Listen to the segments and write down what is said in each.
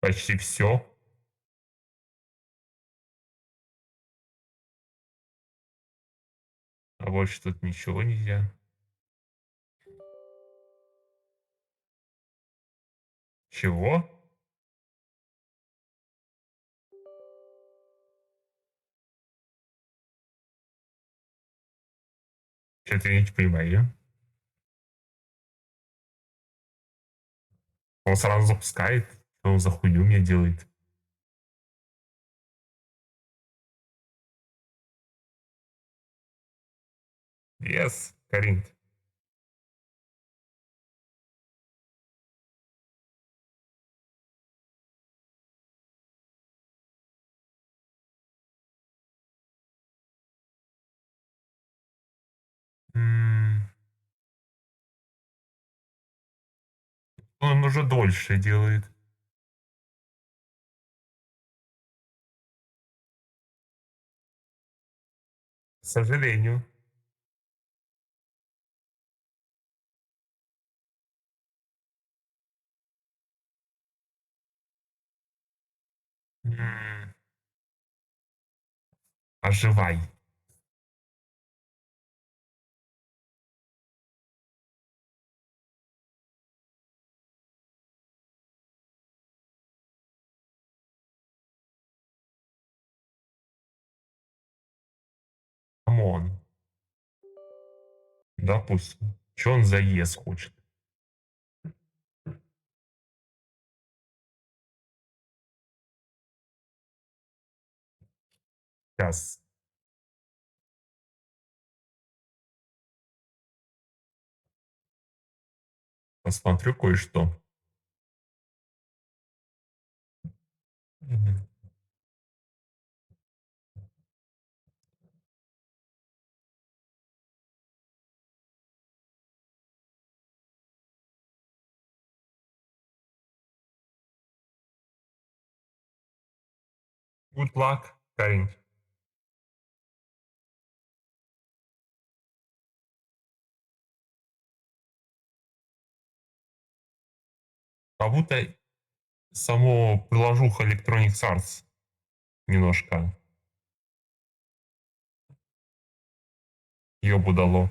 Почти все. А больше тут ничего нельзя. Чего? Что-то я не понимаю. Он сразу запускает. Что он за хуйню мне делает? Yes, Карин. М, Он уже дольше делает. К сожалению. М, Оживай. Камон. Допустим. Что он за ес хочет? Сейчас посмотрю кое-что. Мгм. Good luck, Карин. Как будто само приложуха Electronic Arts немножко ёбу дало.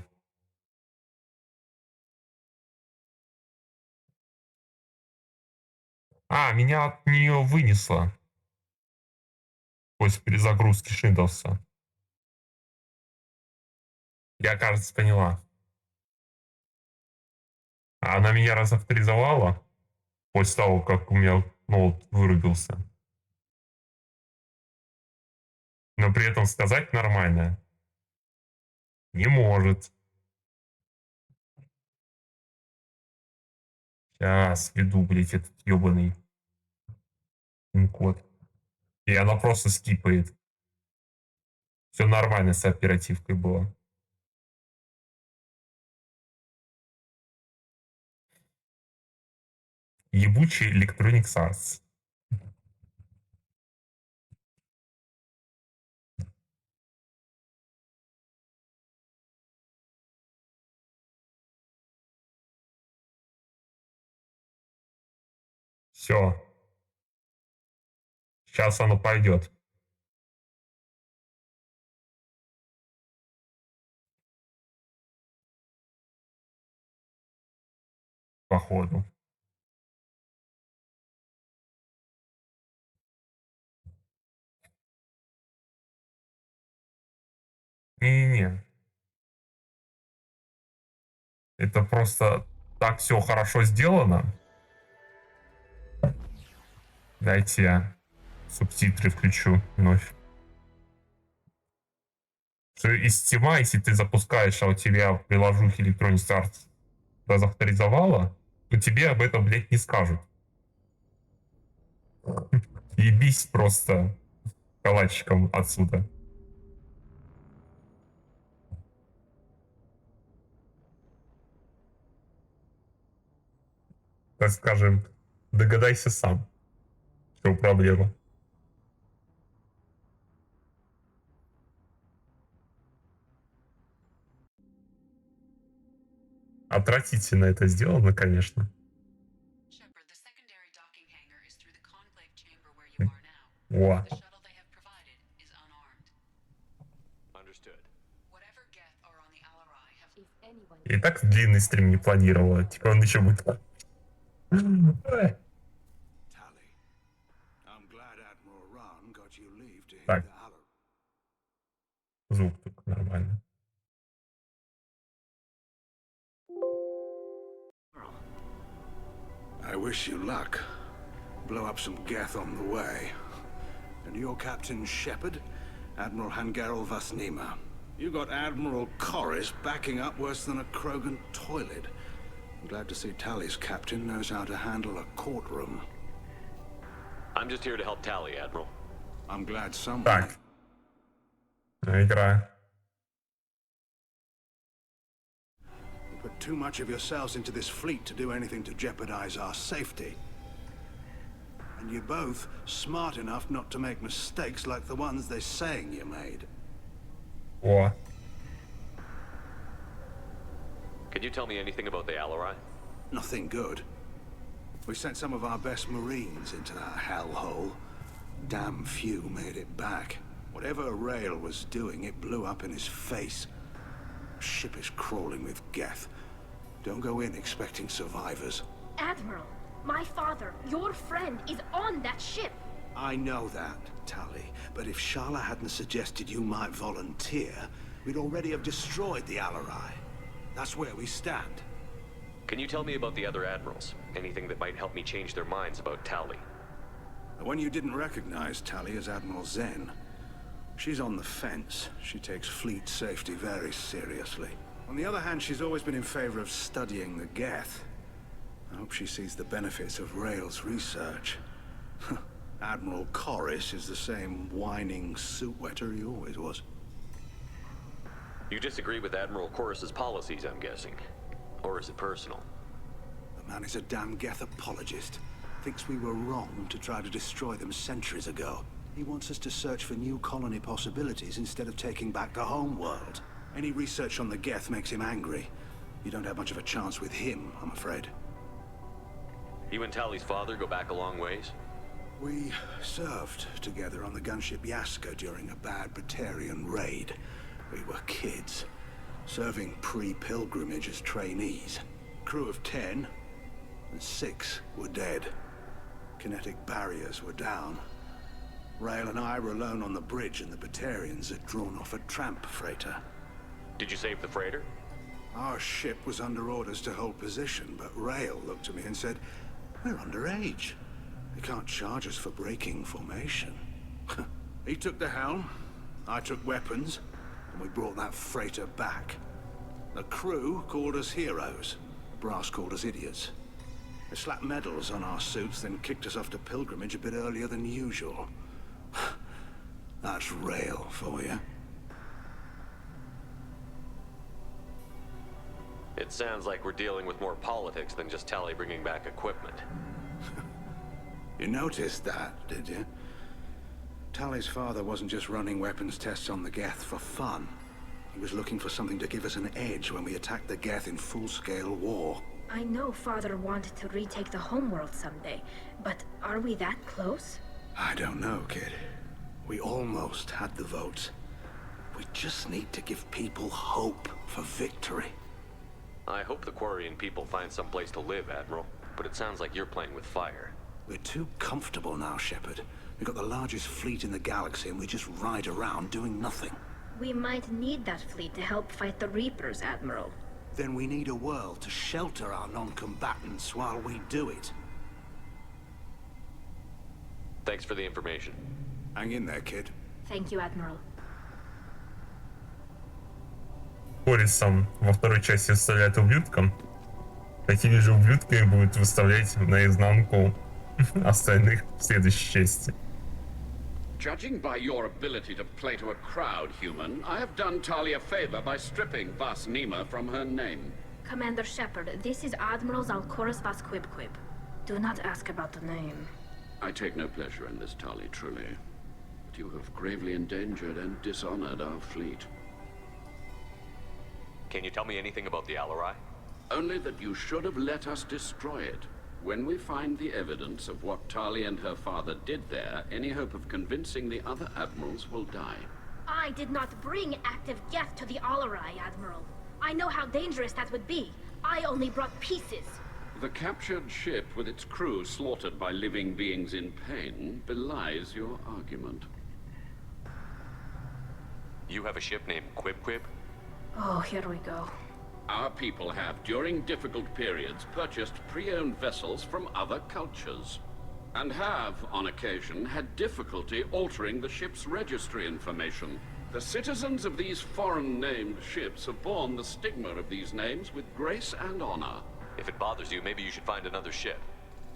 Меня от нее вынесло после перезагрузки Шиндовса. Я, кажется, поняла. Она меня разавторизовала после того, как у меня ноут вырубился. Но при этом сказать нормально не может. Сейчас введу, блядь, этот ебаный код. И она просто скипает. Все нормально с оперативкой было. Ебучий Electronic Arts. Все, сейчас оно пойдет, походу. Не-не-не, это просто так все хорошо сделано. Дайте я субтитры включу вновь. Что из Steam, если ты запускаешь, а у тебя приложухи Electronic Arts разавторизовала, то тебе об этом, блядь, не скажут. Ебись просто калачиком отсюда. Так скажем, догадайся сам, в чем проблема. Отвратительно это сделано, конечно. О. The shuttle they have provided is unarmed. Understood. Whatever Geth are on the Alarai have... If anyone И так длинный стрим не планировала. Типа он еще будет... Tally, I'm glad Admiral Ran got you leave to hit Так. the Aller. Звук только нормально. I wish you luck. Blow up some Geth on the way. And your Captain Shepard, Admiral Hangarel Vasnima. You got Admiral Corris backing up worse than a Krogan toilet. I'm glad to see Tally's captain knows how to handle a courtroom. I'm just here to help Tally, Admiral. I'm glad someone... Так. Игра. You put too much of yourselves into this fleet to do anything to jeopardize our safety. And you're both smart enough not to make mistakes like the ones they're saying you made. О. Can you tell me anything about the Alarai? Nothing good. We sent some of our best Marines into that hellhole. Damn few made it back. Whatever Rail was doing, it blew up in his face. Ship is crawling with Geth. Don't go in expecting survivors. Admiral, my father, your friend, is on that ship. I know that, Tally, but if Shala hadn't suggested you might volunteer, we'd already have destroyed the Alarai. That's where we stand. Can you tell me about the other admirals? Anything that might help me change their minds about Tally? The one you didn't recognize, Tally, is Admiral Zen. She's on the fence. She takes fleet safety very seriously. On the other hand, she's always been in favor of studying the Geth. I hope she sees the benefits of Rail's research. Admiral Corris is the same whining suit wetter he always was. You disagree with Admiral Corris's policies, I'm guessing. Or is it personal? The man is a damn Geth apologist. Thinks we were wrong to try to destroy them centuries ago. He wants us to search for new colony possibilities instead of taking back the home world. Any research on the Geth makes him angry. You don't have much of a chance with him, I'm afraid. You and Tally's father go back a long ways? We served together on the gunship Yaska during a bad Batarian raid. We were kids, serving pre-pilgrimage as trainees. Crew of 10, and 6 were dead. Kinetic barriers were down. Rail and I were alone on the bridge, and the Batarians had drawn off a tramp freighter. Did you save the freighter? Our ship was under orders to hold position, but Rail looked at me and said, "We're underage. They can't charge us for breaking formation." He took the helm, I took weapons, and we brought that freighter back. The crew called us heroes. Brass called us idiots. They slapped medals on our suits, then kicked us off to pilgrimage a bit earlier than usual. That's Rail for you. It sounds like we're dealing with more politics than just Tally bringing back equipment. You noticed that, did you? Tally's father wasn't just running weapons tests on the Geth for fun. He was looking for something to give us an edge when we attacked the Geth in full-scale war. I know father wanted to retake the homeworld someday, but are we that close? I don't know, kid. We almost had the votes. We just need to give people hope for victory. I hope the Quarian people find some place to live, Admiral, but it sounds like you're playing with fire. We're too comfortable now, Shepard. We've got the largest fleet in the galaxy and we just ride around doing nothing. We might need that fleet to help fight the Reapers, Admiral. Then we need a world to shelter our non-combatants while we do it. Thanks for the information. Hang in there, kid. Thank you, Admiral. Борисом во второй части выставляет ублюдком. Такими же ублюдками будут выставлять наизнанку остальных в следующей части. Judging by your ability to play to a crowd, human, I have done Tali a favor by stripping Vas Nima from her name. Commander Shepard, this is Admiral Zalkoris Vasquibquib. Do not ask about the name. I take no pleasure in this, Tali, truly. But you have gravely endangered and dishonored our fleet. Can you tell me anything about the Alarai? Only that you should have let us destroy it. When we find the evidence of what Tali and her father did there, any hope of convincing the other admirals will die. I did not bring active Geth to the Alarai, Admiral. I know how dangerous that would be. I only brought pieces. The captured ship with its crew slaughtered by living beings in pain belies your argument. You have a ship named Quib Quib? Oh, here we go. Our people have, during difficult periods, purchased pre-owned vessels from other cultures. And have, on occasion, had difficulty altering the ship's registry information. The citizens of these foreign-named ships have borne the stigma of these names with grace and honor. If it bothers you, maybe you should find another ship.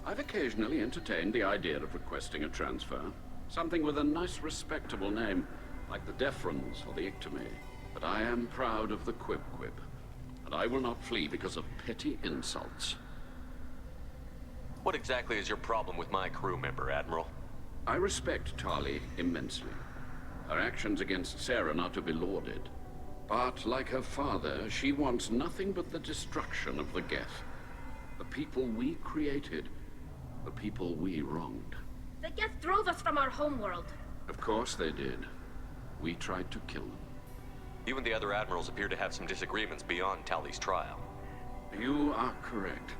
I've occasionally entertained the idea of requesting a transfer. Something with a nice, respectable name, like the Defrons or the Ictomy. But I am proud of the Quib Quib. And I will not flee because of petty insults. What exactly is your problem with my crew member, Admiral? I respect Tali immensely. Her actions against Saren are to be lauded. But, like her father, she wants nothing but the destruction of the Geth. The people we created. The people we wronged. The Geth drove us from our homeworld. Of course they did. We tried to kill them. You and the other admirals appear to have some disagreements beyond Tali's trial. You are correct.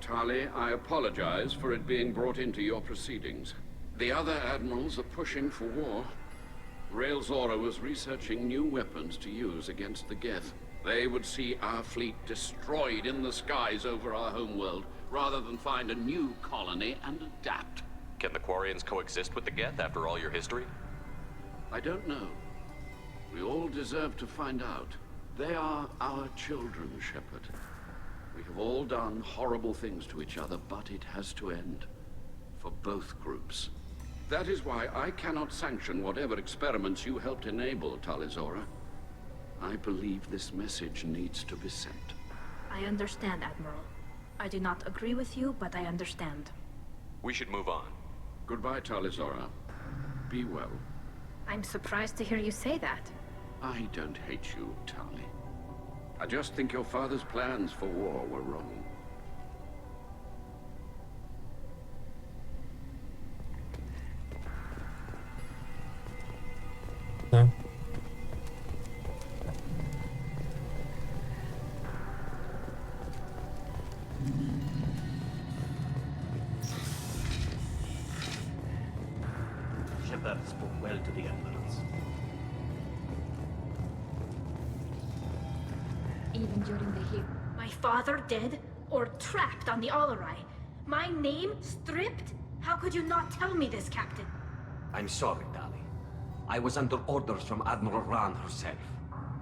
Tali, I apologize for it being brought into your proceedings. The other admirals are pushing for war. Rael Zora was researching new weapons to use against the Geth. They would see our fleet destroyed in the skies over our homeworld, rather than find a new colony and adapt. Can the Quarians coexist with the Geth after all your history? I don't know. We all deserve to find out. They are our children, Shepard. We have all done horrible things to each other, but it has to end. For both groups. That is why I cannot sanction whatever experiments you helped enable, Talizora. I believe this message needs to be sent. I understand, Admiral. I do not agree with you, but I understand. We should move on. Goodbye, Talizora. Be well. I'm surprised to hear you say that. I don't hate you, Tali. I just think your father's plans for war were wrong. No. Shepard spoke well to the admirals. Even during the heat. My father dead? Or trapped on the Alarai? My name stripped? How could you not tell me this, Captain? I'm sorry, Tali. I was under orders from Admiral Rand herself.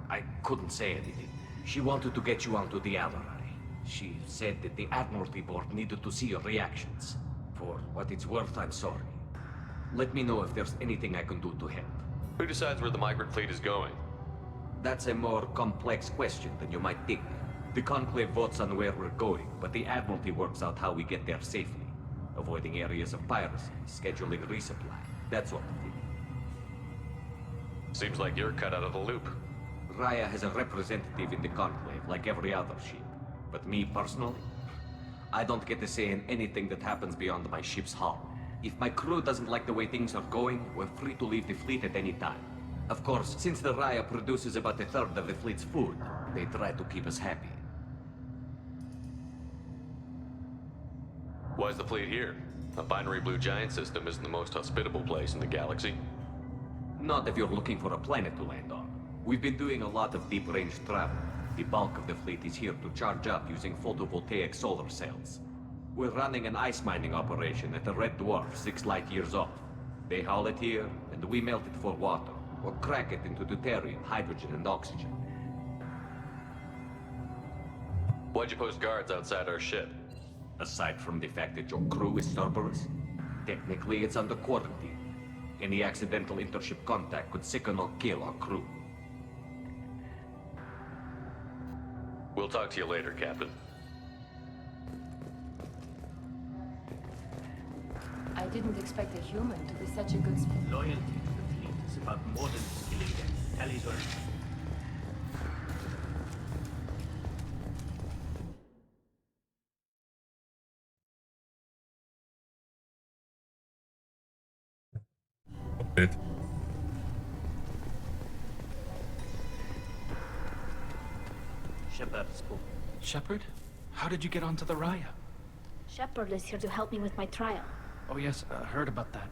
I couldn't say anything. She wanted to get you onto the Alarai. She said that the Admiralty Board needed to see your reactions. For what it's worth, I'm sorry. Let me know if there's anything I can do to help. Who decides where the migrant fleet is going? That's a more complex question than you might think. The Conclave votes on where we're going, but the Admiralty works out how we get there safely. Avoiding areas of piracy, scheduling resupply, that sort of thing. Seems like you're cut out of the loop. Raya has a representative in the Conclave, like every other ship. But me personally, I don't get to say in anything that happens beyond my ship's hull. If my crew doesn't like the way things are going, we're free to leave the fleet at any time. Of course, since the Raya produces about a third of the fleet's food, they try to keep us happy. Why's the fleet here? A binary blue giant system isn't the most hospitable place in the galaxy. Not if you're looking for a planet to land on. We've been doing a lot of deep-range travel. The bulk of the fleet is here to charge up using photovoltaic solar cells. We're running an ice mining operation at the Red Dwarf 6 light years off. They haul it here, and we melt it for water, or crack it into deuterium, hydrogen, and oxygen. Why'd you post guards outside our ship? Aside from the fact that your crew is Cerberus, technically it's under quarantine. Any accidental intership contact could sicken or kill our crew. We'll talk to you later, Captain. I didn't expect a human to be such a good Loyalty to the fleet is about more than killing them. Talizora. работает. Shepard spoke. Shepard? How did you get onto the Raya? Shepard is here to help me with my trial. Oh yes, heard about that.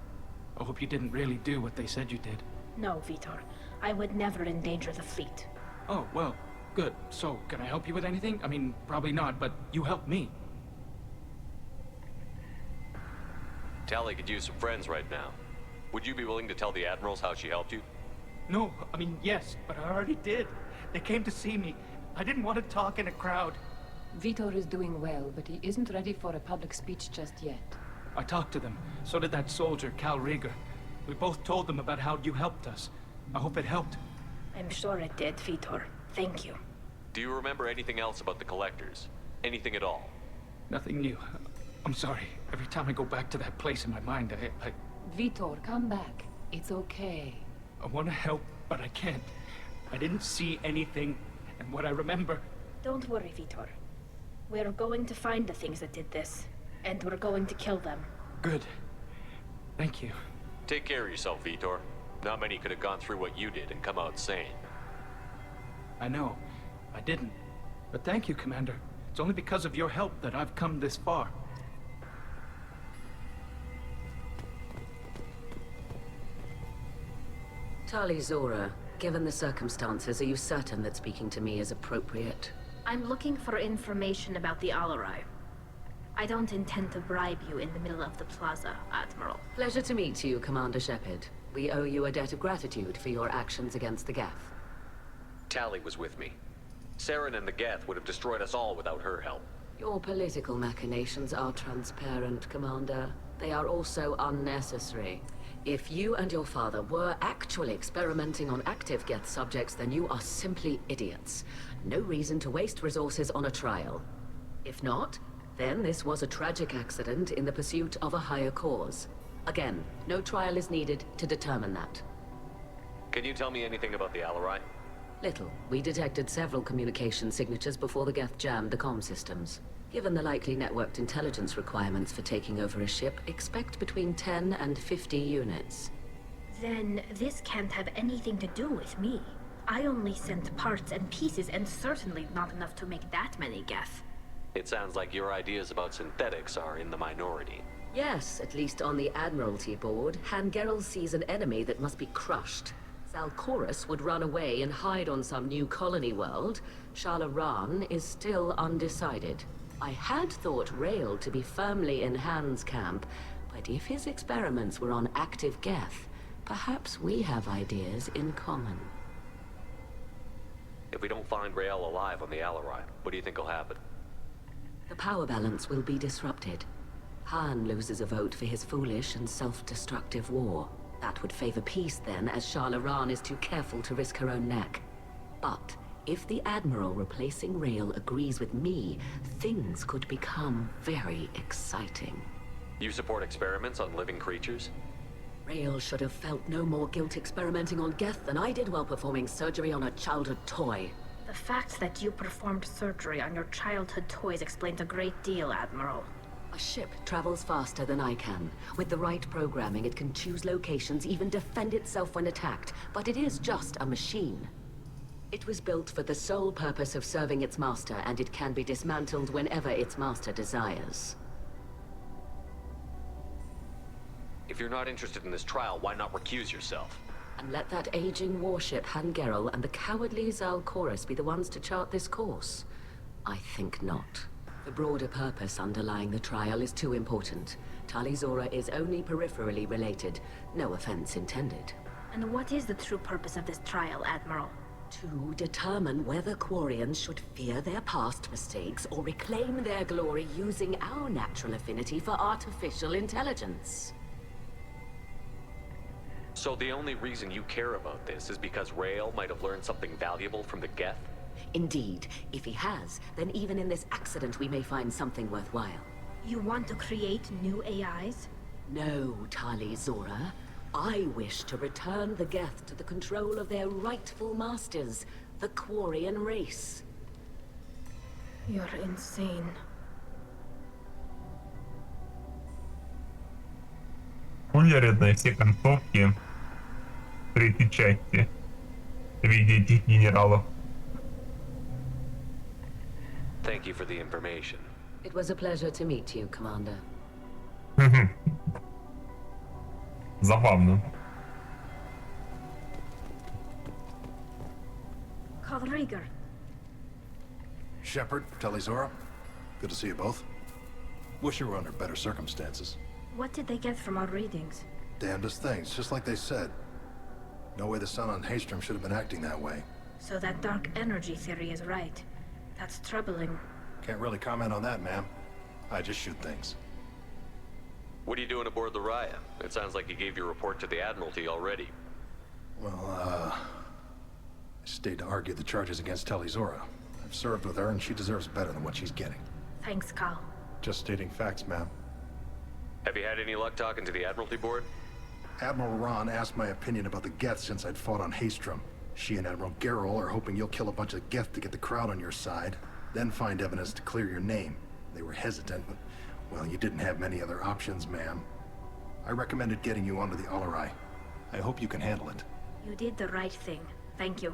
I hope you didn't really do what they said you did. No, Vitor. I would never endanger the fleet. Oh, well, good. So, can I help you with anything? I mean, probably not, but you helped me. Tally could use some friends right now. Would you be willing to tell the admirals how she helped you? No, I mean, yes, but I already did. They came to see me. I didn't want to talk in a crowd. Vitor is doing well, but he isn't ready for a public speech just yet. I talked to them. So did that soldier, Cal Rieger. We both told them about how you helped us. I hope it helped. I'm sure it did, Vitor. Thank you. Do you remember anything else about the Collectors? Anything at all? Nothing new. I'm sorry. Every time I go back to that place in my mind, I Vitor, come back. It's okay. want to help, but I can't. I didn't see anything, and what I remember... Don't worry, Vitor. We're going to find the things that did this, and we're going to kill them. Good. Thank you. Take care of yourself, Vitor. Not many could have gone through what you did and come out sane. I know. I didn't. But thank you, Commander. It's only because of your help that I've come this far. Tali Zora, given the circumstances, are you certain that speaking to me is appropriate? I'm looking for information about the Alarai. I don't intend to bribe you in the middle of the plaza, Admiral. Pleasure to meet you, Commander Shepard. We owe you a debt of gratitude for your actions against the Geth. Tally was with me. Saren and the Geth would have destroyed us all without her help. Your political machinations are transparent, Commander. They are also unnecessary. If you and your father were actually experimenting on active Geth subjects, then you are simply idiots. No reason to waste resources on a trial. If not, then this was a tragic accident in the pursuit of a higher cause. Again, no trial is needed to determine that. Can you tell me anything about the Alarai? Little. We detected several communication signatures before the Geth jammed the comm systems. Given the likely networked intelligence requirements for taking over a ship, expect between 10 and 50 units. Then this can't have anything to do with me. I only sent parts and pieces, and certainly not enough to make that many Geth. It sounds like your ideas about synthetics are in the minority. Yes, at least on the Admiralty board, Hangerel sees an enemy that must be crushed. Zalcorus would run away and hide on some new colony world. Shalaran is still undecided. I had thought Rael to be firmly in Han's camp, but if his experiments were on active Geth, perhaps we have ideas in common. If we don't find Rael alive on the Alarai, what do you think will happen? The power balance will be disrupted. Han loses a vote for his foolish and self-destructive war. That would favor peace then, as Shalaran is too careful to risk her own neck. But if the Admiral replacing Rael agrees with me, things could become very exciting. You support experiments on living creatures? Rael should have felt no more guilt experimenting on Geth than I did while performing surgery on a childhood toy. The fact that you performed surgery on your childhood toys explains a great deal, Admiral. A ship travels faster than I can. With the right programming, it can choose locations, even defend itself when attacked. But it is just a machine. It was built for the sole purpose of serving its master, and it can be dismantled whenever its master desires. If you're not interested in this trial, why not recuse yourself? And let that aging warship Hangerel and the cowardly Zalcorus be the ones to chart this course? I think not. The broader purpose underlying the trial is too important. Tali Zora is only peripherally related. No offense intended. And what is the true purpose of this trial, Admiral? To determine whether Quarians should fear their past mistakes or reclaim their glory using our natural affinity for artificial intelligence. So the only reason you care about this is because Rael might have learned something valuable from the Geth? Indeed. If he has, then even in this accident we may find something worthwhile. You want to create new AIs? No, Tali Zora. I wish to return the Geth to the control of their rightful masters, the Quarian race. You're insane. Пулередные все концовки третьей части в виде этих генералов. Thank you for the information. It was a pleasure to meet you, Commander. Забавно. Carl Rieger. Shepard, Telizora, good to see you both. Wish you were under better circumstances. What did they get from our readings? Damnedest things, just like they said. No way the sun on Haystrom should have been acting that way. So that dark energy theory is right. That's troubling. Can't really comment on that, ma'am. I just shoot things. What are you doing aboard the Raya? It sounds like you gave your report to the Admiralty already. Well, I stayed to argue the charges against Telizora. I've served with her, and she deserves better than what she's getting. Thanks, Carl. Just stating facts, ma'am. Have you had any luck talking to the Admiralty board? Admiral Ron asked my opinion about the Geth since I'd fought on Haystrom. She and Admiral Gerrel are hoping you'll kill a bunch of Geth to get the crowd on your side, then find evidence to clear your name. They were hesitant, but, well, you didn't have many other options, ma'am. I recommended getting you onto the Alarai. I hope you can handle it. You did the right thing. Thank you.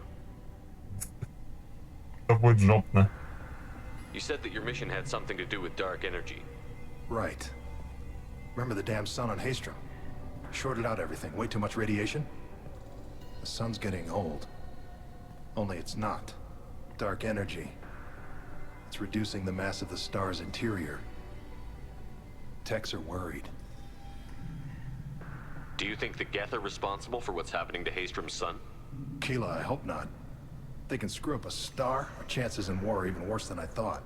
Это будет жопно. You said that your mission had something to do with dark energy. Right. Remember the damn sun on Haystrom? Shorted out everything. Way too much radiation? The sun's getting old. Only it's not. Dark energy. It's reducing the mass of the star's interior. Techs are worried. Do you think the Geth are responsible for what's happening to Haystrom's sun? Keela, I hope not. They can screw up a star, our chances in war are even worse than I thought.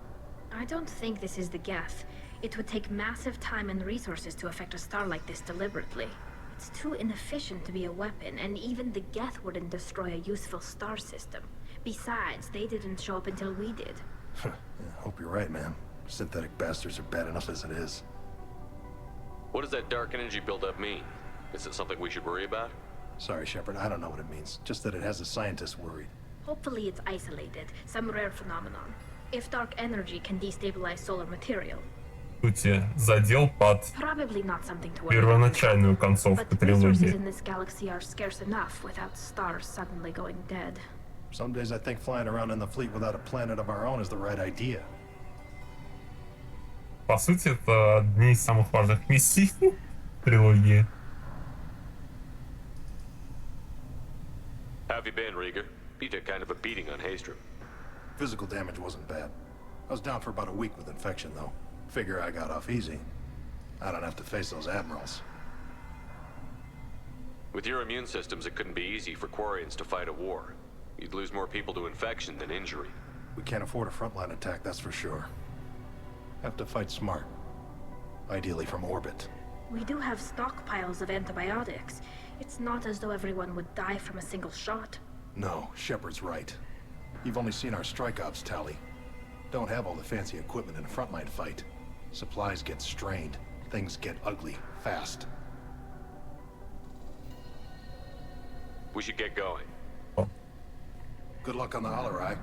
I don't think this is the Geth. It would take massive time and resources to affect a star like this deliberately. It's too inefficient to be a weapon, and even the Geth wouldn't destroy a useful star system. Besides, they didn't show up until we did. Yeah, hope you're right, man. Synthetic bastards are bad enough as it is. What does that dark energy buildup mean? Is it something we should worry about? Sorry, Shepard, I don't know what it means. Just that it has the scientists worried. Hopefully it's isolated, some rare phenomenon. If dark energy can destabilize solar material. В сути, задел под Probably not something to worry первоначальную about. концовку But resources трилогии. in this galaxy are scarce enough without stars suddenly going dead. Some days I think flying around in the fleet without a planet of our own is the right idea. По сути, это одни из самых важных миссий трилогии. How have you been, Rieger? You took kind of a beating on Haystrom. Physical damage wasn't bad. I was down for about a week with infection, though. Figure I got off easy. I don't have to face those admirals. With your immune systems, it couldn't be easy for Quarians to fight a war. You'd lose more people to infection than injury. We can't afford a frontline attack, that's for sure. Have to fight smart. Ideally from orbit. We do have stockpiles of antibiotics. It's not as though everyone would die from a single shot. No, Shepard's right. You've only seen our strike ops tally. Don't have all the fancy equipment in a frontline fight. Supplies get strained. Things get ugly, fast. We should get going. Good luck on the Alarai.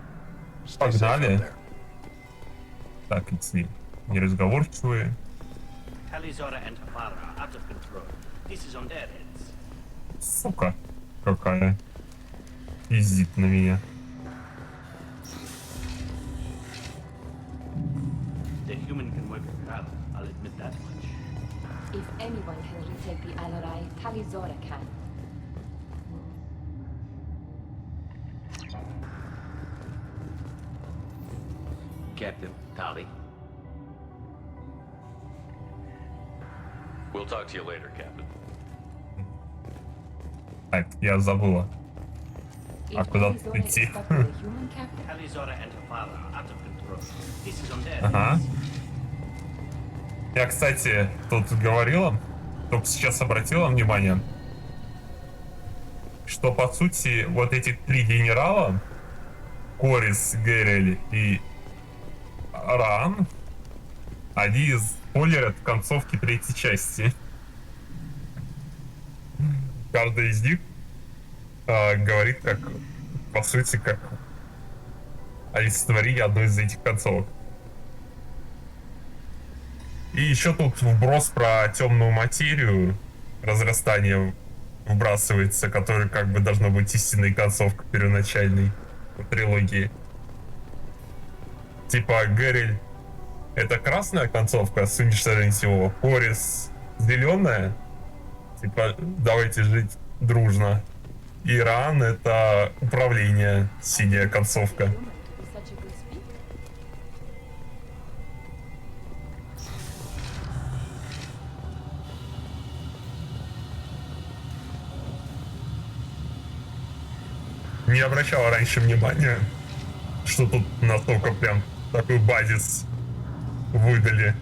Stay safe out Погнали. there. Так, эти неразговорчивые. Talizora and Havara are out of control. This is on their heads. Сука, какая. Пиздит на меня. The human can work the crowd, I'll admit that much. If anyone can retake the Alarai, Talizora can. Captain, Tali. We'll talk to you later, Captain. Так, я забыла. А If куда Talizora is идти? stuck with a human captain, Talizora and Havara are out of control. This is on their Ага. heads. Я, кстати, тут говорила, только сейчас обратила внимание, что, по сути, вот эти три генерала, Корис, Геррель и Ран, они спойлерят концовки третьей части. Каждый из них говорит, как, по сути, как олицетворение одной из этих концовок. И еще тут вброс про темную материю, разрастание вбрасывается, который как бы должна быть истинной концовкой первоначальной трилогии. Типа Гэриль это красная концовка с уничтожением всего, Корис зеленая, типа давайте жить дружно. Иран это управление, синяя концовка. Не обращал раньше внимания, что тут настолько прям такой базис выдали.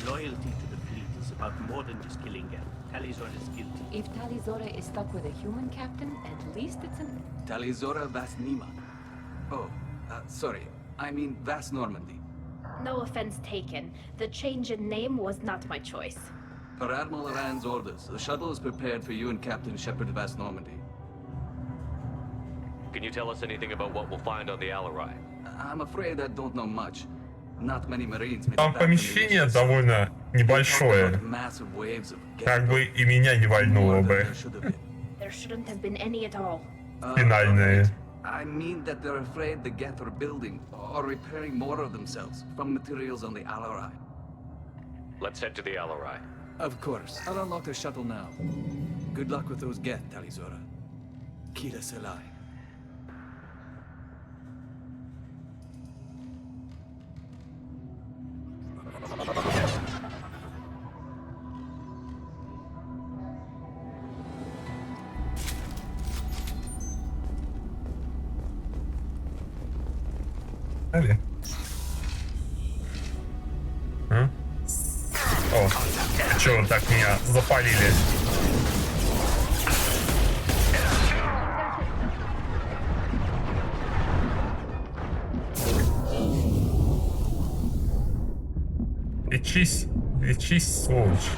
Loyalty to the fleet is about more than just killing Geth. Talizor is guilty. If Talizora is stuck with a human captain, at least it's an... Talizora Vas Nima. Oh, sorry. I mean Vas Normandy. No offense taken. The change in name was not my choice. Per Admiral Rand's orders, the shuttle is prepared for you and Captain Shepard Vas Normandy. Can you tell us anything about what we'll find on the Alarai? I'm afraid I don't know much. Not many Marines made Там it back from the помещение mission. довольно небольшое. Massive waves of Как бы и меня не вальнуло бы. There shouldn't have been any at all. Финальные. I mean that they're afraid the Geth are building or repairing more of themselves from materials on the Alarai. Let's head to the Alarai. Of course. I'll unlock the shuttle now. Good luck with those Geth, Talizora. Kira Selai. Далее. А? О, чё вы так меня запалили? Лечись, сволочь.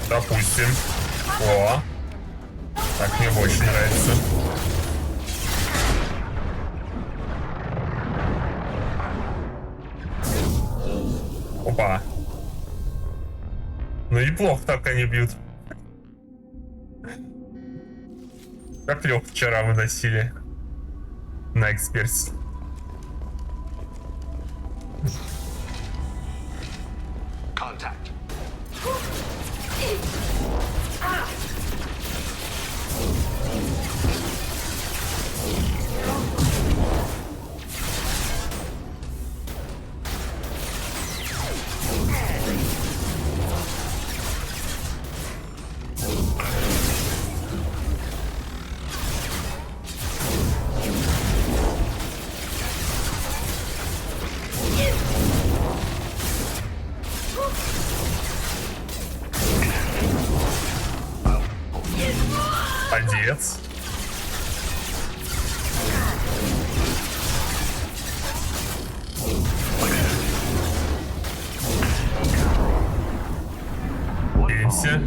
Допустим. О, так мне больше нравится. Опа. Ну неплохо так они бьют. Как Лёх вчера выносили на эксперте. Contact. Молодец. Делимся.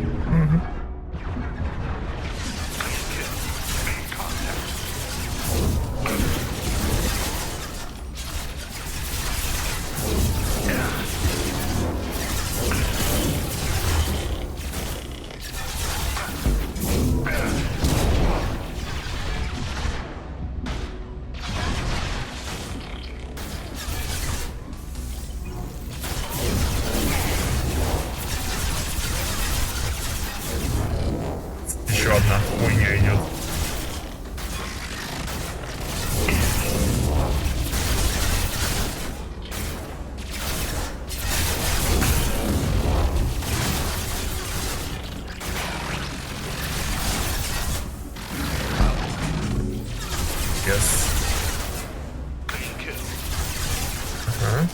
Еще одна хуйня идет. Yes. Ага.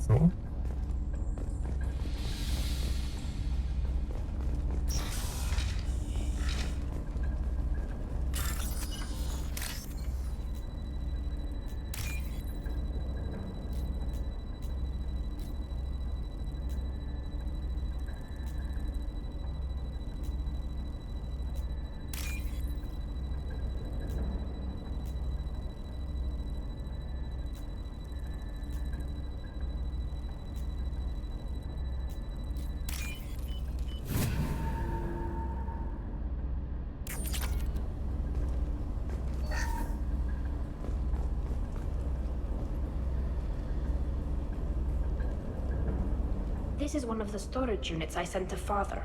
Что? This is one of the storage units I sent to Father.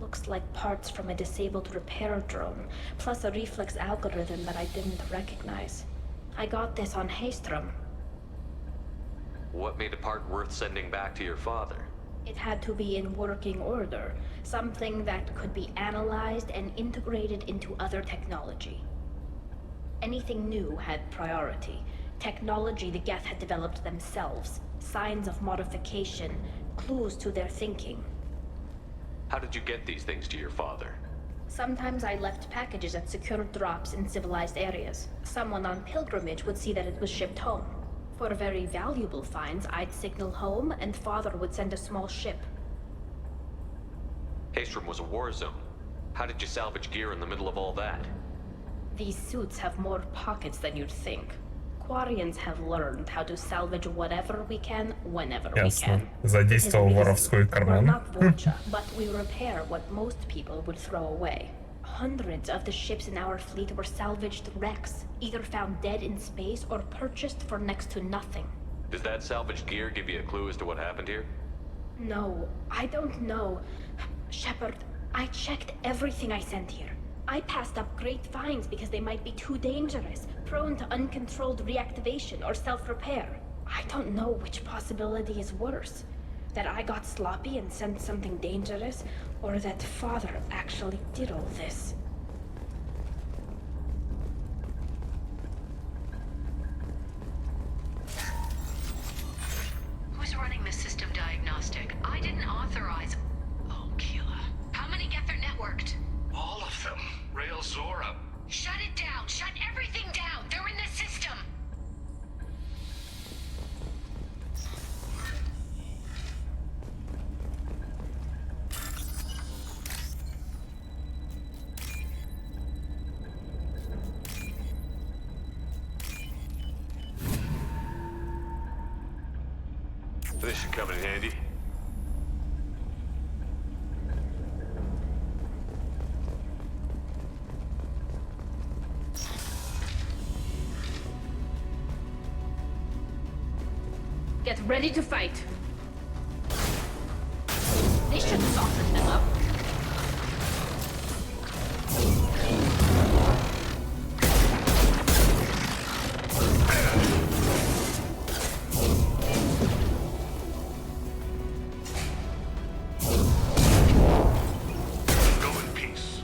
Looks like parts from a disabled repair drone, plus a reflex algorithm that I didn't recognize. I got this on Haystrom. What made a part worth sending back to your father? It had to be in working order, something that could be analyzed and integrated into other technology. Anything new had priority. Technology the Geth had developed themselves, signs of modification, clues to their thinking. How did you get these things to your father? Sometimes I left packages at secure drops in civilized areas. Someone on pilgrimage would see that it was shipped home. For very valuable finds, I'd signal home, and Father would send a small ship. Haystrom was a war zone. How did you salvage gear in the middle of all that? These suits have more pockets than you'd think. Quarians have learned how to salvage whatever we can, whenever we Ясно. can. Задействовал воровской We're карман. not Vorcha, but we repair what most people would throw away. Hundreds of the ships in our fleet were salvaged wrecks, either found dead in space or purchased for next to nothing. Does that salvaged gear give you a clue as to what happened here? No, I don't know. Shepard, I checked everything I sent here. I passed up great finds because they might be too dangerous, prone to uncontrolled reactivation or self-repair. I don't know which possibility is worse. That I got sloppy and sent something dangerous, or that Father actually did all this. Who's running the system diagnostic? I didn't authorize. Oh, Keela. How many Geth are networked? All of them. Rail Zora. Shut it down! Shut everything down! They're in the system! This should come in handy. Get ready to fight. This should soften them up. Go in peace.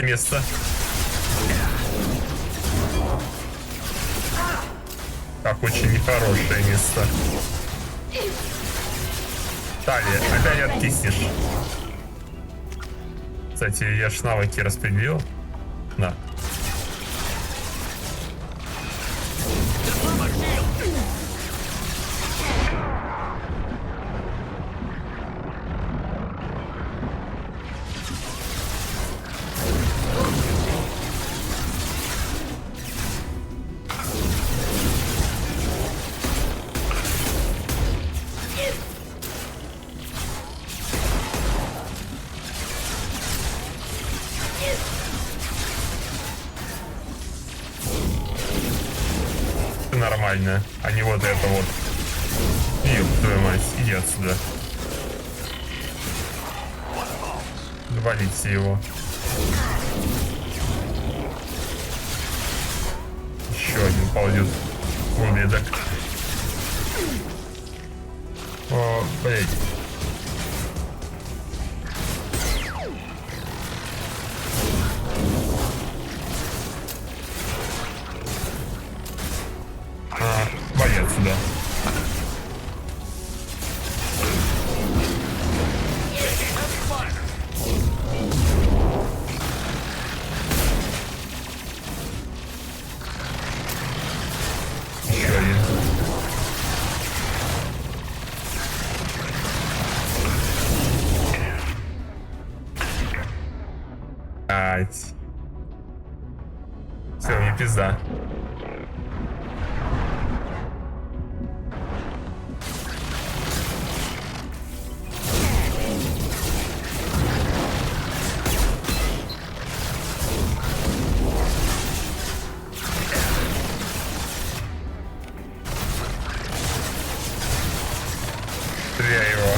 Место. Так, очень нехорошее место. Талия, опять откиснешь. Кстати, я ж навыки распределил. На. нормальное, а не вот это вот. Ёб твою мать, иди отсюда. Валите его. Еще один ползет. Ублюдок. О, блядь. Вали отсюда. Еще один. Все, мне пизда. Стреляй его.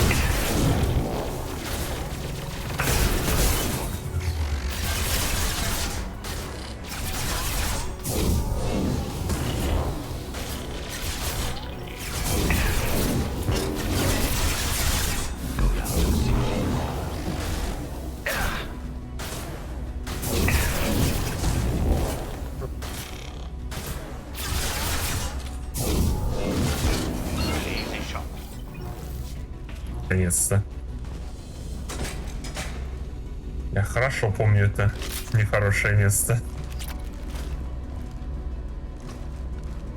Наконец-то. Я хорошо помню это нехорошее место.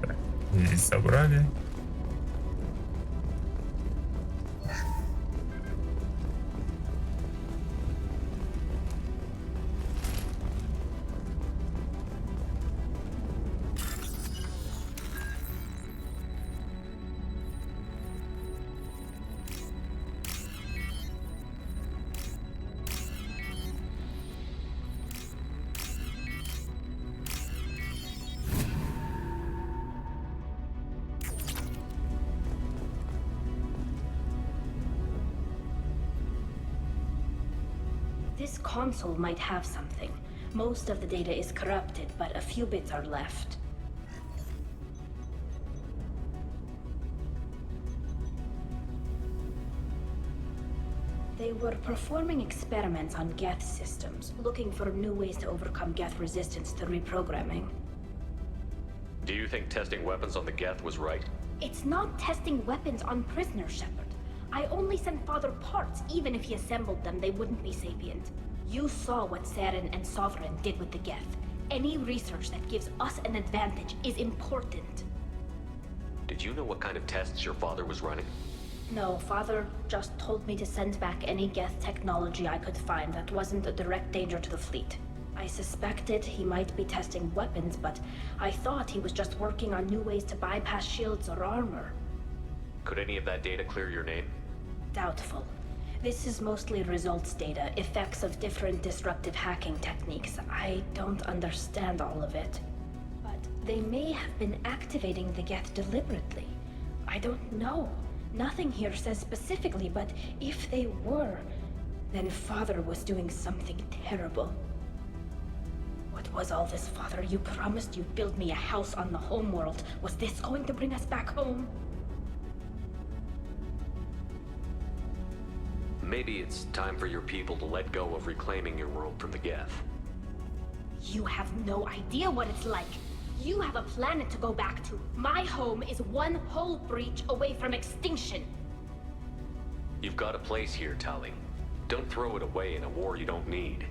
Так, здесь собрали. This console might have something. Most of the data is corrupted, but a few bits are left. They were performing experiments on Geth systems, looking for new ways to overcome Geth resistance to reprogramming. Do you think testing weapons on the Geth was right? It's not testing weapons on prisoners, Shepard. I only sent Father parts. Even if he assembled them, they wouldn't be sapient. You saw what Saren and Sovereign did with the Geth. Any research that gives us an advantage is important. Did you know what kind of tests your father was running? No, Father just told me to send back any Geth technology I could find that wasn't a direct danger to the fleet. I suspected he might be testing weapons, but I thought he was just working on new ways to bypass shields or armor. Could any of that data clear your name? Doubtful. This is mostly results data, effects of different disruptive hacking techniques. I don't understand all of it. But they may have been activating the Geth deliberately. I don't know. Nothing here says specifically, but if they were, then Father was doing something terrible. What was all this, Father? You promised you'd build me a house on the homeworld. Was this going to bring us back home? Maybe it's time for your people to let go of reclaiming your world from the Geth. You have no idea what it's like. You have a planet to go back to. My home is one hull breach away from extinction. You've got a place here, Tali. Don't throw it away in a war you don't need.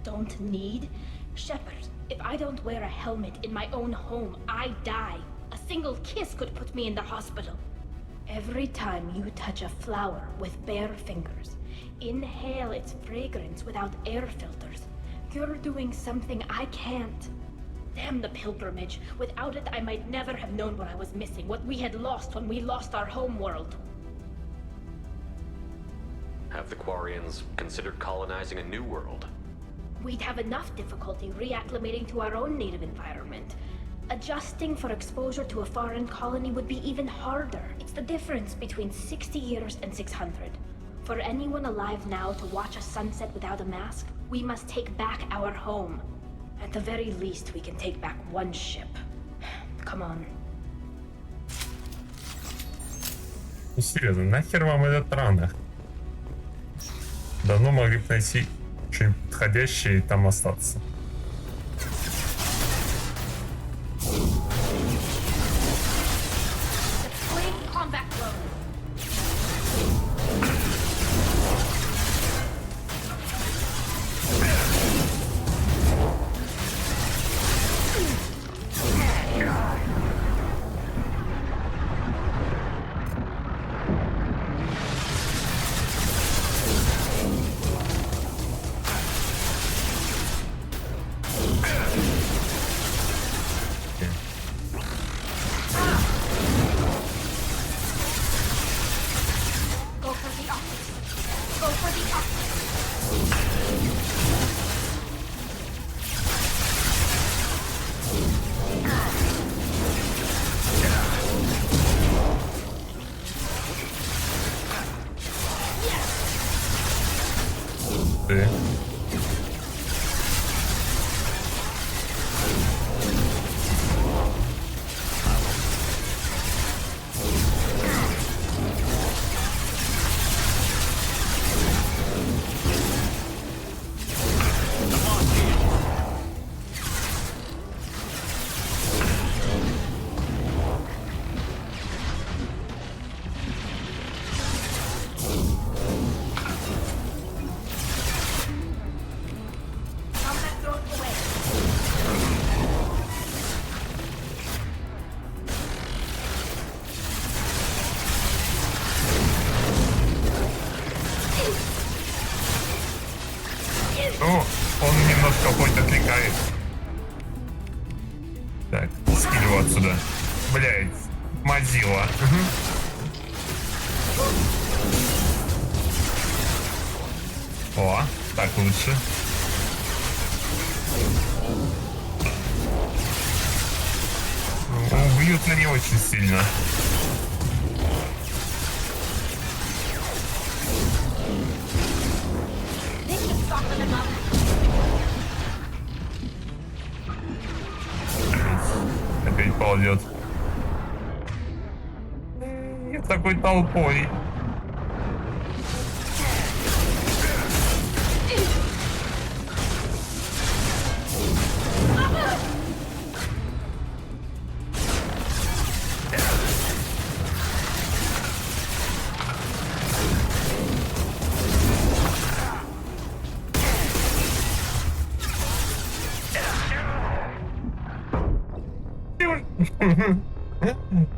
Don't need? Shepard, if I don't wear a helmet in my own home, I die. A single kiss could put me in the hospital. Every time you touch a flower with bare fingers, inhale its fragrance without air filters, you're doing something I can't. Damn the pilgrimage. Without it, I might never have known what I was missing, what we had lost when we lost our home world. Have the Quarians considered colonizing a new world? We'd have enough difficulty reacclimating to our own native environment. Adjusting for exposure to a foreign colony would be even harder. It's the difference between 60 years and 600. For anyone alive now to watch a sunset without a mask, we must take back our home. At the very least, we can take back one ship. Come on. Ну серьезно, нахер вам этот рано? Давно могли бы найти что-нибудь подходящее и там остаться. Ну, он немножко хоть отвлекает. Так, скинь его отсюда. Блядь, Мазила. О, так лучше. Бьют на не очень сильно. Опять ползет. И такой толпой.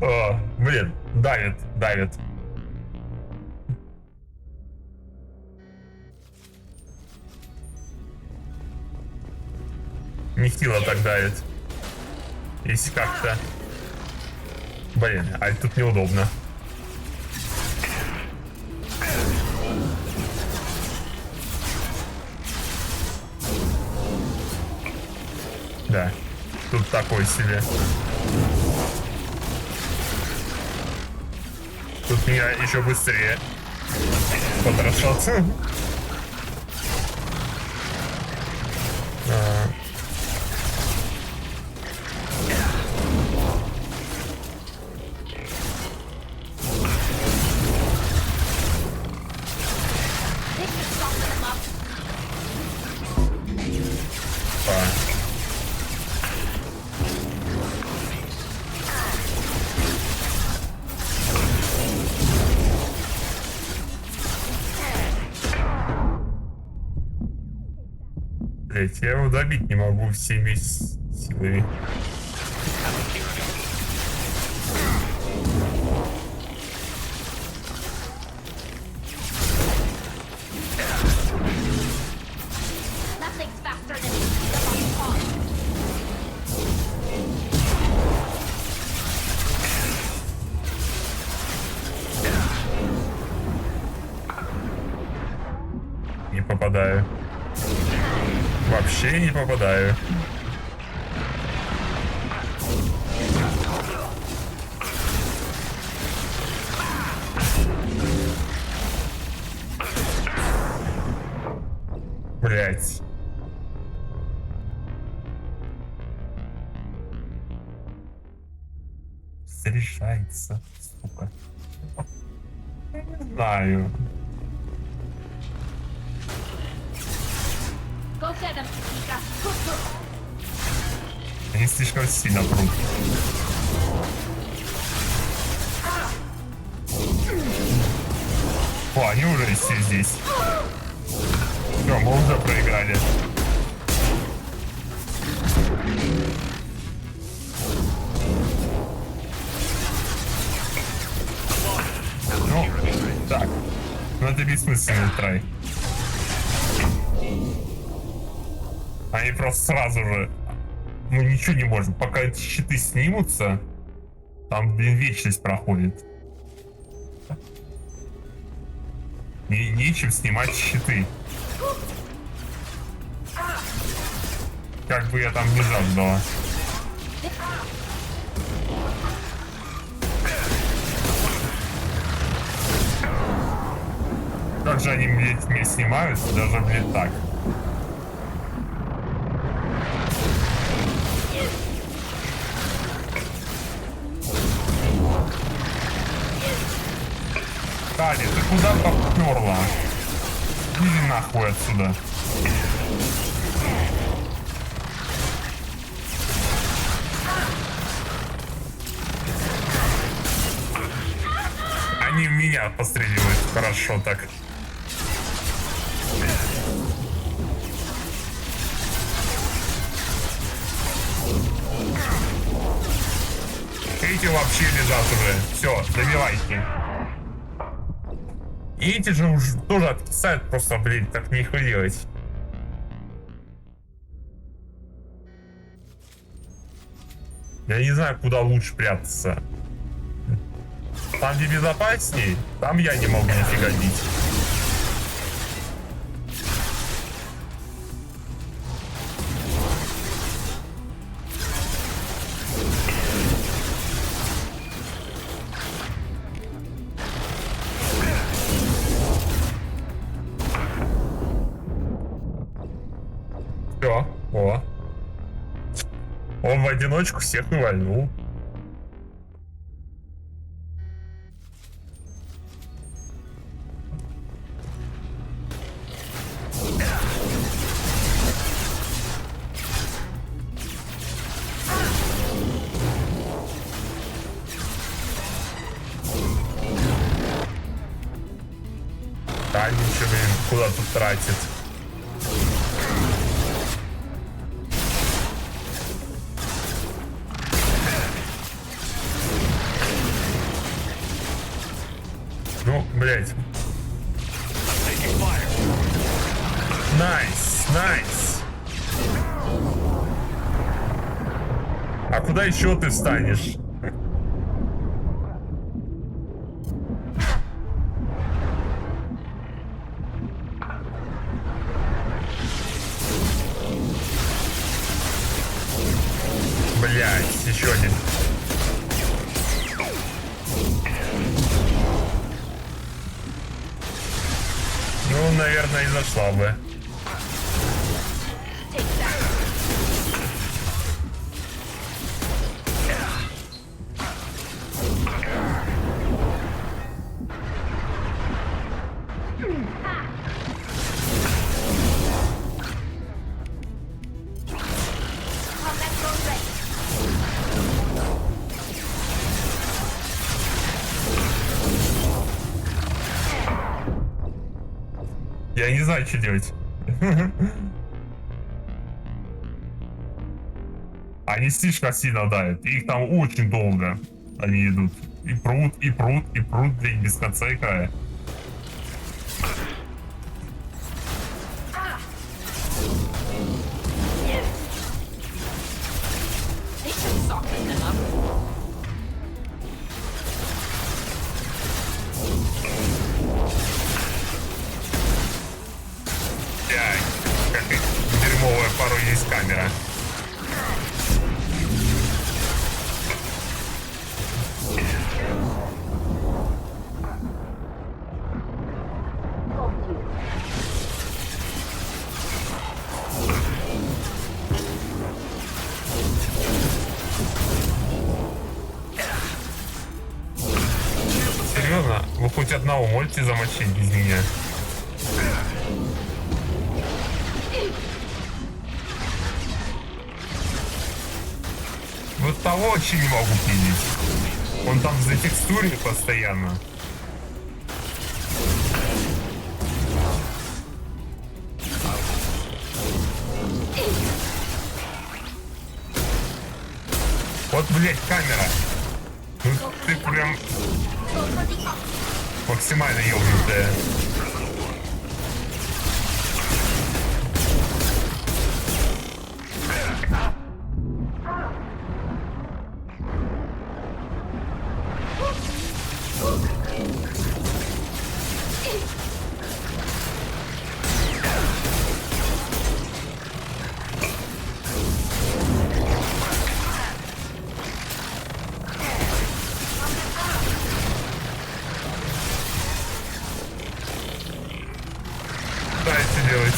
О, блин, давит. Нехило так давит. Если как-то... Блин, а тут неудобно. Да, тут такой себе. Тут меня еще быстрее подрошался. Блять, я его добить не могу всеми силами. Не попадаю. Вообще не попадаю. Блять. Решается, сука. Не знаю. Они слишком сильно прут. О, они уже все здесь. Все, мы уже проиграли. Ну, так. Ну это бессмысленный трай. Они просто сразу же... Мы ничего не можем. Пока эти щиты снимутся, там, блин, вечность проходит. Нечем снимать щиты. Как бы я там не жаждала. Как же они, блядь, мне снимают, даже, блядь, так. Таня, ты куда поперла? Иди нахуй отсюда. Они в меня постреливают. Хорошо так. Эти вообще лежат уже. Все, добивайте. И эти же уже тоже откисают, просто, блин, так нехуй делать. Я не знаю, куда лучше прятаться. Там, где безопасней, там я не могу нифига бить. Все, о. Он в одиночку всех и вальнул. Да, ничего, блин, куда тут тратит. Ну, блять. Найс, найс. А куда еще ты встанешь? Блять, еще один. Ну, наверное, и зашла бы. Я не знаю, что делать. Они слишком сильно давят. Их там очень долго. Они идут. И прут, и прут, и прут, блин, без конца и края. Как дерьмовая порой есть камера. хоть одного можете замочить без меня? Вот того вообще не могу пилить. Он там за текстурой постоянно. Вот, блять, камера. Ну ты прям максимально ёбнутая. Дайте делать.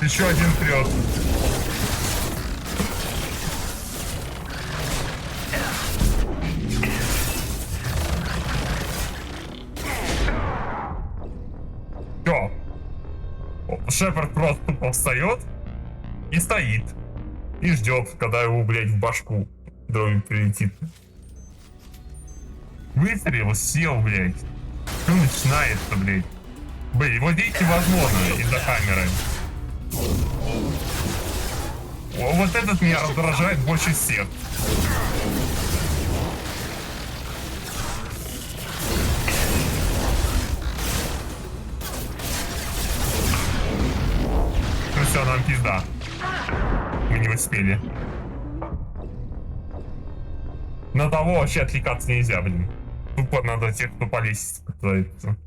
Еще один прет. Все. Шепард просто тупо встает и стоит. И ждет, когда его, блядь, в башку дробь прилетит. Выстрелил, сел, блядь. Что начинается, блядь? Блин, его видеть невозможно из-за камеры. Вот этот меня раздражает больше всех. Ну все, нам пизда. Мы не успели. На того вообще отвлекаться нельзя, блин. Тупо надо тех, кто по лестнице пытается.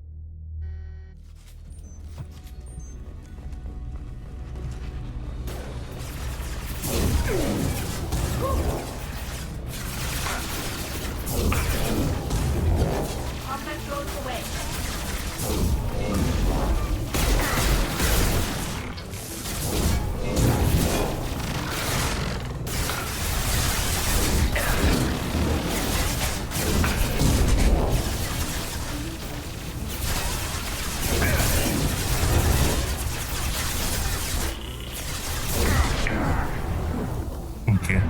Суки.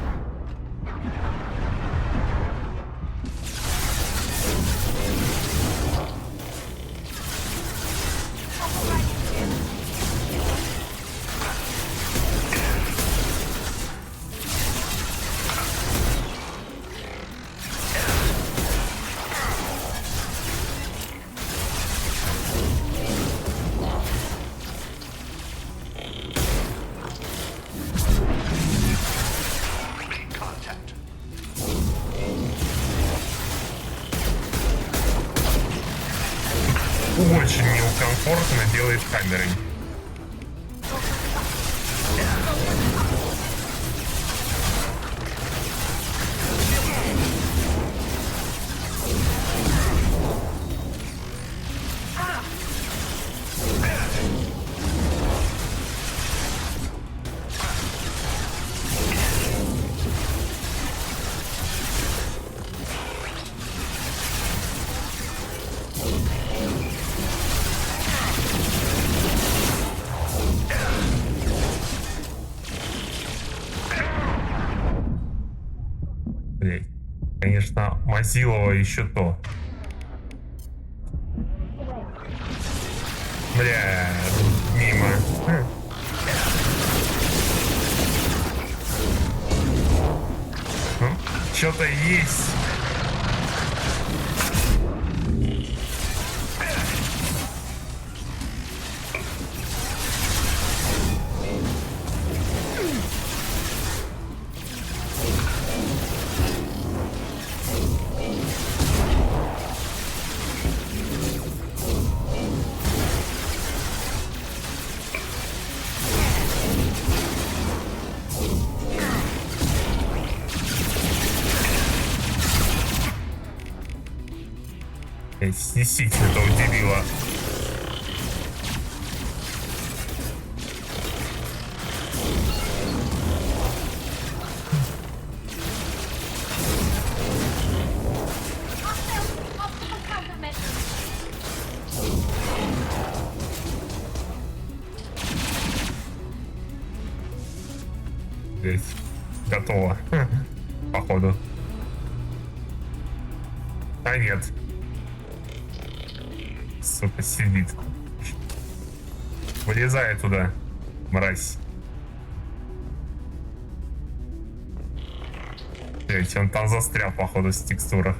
Очень некомфортно делает камерой. Блять, конечно, Мазилова еще то. Бля, мимо. Ну, что-то есть. Снесите этого дебила. блять. Готово. Походу. А нет. Сука, сидит. Вылезай туда, мразь. Блять, он там застрял, походу, в текстурах.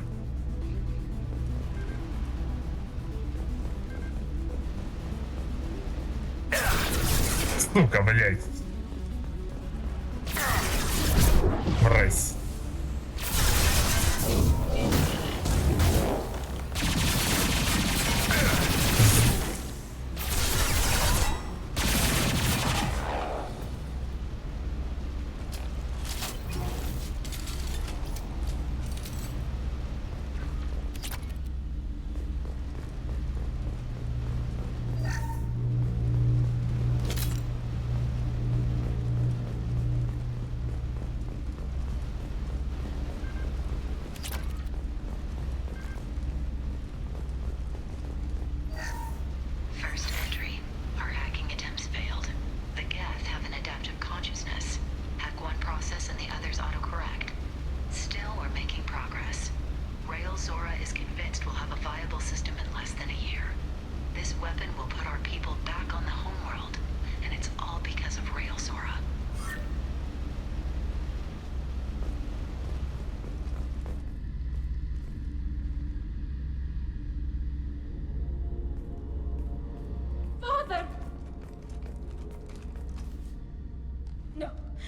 Сука, блять. Мразь. First entry. Our hacking attempts failed. The Geth have an adaptive consciousness. Hack one process and the others autocorrect. Still, we're making progress. Rail Zora is convinced we'll have a viable system in less than a year. This weapon will put our people back on the homeworld, and it's all because of Rail Zora. Father!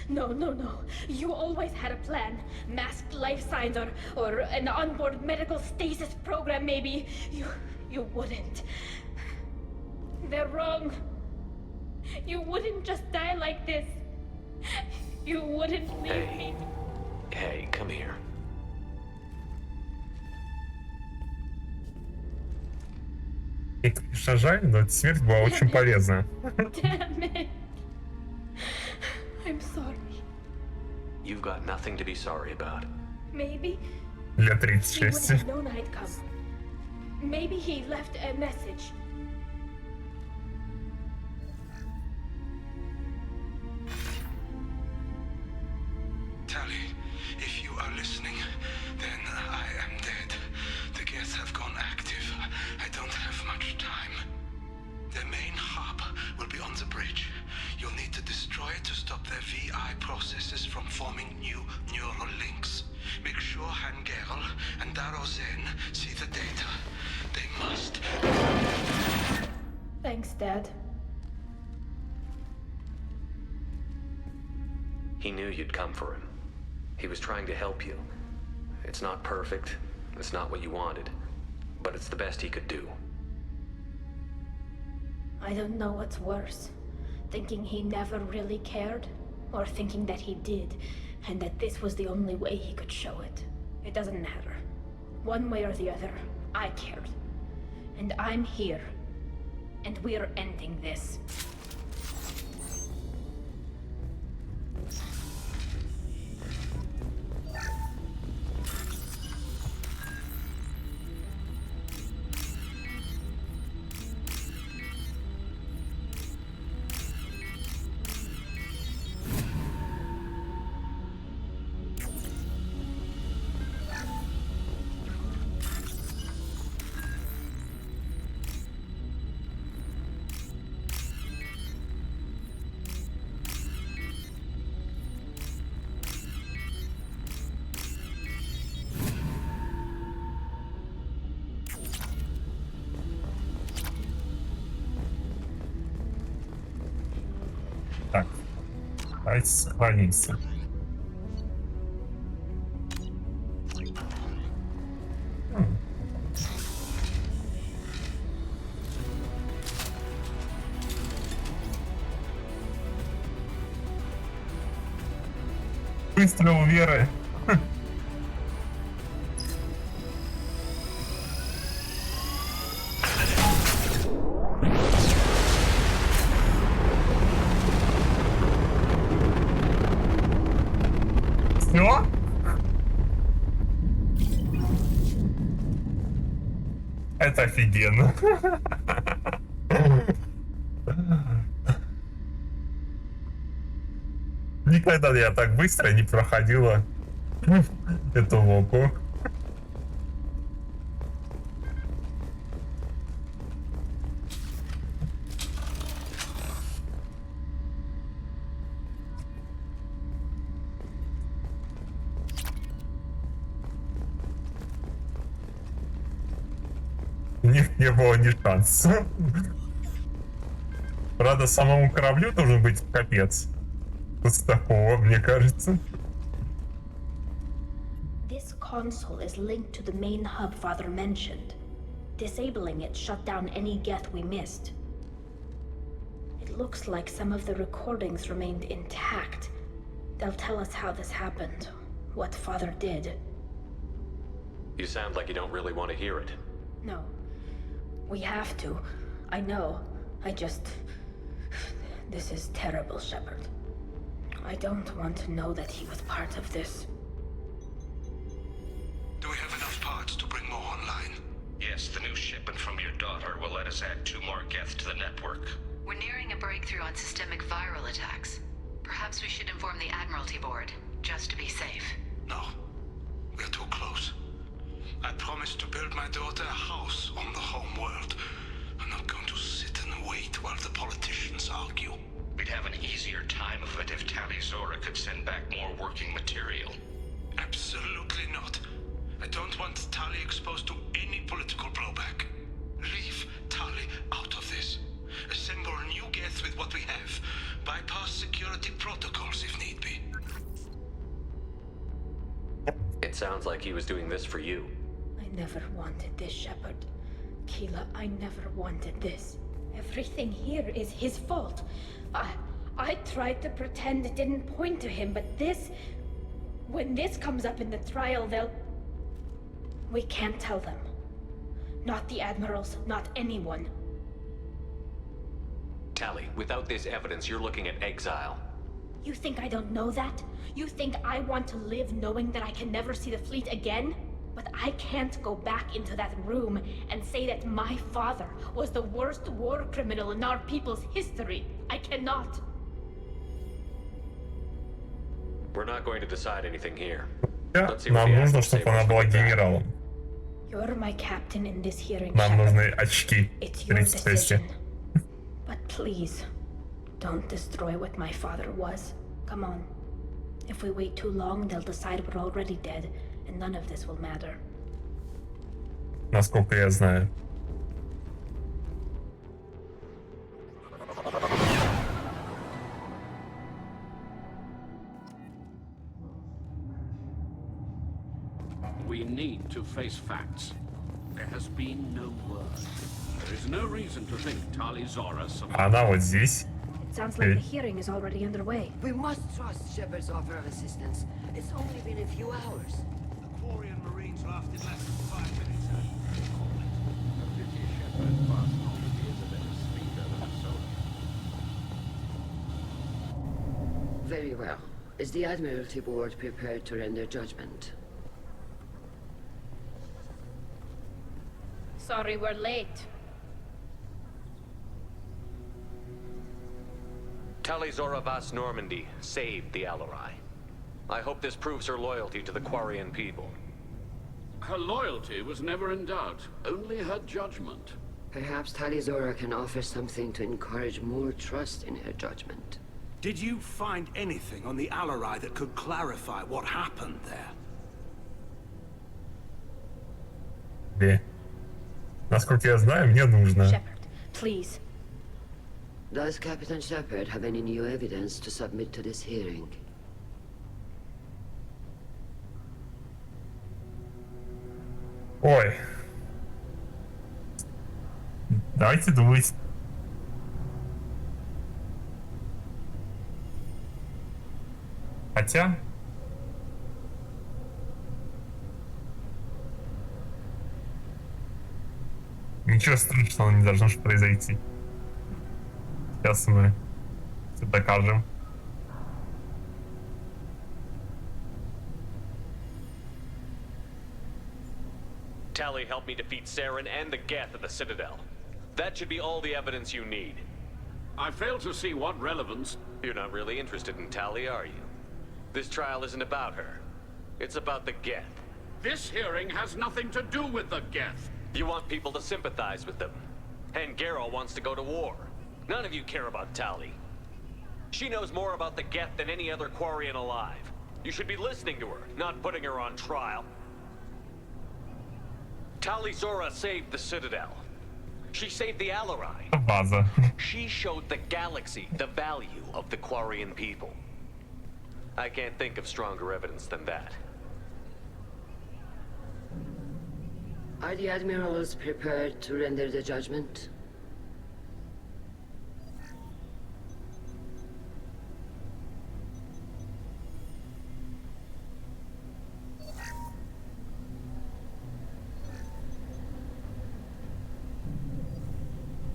No. You always had a plan. Masked life signs or an onboard medical stasis program, maybe. You wouldn't. They're wrong. You wouldn't just die like this. You wouldn't leave me. Hey, come here. Это, конечно, жаль, но эта смерть была очень полезна. Damn it. I'm sorry. You've got nothing to be sorry about. Maybe Для he wouldn't 36. have known I'd come. Maybe he left a message. Tally, if you are listening, then I am dead. The Geth have gone active. I don't have much time. Their main hub will be on the bridge. You'll need to destroy it to stop their VI processes from forming new neural links. Make sure Hangerl and Daro Zen see the data. They must. Thanks, Dad. He knew you'd come for him. He was trying to help you. It's not perfect. It's not what you wanted. But it's the best he could do. I don't know what's worse. Thinking he never really cared, or thinking that he did, and that this was the only way he could show it. It doesn't matter. One way or the other, I cared. And I'm here. And we're ending this. Так, давайте сохранимся. Выстрел веры. Все? Это офигенно. Мне Никогда я так быстро не проходила эту локу. У них не было ни шанса. Правда, самому кораблю должен быть капец. После такого, мне кажется. This console is linked to the main hub Father mentioned. Disabling it shut down any Geth we missed. It looks like some of the recordings remained intact. They'll tell us how this happened, what Father did. You sound like you don't really want to hear it. No. We have to. I know. This is terrible, Shepard. I don't want to know that he was part of this. Do we have enough parts to bring more online? Yes, the new shipment from your daughter will let us add 2 more Geth to the network. We're nearing a breakthrough on systemic viral attacks. Perhaps we should inform the Admiralty Board, just to be safe. No. We're too close. I promised to build my daughter a house on the home world. I'm not going to sit and wait while the politicians argue. We'd have an easier time of it if Tali Zora could send back more working material. Absolutely not. I don't want Tali exposed to any political blowback. Leave Tali out of this. Assemble a new Geth with what we have. Bypass security protocols if need be. It sounds like he was doing this for you. I never wanted this, Shepard. Keela, I never wanted this. Everything here is his fault. I tried to pretend it didn't point to him, but this... When this comes up in the trial, they'll... We can't tell them. Not the Admirals, not anyone. Tali, without this evidence, you're looking at exile. You think I don't know that? You think I want to live knowing that I can never see the fleet again? But I can't go back into that room and say that my father was the worst war criminal in our people's history. I cannot. We're not going to decide anything here. Да, Let's see what нам the нужно, Admirals say чтобы она once we была get back. генералом. You're my captain in this hearing, Нам Shepard. нужны очки. It's your 36. decision. But please, don't destroy what my father was. Come on. If we wait too long, they'll decide we're already dead, and none of this will matter. Насколько я знаю. We need to face facts. There has been no word. There is no reason to think Tali Zora survived. Она вот здесь. It sounds like the hearing is already underway. We must trust Shepard's offer of assistance. It's only been a few hours. The Quarian Marines lasted less than 5 minutes. Very well. Is the Admiralty Board prepared to render judgment? Sorry we're late. Tali Zora Vas Normandy saved the Alarai. I hope this proves her loyalty to the Quarian people. Her loyalty was never in doubt, only her judgment. Perhaps Tali Zora can offer something to encourage more trust in her judgment. Did you find anything on the Alarai that could clarify what happened there? Где? Насколько я знаю, мне нужно. Shepard, please. Does Captain Shepard have any new evidence to submit to this hearing? Ой. Давайте думать. Хотя... Ничего страшного не должно произойти. Сейчас мы все докажем. Tali helped me defeat Saren and the Geth at the Citadel. That should be all the evidence you need. I fail to see what relevance... You're not really interested in Tali, are you? This trial isn't about her. It's about the Geth. This hearing has nothing to do with the Geth. You want people to sympathize with them. And Geralt wants to go to war. None of you care about Tali. She knows more about the Geth than any other Quarian alive. You should be listening to her, not putting her on trial. Tali Zora saved the Citadel. She saved the Alarai. База. She showed the galaxy the value of the Quarian people. I can't think of stronger evidence than that. Are the admirals prepared to render the judgment?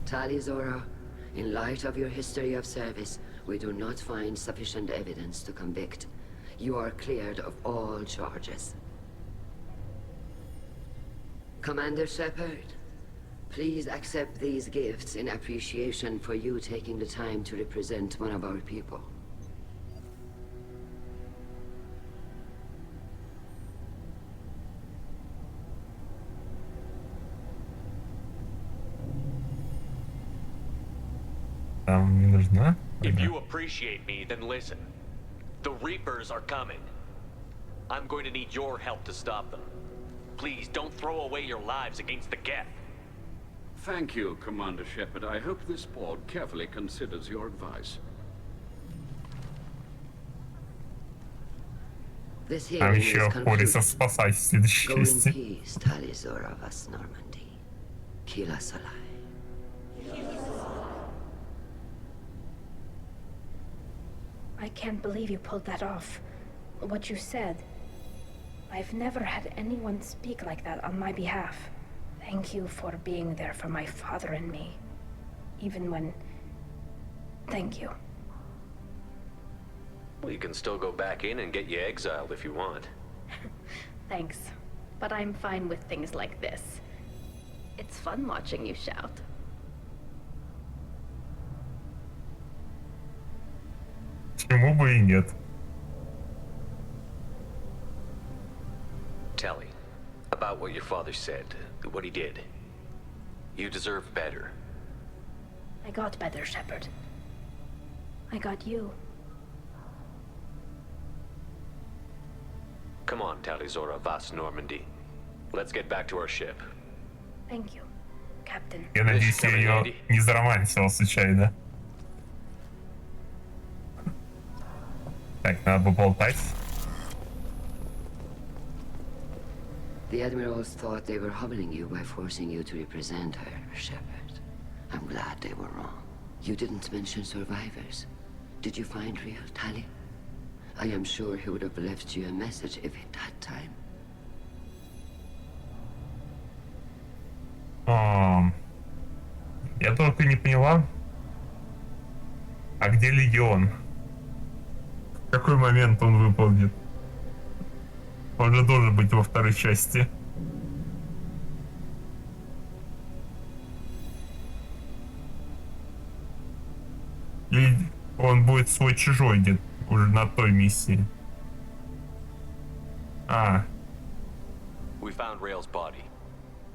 Tali Zora, in light of your history of service, we do not find sufficient evidence to convict. You are cleared of all charges. Commander Shepard, please accept these gifts in appreciation for you taking the time to represent one of our people. Там не нужна. If you appreciate me, then listen. The Reapers are coming. I'm going to need your help to stop them. Please don't throw away your lives against the Geth. Thank you, Commander Shepard. I hope this board carefully considers your advice. This Там hearing is еще Хорисов concluded. спасать в следующей Go in части. peace, Tali Zora Vas Normandy. Kila Salai. I can't believe you pulled that off. What you said. I've never had anyone speak like that on my behalf. Thank you for being there for my father and me. Even when... Thank you. Well, you can still go back in and get you exiled if you want. Thanks. But I'm fine with things like this. It's fun watching you shout. Почему бы и нет? Tali, about what your father said, what he did. You deserve better. I got better, Shepard. I got you. Come on, Tali Zora Vas Normandy. Let's get back to our ship. Thank you, Captain. Я надеюсь, я ее не заромантил случайно. Так, надо поболтать. The admirals thought they were humbling you by forcing you to represent her, Shepard. I'm glad they were wrong. You didn't mention survivors. Did you find real Tali? I am sure he would have left you a message if he'd had time. Я только не поняла. А где Легион? В какой момент он выполнит? Он же должен быть во второй части. Или он будет свой-чужой где-то уже на той миссии. We found Rail's body.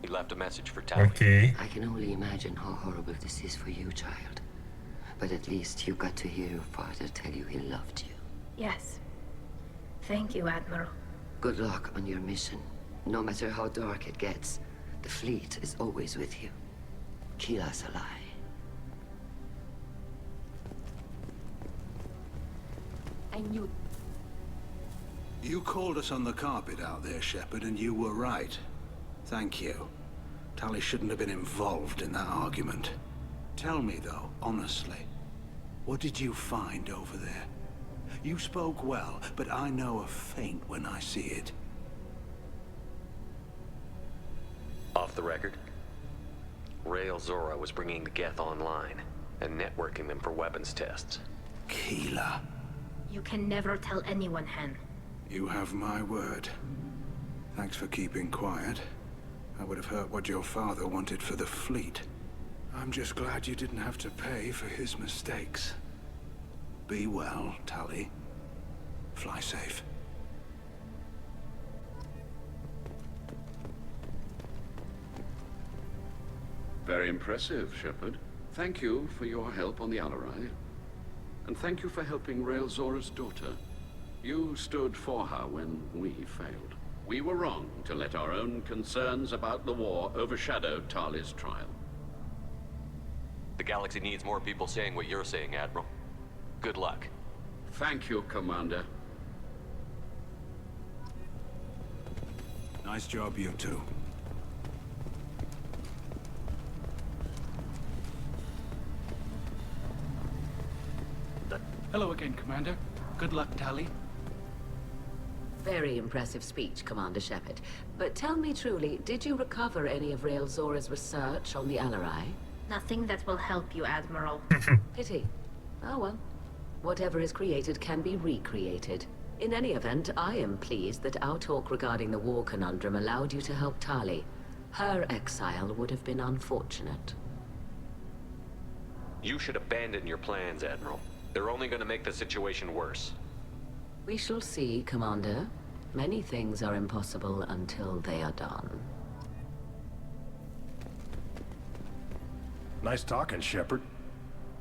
He left a message for Tali. Окей. I can only imagine how horrible this is for you, child. But at least you got to hear your father tell you he loved you. Yes. Thank you, Admiral. Good luck on your mission. No matter how dark it gets, the fleet is always with you. Kila Salai. I knew. You called us on the carpet out there, Shepard, and you were right. Thank you. Tali shouldn't have been involved in that argument. Tell me, though, honestly, what did you find over there? You spoke well, but I know a feint when I see it. Off the record, Rail Zora was bringing the Geth online and networking them for weapons tests. Kila. You can never tell anyone, Hen. You have my word. Thanks for keeping quiet. I would have heard what your father wanted for the fleet. I'm just glad you didn't have to pay for his mistakes. Be well, Tali. Fly safe. Very impressive, Shepard. Thank you for your help on the Alarai. And thank you for helping Rael Zora's daughter. You stood for her when we failed. We were wrong to let our own concerns about the war overshadow Tali's trial. The galaxy needs more people saying what you're saying, Admiral. Good luck. Thank you, Commander. Nice job, you two. Hello again, Commander. Good luck, Tali. Very impressive speech, Commander Shepard. But tell me truly, did you recover any of Rael Zora's research on the Alarai? Nothing that will help you, Admiral. Pity. Oh well. Whatever is created can be recreated. In any event, I am pleased that our talk regarding the war conundrum allowed you to help Tali. Her exile would have been unfortunate. You should abandon your plans, Admiral. They're only going to make the situation worse. We shall see, Commander. Many things are impossible until they are done. Nice talking, Shepard.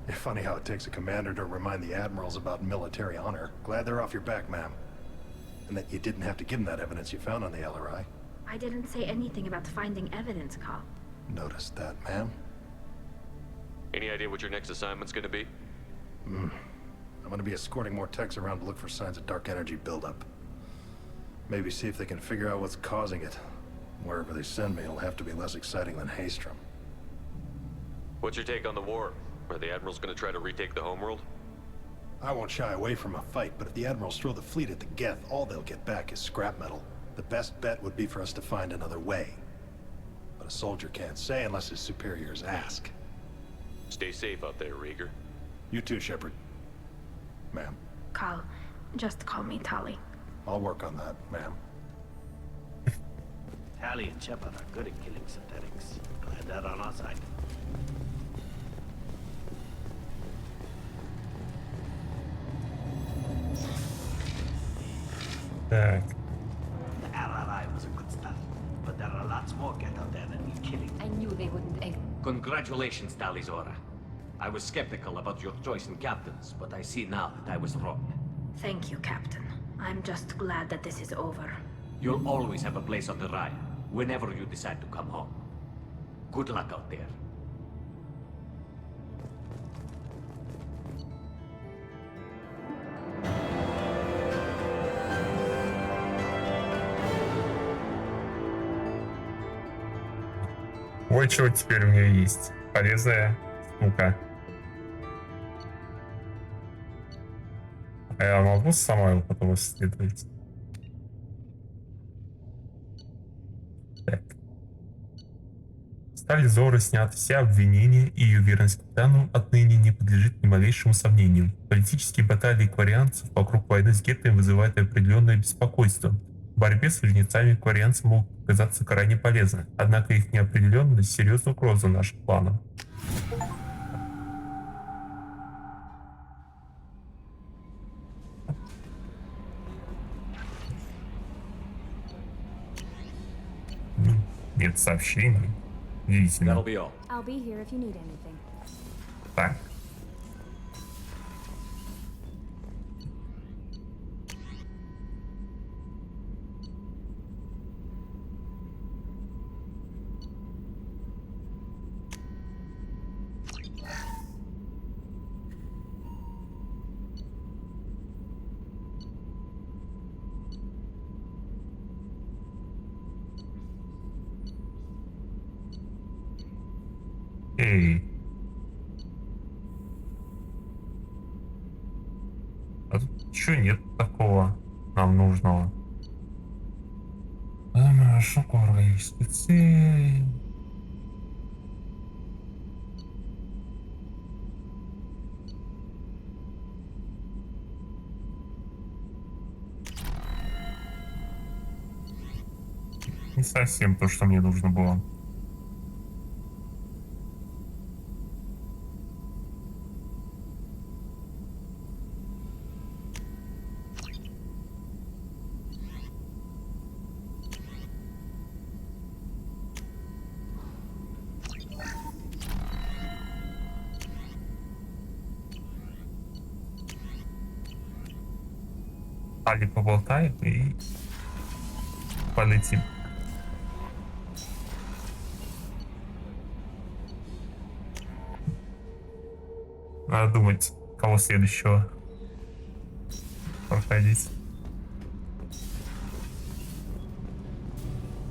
Funny how it takes a commander to remind the admirals about military honor. Glad they're off your back, ma'am. And that you didn't have to give them that evidence you found on the LRI. I didn't say anything about finding evidence, Cal. Noticed that, ma'am. Any idea what your next assignment's going to be? I'm gonna be escorting more techs around to look for signs of dark energy buildup. Maybe see if they can figure out what's causing it. Wherever they send me, it'll have to be less exciting than Haystrom. What's your take on the war? Are the Admirals going to try to retake the homeworld? I won't shy away from a fight, but if the Admirals throw the fleet at the Geth, all they'll get back is scrap metal. The best bet would be for us to find another way. But a soldier can't say unless his superiors ask. Stay safe out there, Rieger. You too, Shepard. Ma'am. Cal, just call me Tali. I'll work on that, ma'am. Tali and Shepard are good at killing synthetics. Glad they're on our side. Так. The Alarai was a good start, but there are lots more Geth out there that need killing. I knew they wouldn't. Congratulations, Tali Zora. I was skeptical about your choice in captains, but I see now that I was wrong. Thank you, Captain. I'm just glad that this is over. You'll always have a place on the Raya, whenever you decide to come home. Good luck out there. Вот что теперь у меня есть. Полезная штука. А я могу сама его потом исследовать? Так. Стали Зоры сняты все обвинения, и ее верность капитану отныне не подлежит ни малейшему сомнению. Политические баталии кварианцев вокруг войны с гетами вызывают определенное беспокойство. В борьбе с жнецами кварианцы могут оказаться крайне полезны, однако их неопределенность — серьезная угроза нашим планам. Нет сообщений. Удивительно. I'll be here if you need anything. Так. Эй. А тут ничего нет такого нам нужного. Шокола и спецы. Не совсем то, что мне нужно было. Али поболтаем и полетим. Надо думать, кого следующего проходить.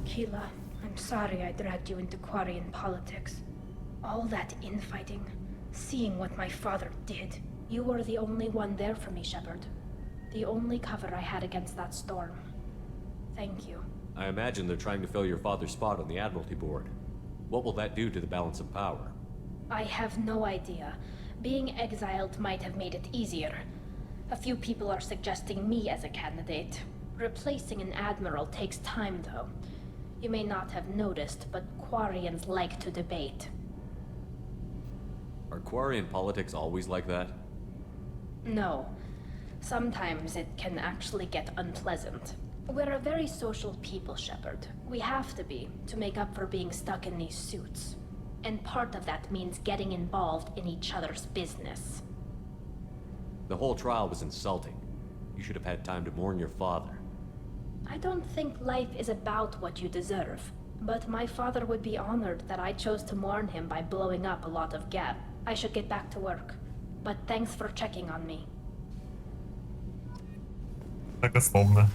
Keela, I'm sorry I dragged you into Quarian politics. All that infighting, seeing what my father did. You were the only one there for me, Shepard. The only cover I had against that storm. Thank you. I imagine they're trying to fill your father's spot on the Admiralty Board. What will that do to the balance of power? I have no idea. Being exiled might have made it easier. A few people are suggesting me as a candidate. Replacing an admiral takes time, though. You may not have noticed, but Quarians like to debate. Are Quarian politics always like that? No. Sometimes it can actually get unpleasant. We're a very social people, Shepard. We have to be, to make up for being stuck in these suits. And part of that means getting involved in each other's business. The whole trial was insulting. You should have had time to mourn your father. I don't think life is about what you deserve. But my father would be honored that I chose to mourn him by blowing up a lot of Geth. I should get back to work. But thanks for checking on me. Так условно.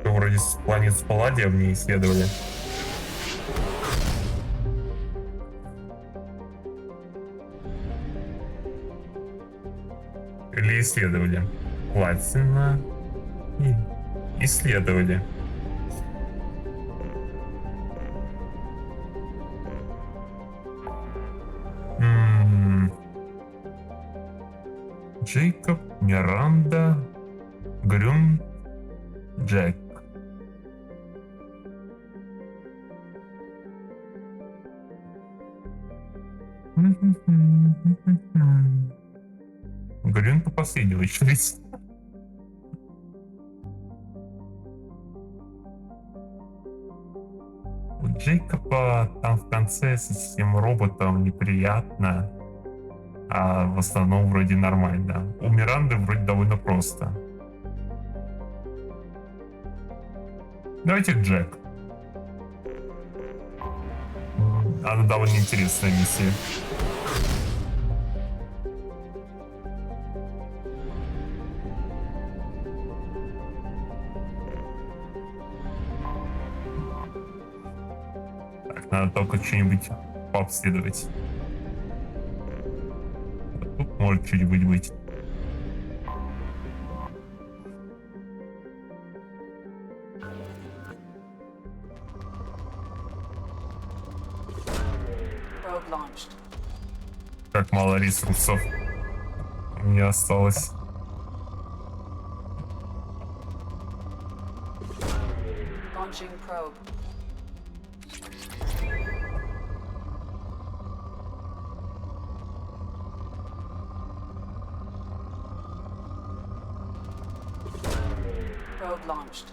Вроде с планет Палладия мне исследовали. Или исследовали. Платина. И исследовали. Джейкоб, Миранда, Грюм, Джек. Грюм по последней очередь. У Джейкоба там в конце с этим роботом неприятно, а в основном вроде нормально. У Миранды вроде довольно просто. Давайте Джек. Она довольно интересная миссия. Так, надо только что-нибудь пообследовать. Вот тут может что-нибудь быть. Как мало ресурсов у меня осталось. Launching probe. Probe launched.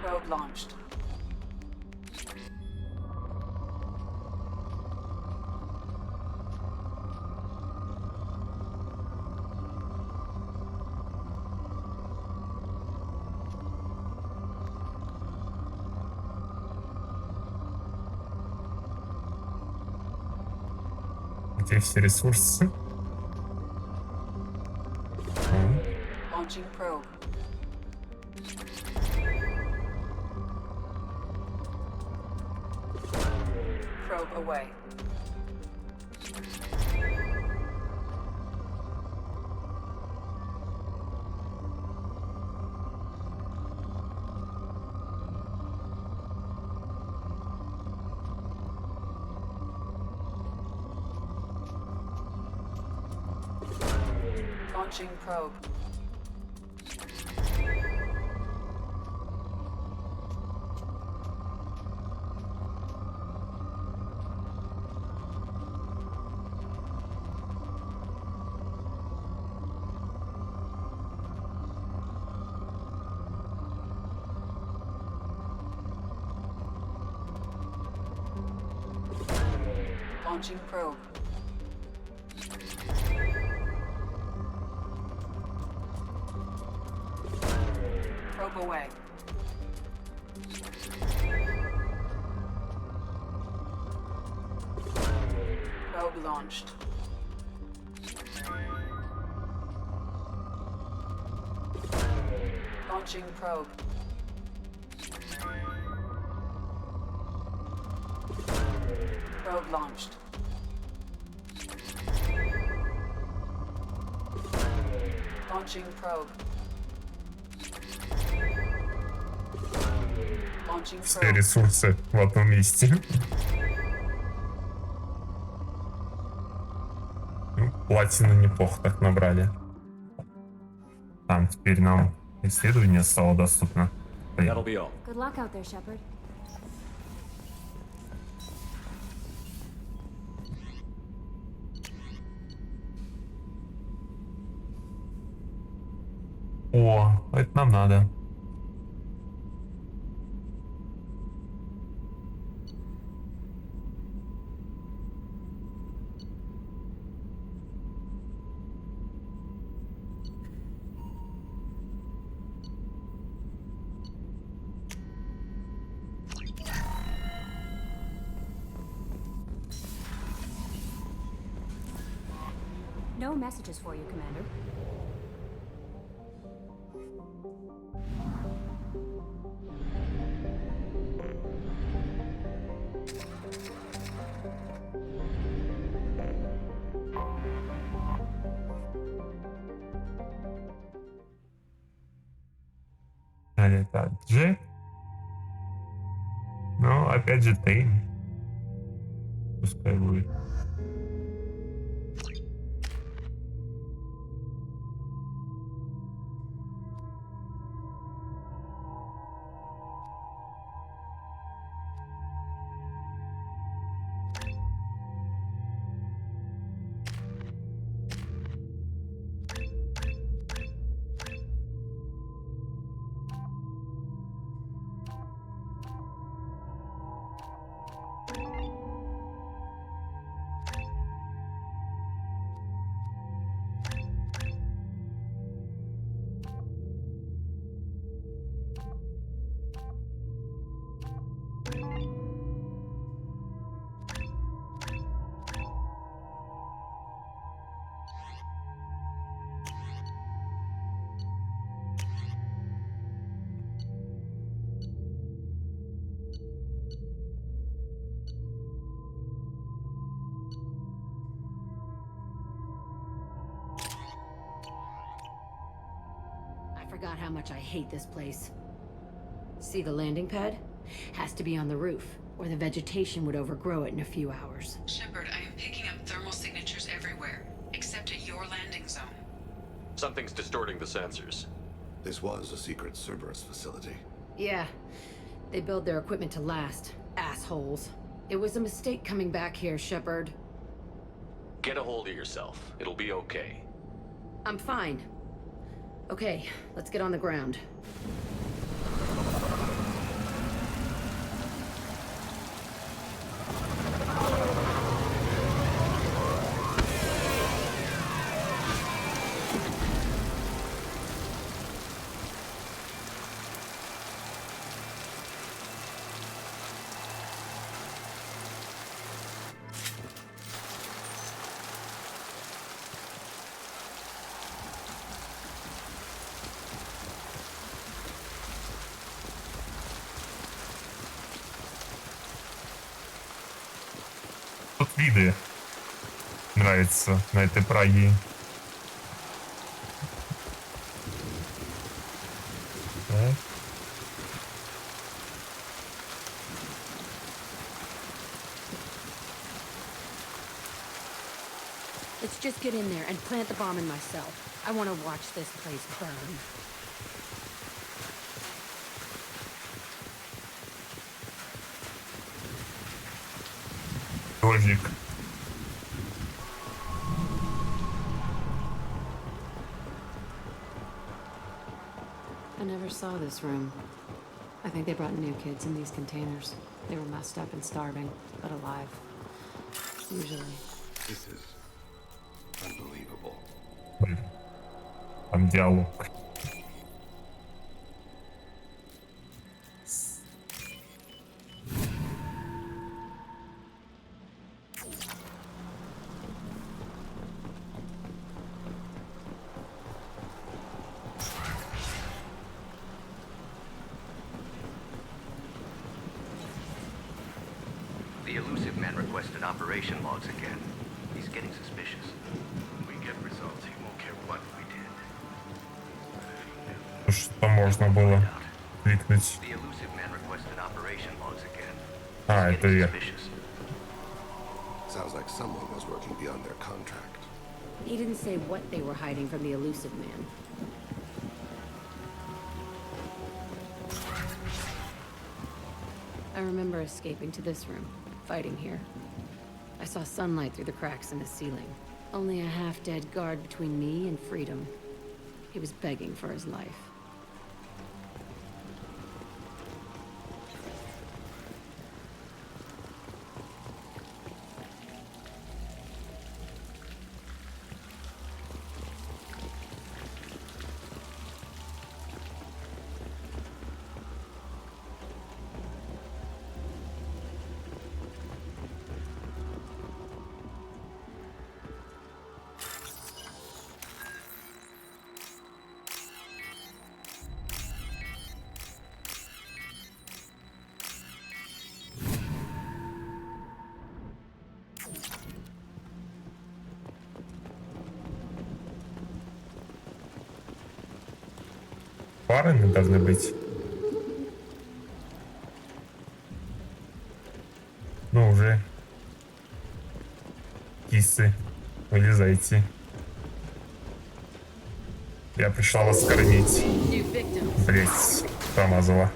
Probe launched. Где все ресурсы? Launching probe. Probe away. Launching probe. Launching probe. Probe away. Probe launched. Launching probe. Probe launched. Launching probe. Launching Все probe. ресурсы в одном месте. Ну, платину неплохо так набрали. Там теперь нам исследование стало доступно. That'll be all. Good luck out there, Shepard. О, это нам надо. No messages for you, Commander. Это Джек. Ну, опять же, Тейн. Пускай будет. I forgot how much I hate this place. See the landing pad? Has to be on the roof, or the vegetation would overgrow it in a few hours. Shepard, I am picking up thermal signatures everywhere, except at your landing zone. Something's distorting the sensors. This was a secret Cerberus facility. Yeah, they build their equipment to last. Assholes. It was a mistake coming back here, Shepard. Get a hold of yourself. It'll be okay. I'm fine. Okay, let's get on the ground. виды нравятся на этой Праге. Так. Let's just get in there and plant the bomb in myself. I want to watch this place burn. Дождик. I never saw this room. I think they brought new kids in these containers. They were messed up and starving, but alive. Usually. This is unbelievable. Блин. Там диалог. The elusive man requested operation logs again. He's getting suspicious. When we get results, he won't care what we did. Что можно было кликнуть? The elusive man requested operation logs again. А, это я. Sounds like someone was working beyond their contract. He didn't say what they were hiding from the elusive man. I remember escaping to this room, fighting here. I saw sunlight through the cracks in the ceiling. Only a half-dead guard between me and freedom. He was begging for his life. Парами должны быть. Ну уже. Кисы, вылезайте. Я пришла вас кормить. Блять, промазала.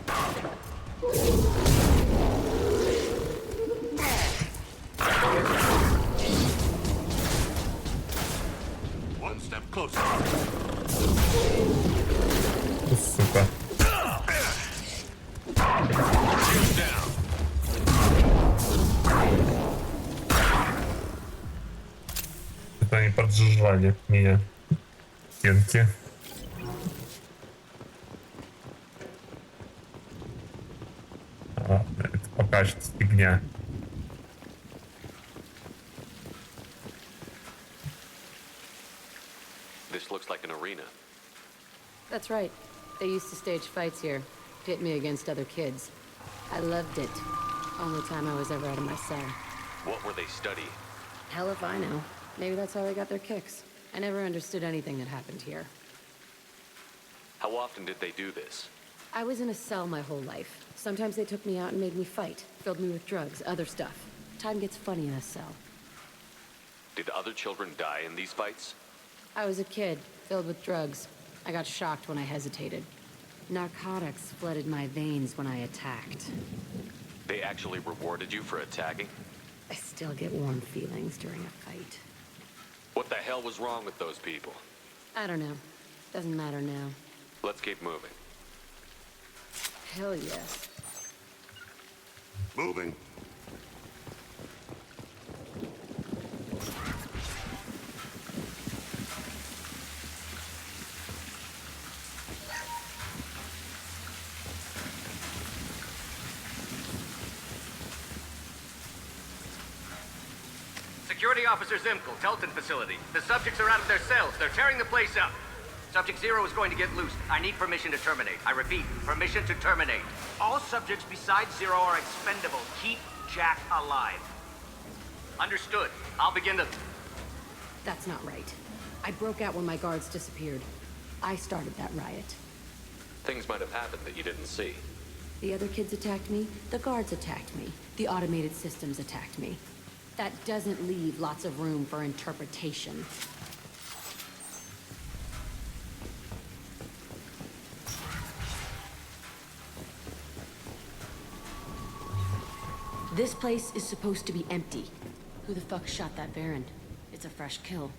One step closer. Сука. Это они поджижали меня. Стенки. А, это пока что фигня. This looks like an arena. That's right. They used to stage fights here, pit me against other kids. I loved it. Only time I was ever out of my cell. What were they studying? Hell if I know. Maybe that's how they got their kicks. I never understood anything that happened here. How often did they do this? I was in a cell my whole life. Sometimes they took me out and made me fight, filled me with drugs, other stuff. Time gets funny in a cell. Did other children die in these fights? I was a kid, filled with drugs. I got shocked when I hesitated. Narcotics flooded my veins when I attacked. They actually rewarded you for attacking? I still get warm feelings during a fight. What the hell was wrong with those people? I don't know. Doesn't matter now. Let's keep moving. Hell yes. Moving. Security Officer Zimkel, Telton facility. The subjects are out of their cells. They're tearing the place up. Subject Zero is going to get loose. I need permission to terminate. I repeat, permission to terminate. All subjects besides Zero are expendable. Keep Jack alive. Understood. I'll begin to... That's not right. I broke out when my guards disappeared. I started that riot. Things might have happened that you didn't see. The other kids attacked me, the guards attacked me, the automated systems attacked me. That doesn't leave lots of room for interpretation. This place is supposed to be empty. Who the fuck shot that Baron? It's a fresh kill.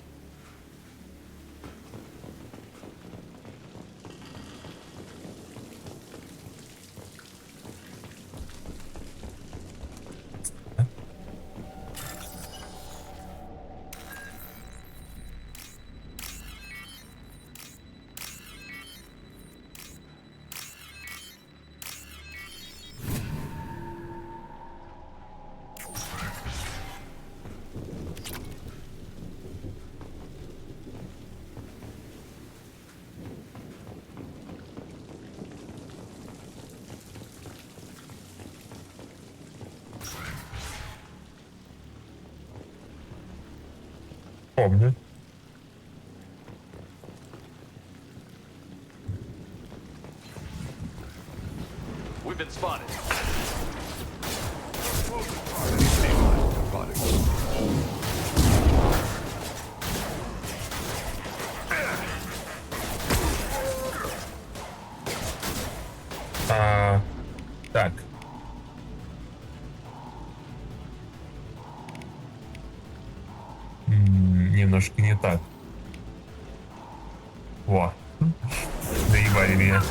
Помню. We've been spotted. Так. Немножко не так. Во. Заебали меня.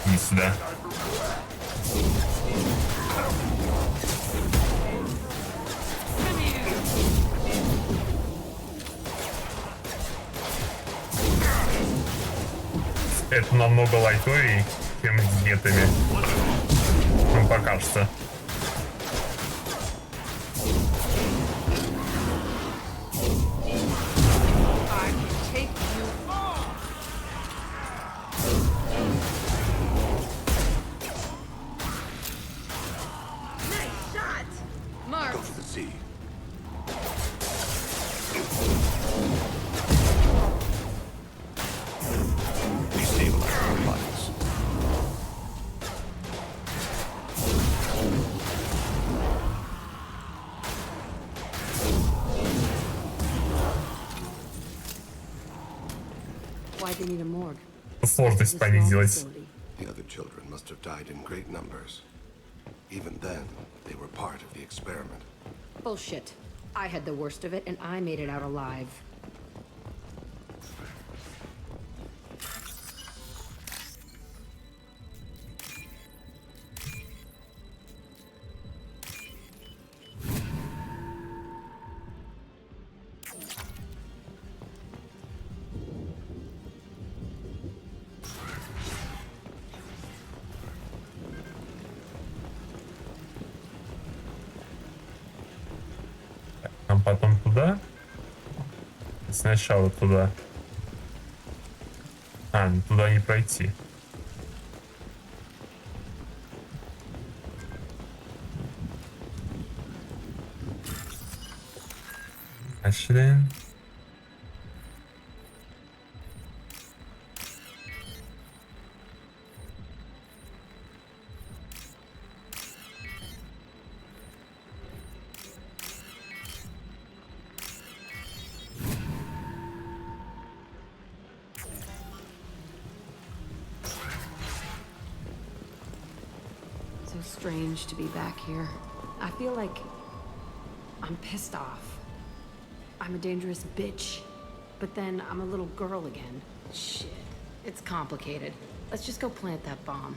Не сюда. Это намного лайтовее, чем с гетами. Ну, пока что. Go for the sea. Destabilize our bodies. Why'd they need a morgue? Сложность понизилась. The other children must have died in great numbers. Even then, they were part of the experiment. Bullshit. I had the worst of it, and I made it out alive. Нам потом туда. Сначала туда. Ну туда не пройти. Начали. So strange to be back here. I feel like I'm pissed off. I'm a dangerous bitch, but then I'm a little girl again. Shit. It's complicated. Let's just go plant that bomb.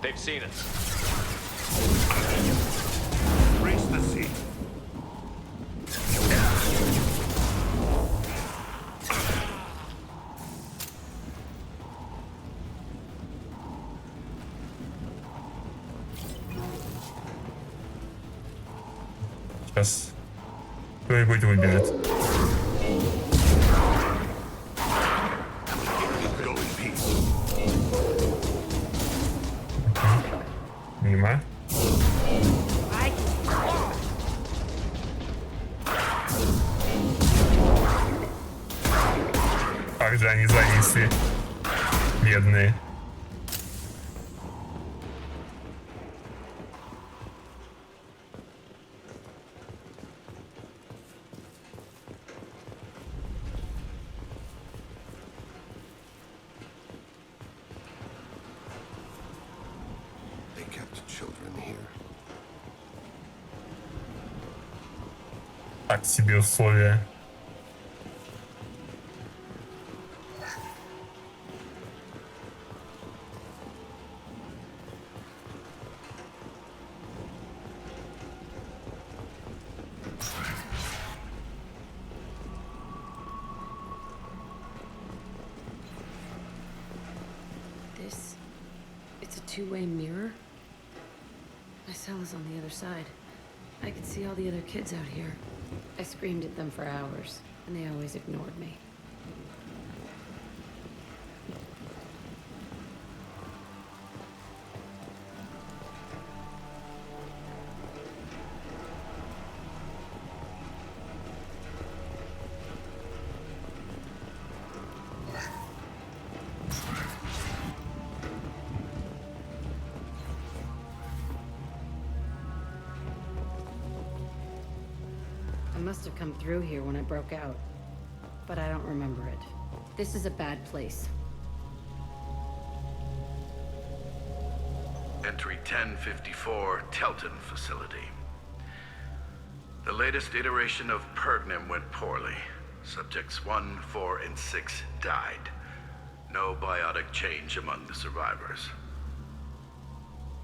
They've seen us. Race the sea. Сейчас кто-нибудь выбежит. Go in peace. Мимо. Как же они зависли. Бедные. They kept children here. Так себе условия. It's a two-way mirror? My cell is on the other side. I could see all the other kids out here. I screamed at them for hours, and they always ignored me. I must have come through here when I broke out, but I don't remember it. This is a bad place. Entry 1054, Telton Facility. The latest iteration of Pergnim went poorly. Subjects 1, 4, and 6 died. No biotic change among the survivors.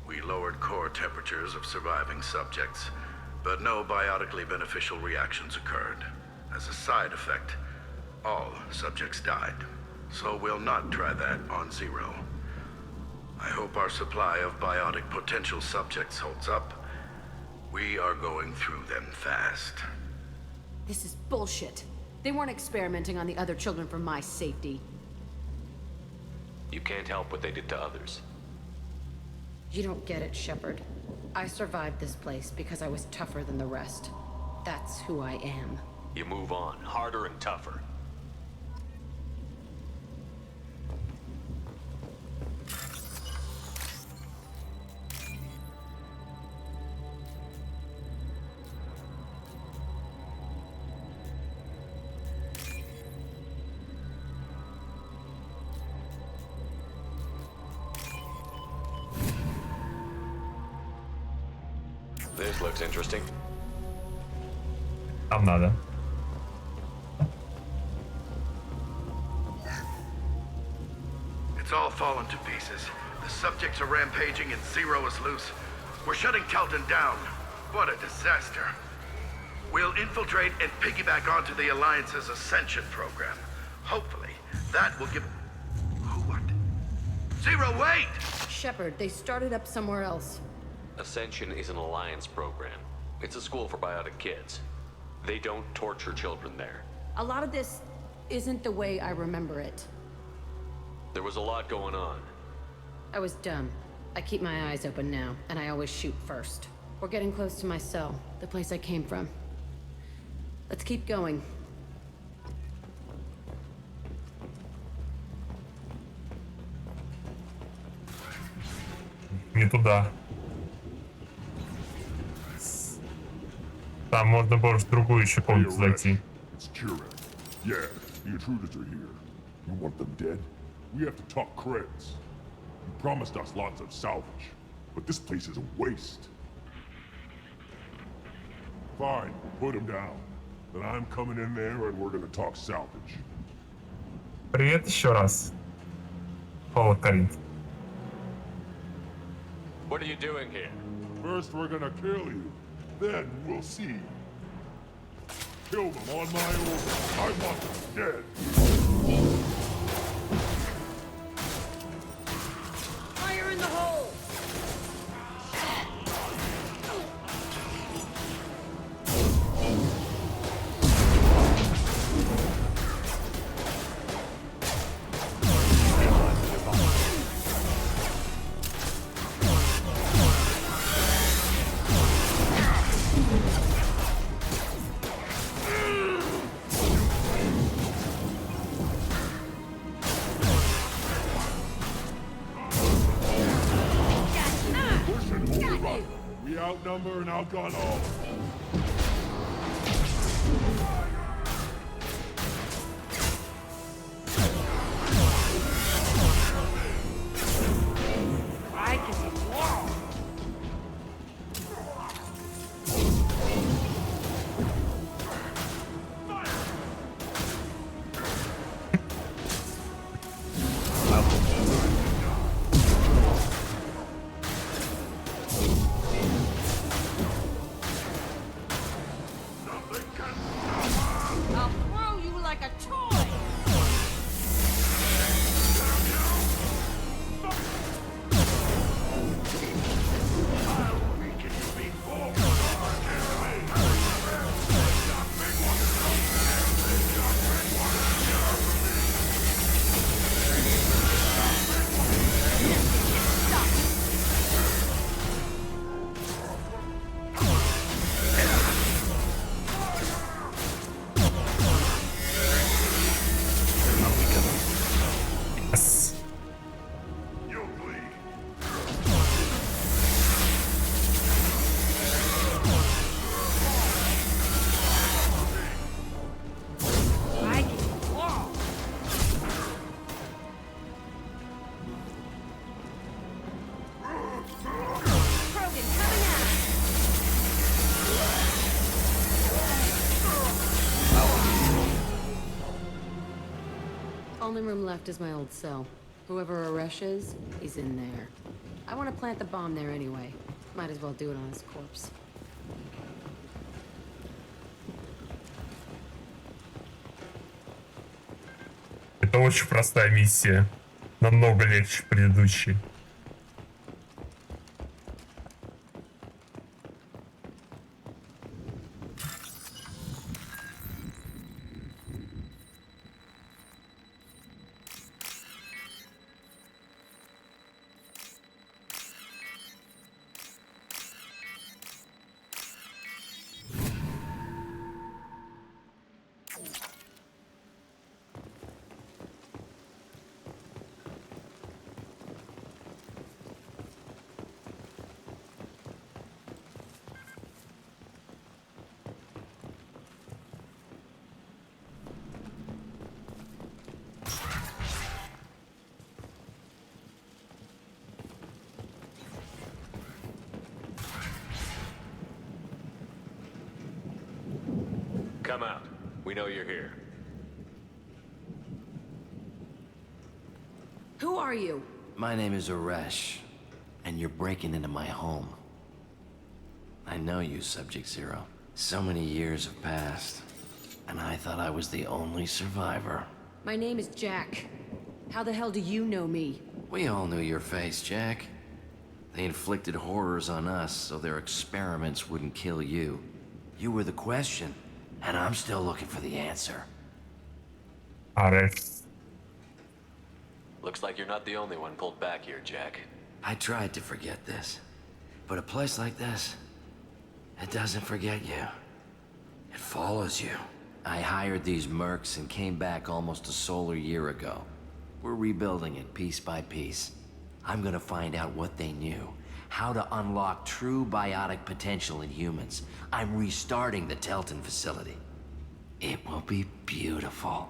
We lowered core temperatures of surviving subjects, but no biotically beneficial reactions occurred. As a side effect, all subjects died. So we'll not try that on Zero. I hope our supply of biotic potential subjects holds up. We are going through them fast. This is bullshit. They weren't experimenting on the other children for my safety. You can't help what they did to others. You don't get it, Shepard. I survived this place because I was tougher than the rest. That's who I am. You move on, harder and tougher. This looks interesting. Там надо. It's all fallen to pieces. The subjects are rampaging and Zero is loose. We're shutting Telton down. What a disaster. We'll infiltrate and piggyback onto the Alliance's Ascension program. Hopefully, that will give... What? Zero, wait! Shepard, they started up somewhere else. Ascension is an Alliance program. It's a school for biotic kids. They don't torture children there. A lot of this isn't the way I remember it. There was a lot going on. I was dumb. I keep my eyes open now, and I always shoot first. We're getting close to my cell, the place I came from. Let's keep going. Не туда. Там можно было в другую еще комнату зайти. Yeah, The intruders are here. You want them dead? We have to talk creds. You promised us lots of salvage, but this place is a waste. Fine, put him down. Then I'm coming in there and we're gonna talk salvage. Привет еще раз. Павел Каринт. What are you doing here? First we're gonna kill you, then we'll see. Kill them on my order. I want them dead. Fire in the hole! We outnumber and outgun all. I can be wrong. I'll throw you like a toy! Yes. I can be wrong. Krogan coming out! Only room left is my old cell. Whoever Aresh is, he's in there. I want to plant the bomb there anyway. Might as well do it on his corpse. Это очень простая миссия. Намного легче предыдущей. Come out. We know you're here. Who are you? My name is Aresh, and you're breaking into my home. I know you, Subject Zero. So many years have passed, and I thought I was the only survivor. My name is Jack. How the hell do you know me? We all knew your face, Jack. They inflicted horrors on us so their experiments wouldn't kill you. You were the question, and I'm still looking for the answer. Aresh. Looks like you're not the only one pulled back here, Jack. I tried to forget this, but a place like this, it doesn't forget you. It follows you. I hired these mercs and came back almost a solar year ago. We're rebuilding it piece by piece. I'm gonna find out what they knew, how to unlock true biotic potential in humans. I'm restarting the Telton facility. It will be beautiful.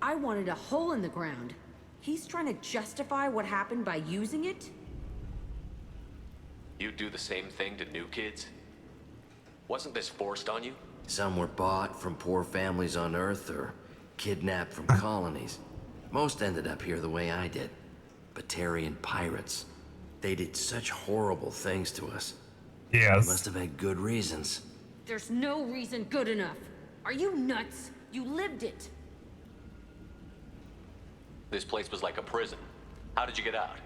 I wanted a hole in the ground. He's trying to justify what happened by using it? You do the same thing to new kids? Wasn't this forced on you? Some were bought from poor families on Earth or kidnapped from colonies. Most ended up here the way I did. Batarian pirates. They did such horrible things to us. Yes. They must have had good reasons. There's no reason good enough. Are you nuts? You lived it. This place was like a prison. How did you get out?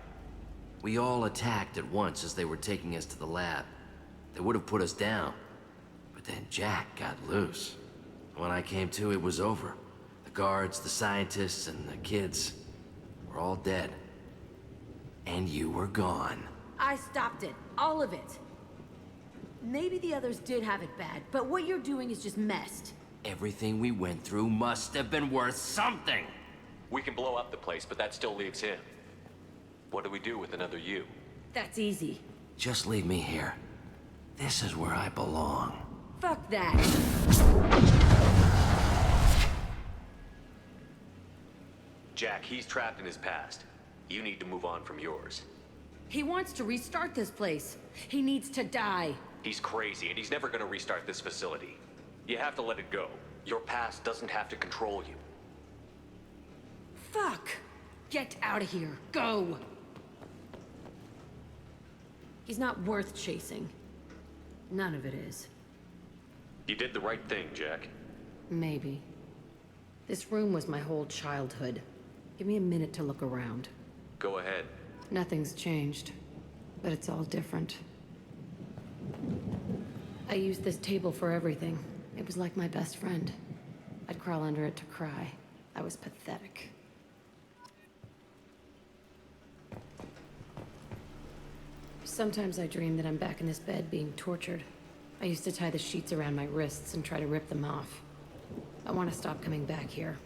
We all attacked at once as they were taking us to the lab. They would have put us down. But then Jack got loose. When I came to, it was over. The guards, the scientists, and the kids were all dead. And you were gone. I stopped it. All of it. Maybe the others did have it bad, but what you're doing is just messed. Everything we went through must have been worth something. We can blow up the place, but that still leaves him. What do we do with another you? That's easy. Just leave me here. This is where I belong. Fuck that. Jack, he's trapped in his past. You need to move on from yours. He wants to restart this place. He needs to die. He's crazy, and he's never gonna restart this facility. You have to let it go. Your past doesn't have to control you. Fuck! Get out of here. Go! He's not worth chasing. None of it is. You did the right thing, Jack. Maybe. This room was my whole childhood. Give me a minute to look around. Go ahead. Nothing's changed, but it's all different. I used this table for everything. It was like my best friend. I'd crawl under it to cry. I was pathetic. Sometimes I dream that I'm back in this bed being tortured. I used to tie the sheets around my wrists and try to rip them off. I want to stop coming back here.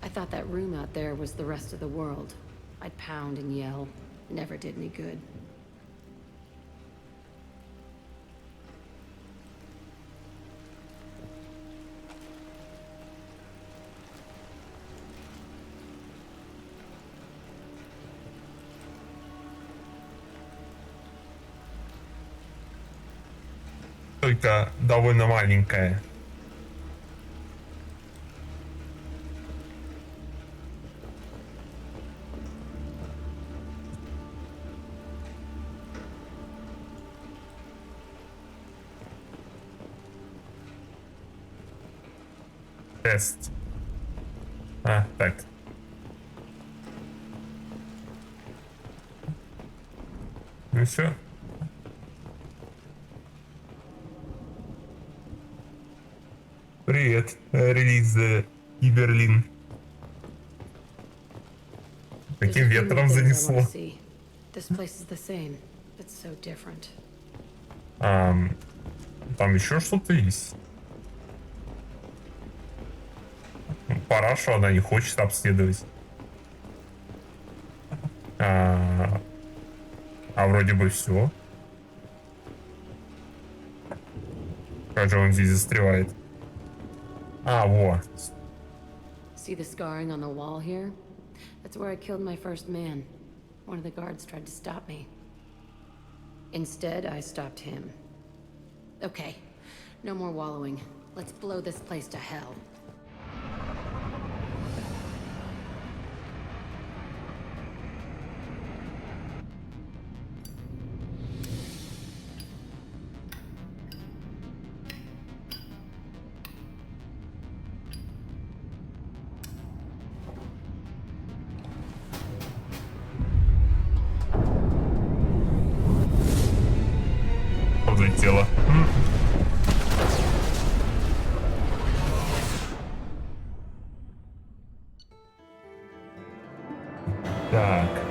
I thought that room out there was the rest of the world. I'd pound and yell. Never did any good. Только довольно маленькая. Тест. А, так. Ну все. Привет, релиз и Берлин. Каким ветром занесло? This place is the same. It's so different. Там еще что-то есть. Парашу она не хочет обследовать. А вроде бы все. Как же он здесь застревает? А, вот. See the scarring on the wall here? That's where I killed my first man. One of the guards tried to stop me. Instead, I stopped him. Okay, no more wallowing. Let's blow this place to hell. Взлетело. Так.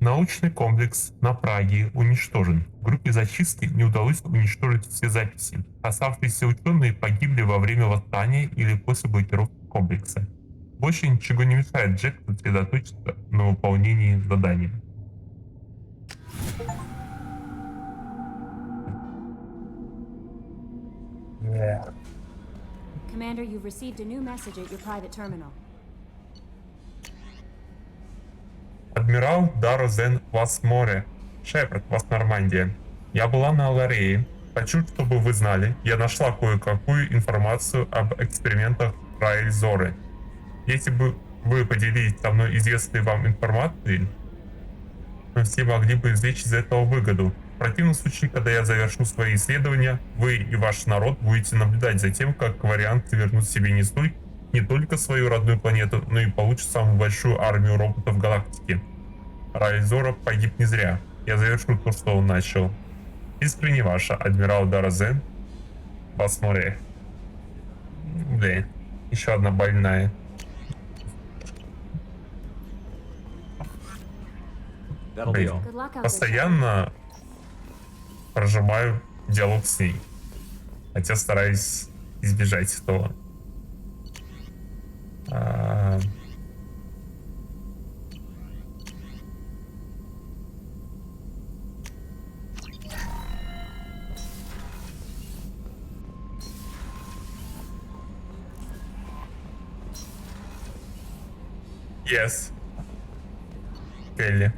Научный комплекс на Праге уничтожен. Группе зачистки не удалось уничтожить все записи. Оставшиеся ученые погибли во время восстания или после блокировки комплекса. Больше ничего не мешает Джек сосредоточиться на выполнении задания. Commander, you've received a new message at your private terminal. Адмирал Дарозен Васморе. Шепард, Нормандия. Я была на Аларее. Хочу, чтобы вы знали, я нашла кое-какую информацию об экспериментах Раэль Зоры. Если бы вы поделились со мной известной вам информацией, мы все могли бы извлечь из этого выгоду. В противном случае, когда я завершу свои исследования, вы и ваш народ будете наблюдать за тем, как кварианты вернут себе не только свою родную планету, но и получат самую большую армию роботов галактики. Раэль Зора погиб не зря. Я завершу то, что он начал. Искренне ваша, адмирал Дарозен Васморе. Блин, еще одна больная. Блин, постоянно прожимаю диалог с ней. Хотя стараюсь избежать этого. Yes. Келли.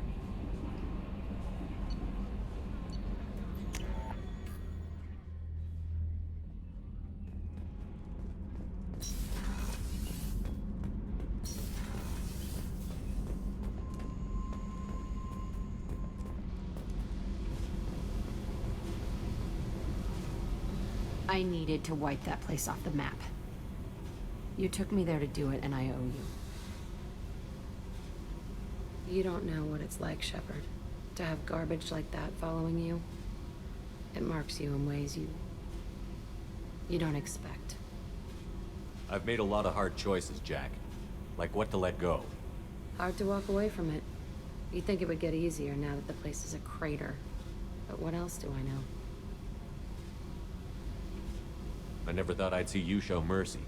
I needed to wipe that place off the map. You took me there to do it, and I owe you. You don't know what it's like, Shepard, to have garbage like that following you. It marks you in ways you don't expect. I've made a lot of hard choices, Jack. Like what to let go. Hard to walk away from it. You'd think it would get easier now that the place is a crater. But what else do I know? I never thought I'd see you show mercy,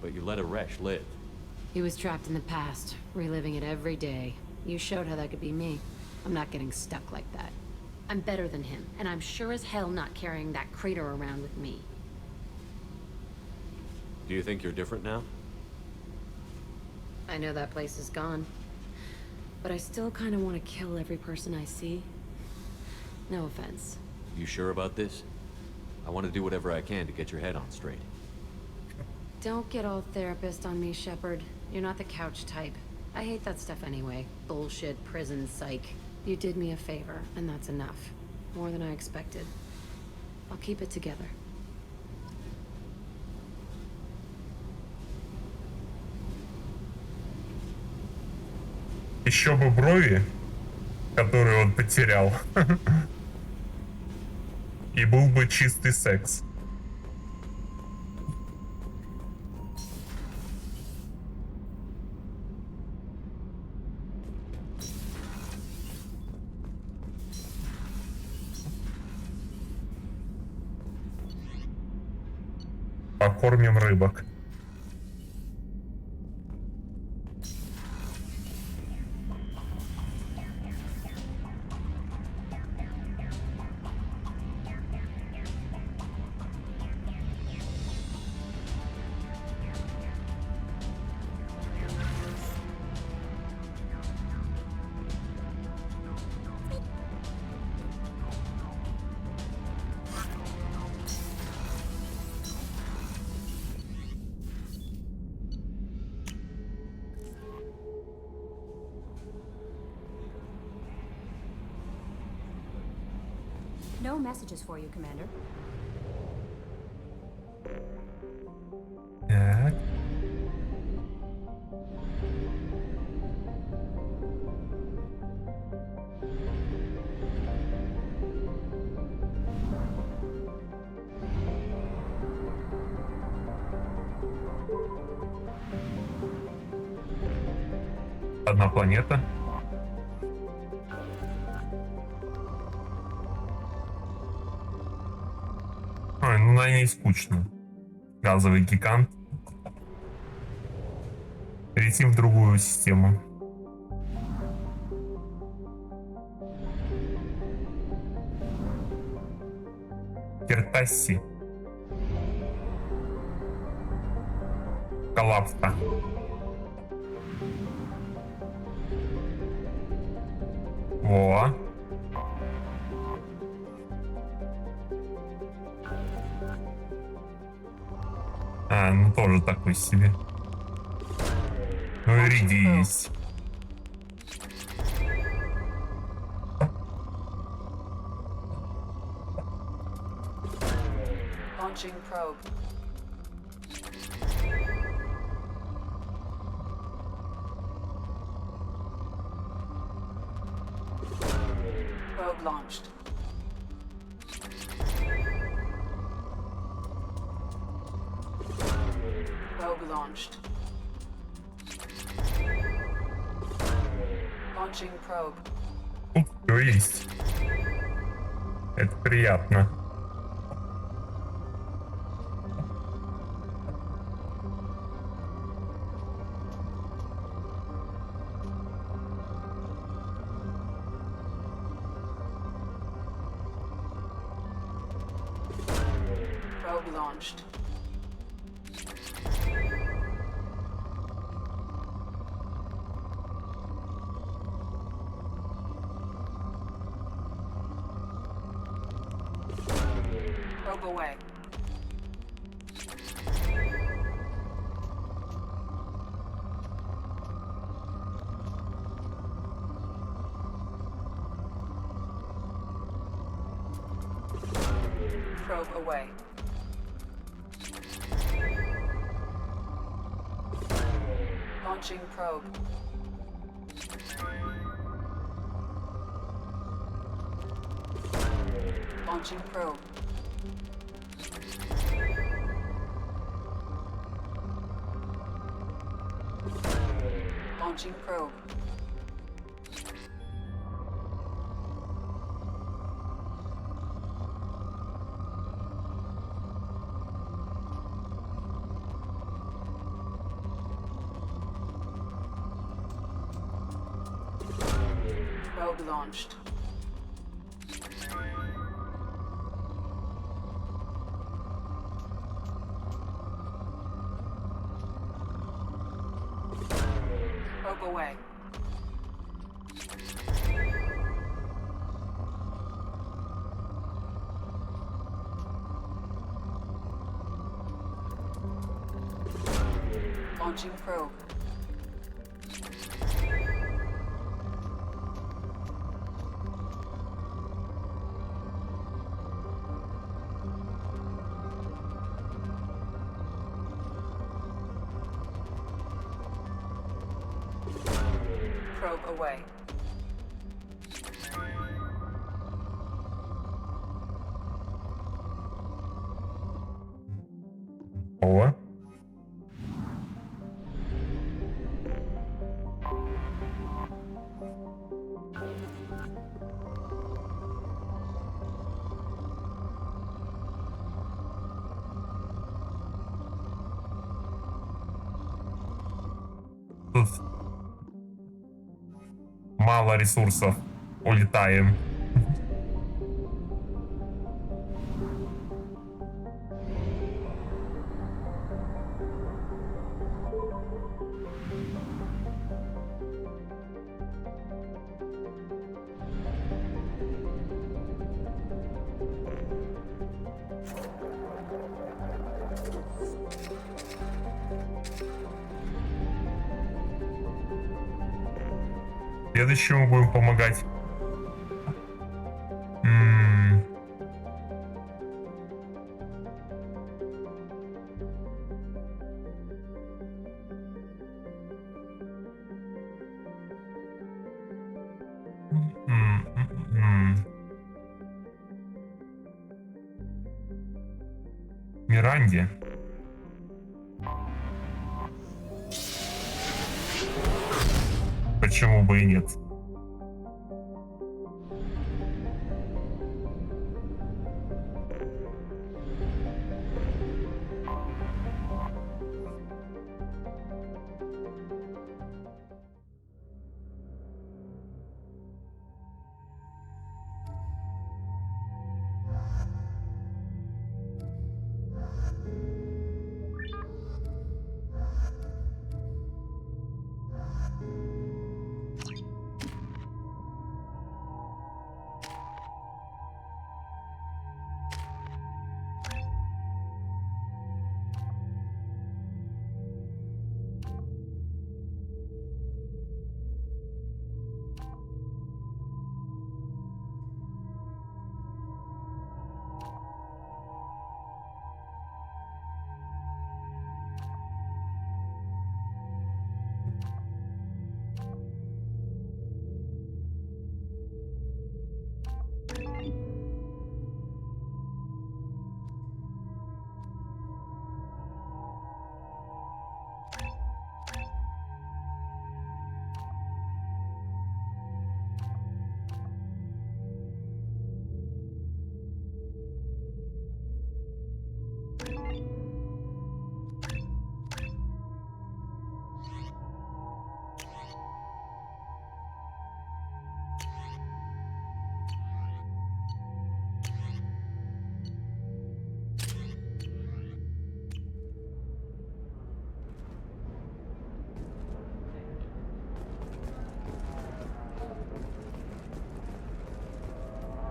but you let a Resh live. He was trapped in the past, reliving it every day. You showed how that could be me. I'm not getting stuck like that. I'm better than him, and I'm sure as hell not carrying that crater around with me. Do you think you're different now? I know that place is gone. But I still kind of want to kill every person I see. No offense. You sure about this? I want to do whatever I can to get your head on straight. Don't get all therapist on me, Shepard. You're not the couch type. I hate that stuff anyway. Bullshit, prison, psych. You did me a favor, and that's enough. More than I expected. I'll keep it together. Еще бы брови, которые он потерял. И был бы чистый секс. Покормим рыбок. No messages for you, Commander. Так. Одна планета. и скучно. Газовый гигант. Перейти в другую систему. Киртасси. Коллапса. Во. Ну тоже такой себе. Ну и редись. Launching probe. Probe launched. Probe launched. Launching probe. Все есть. Это приятно. Probe launched. Probe away. Probe away. Launching probe. Launching probe. Launching probe. Probe launched. Probe away. Launching probe. Probe away. О. Тут мало ресурсов. Улетаем. Следующему будем помогать. Миранде. Почему бы и нет?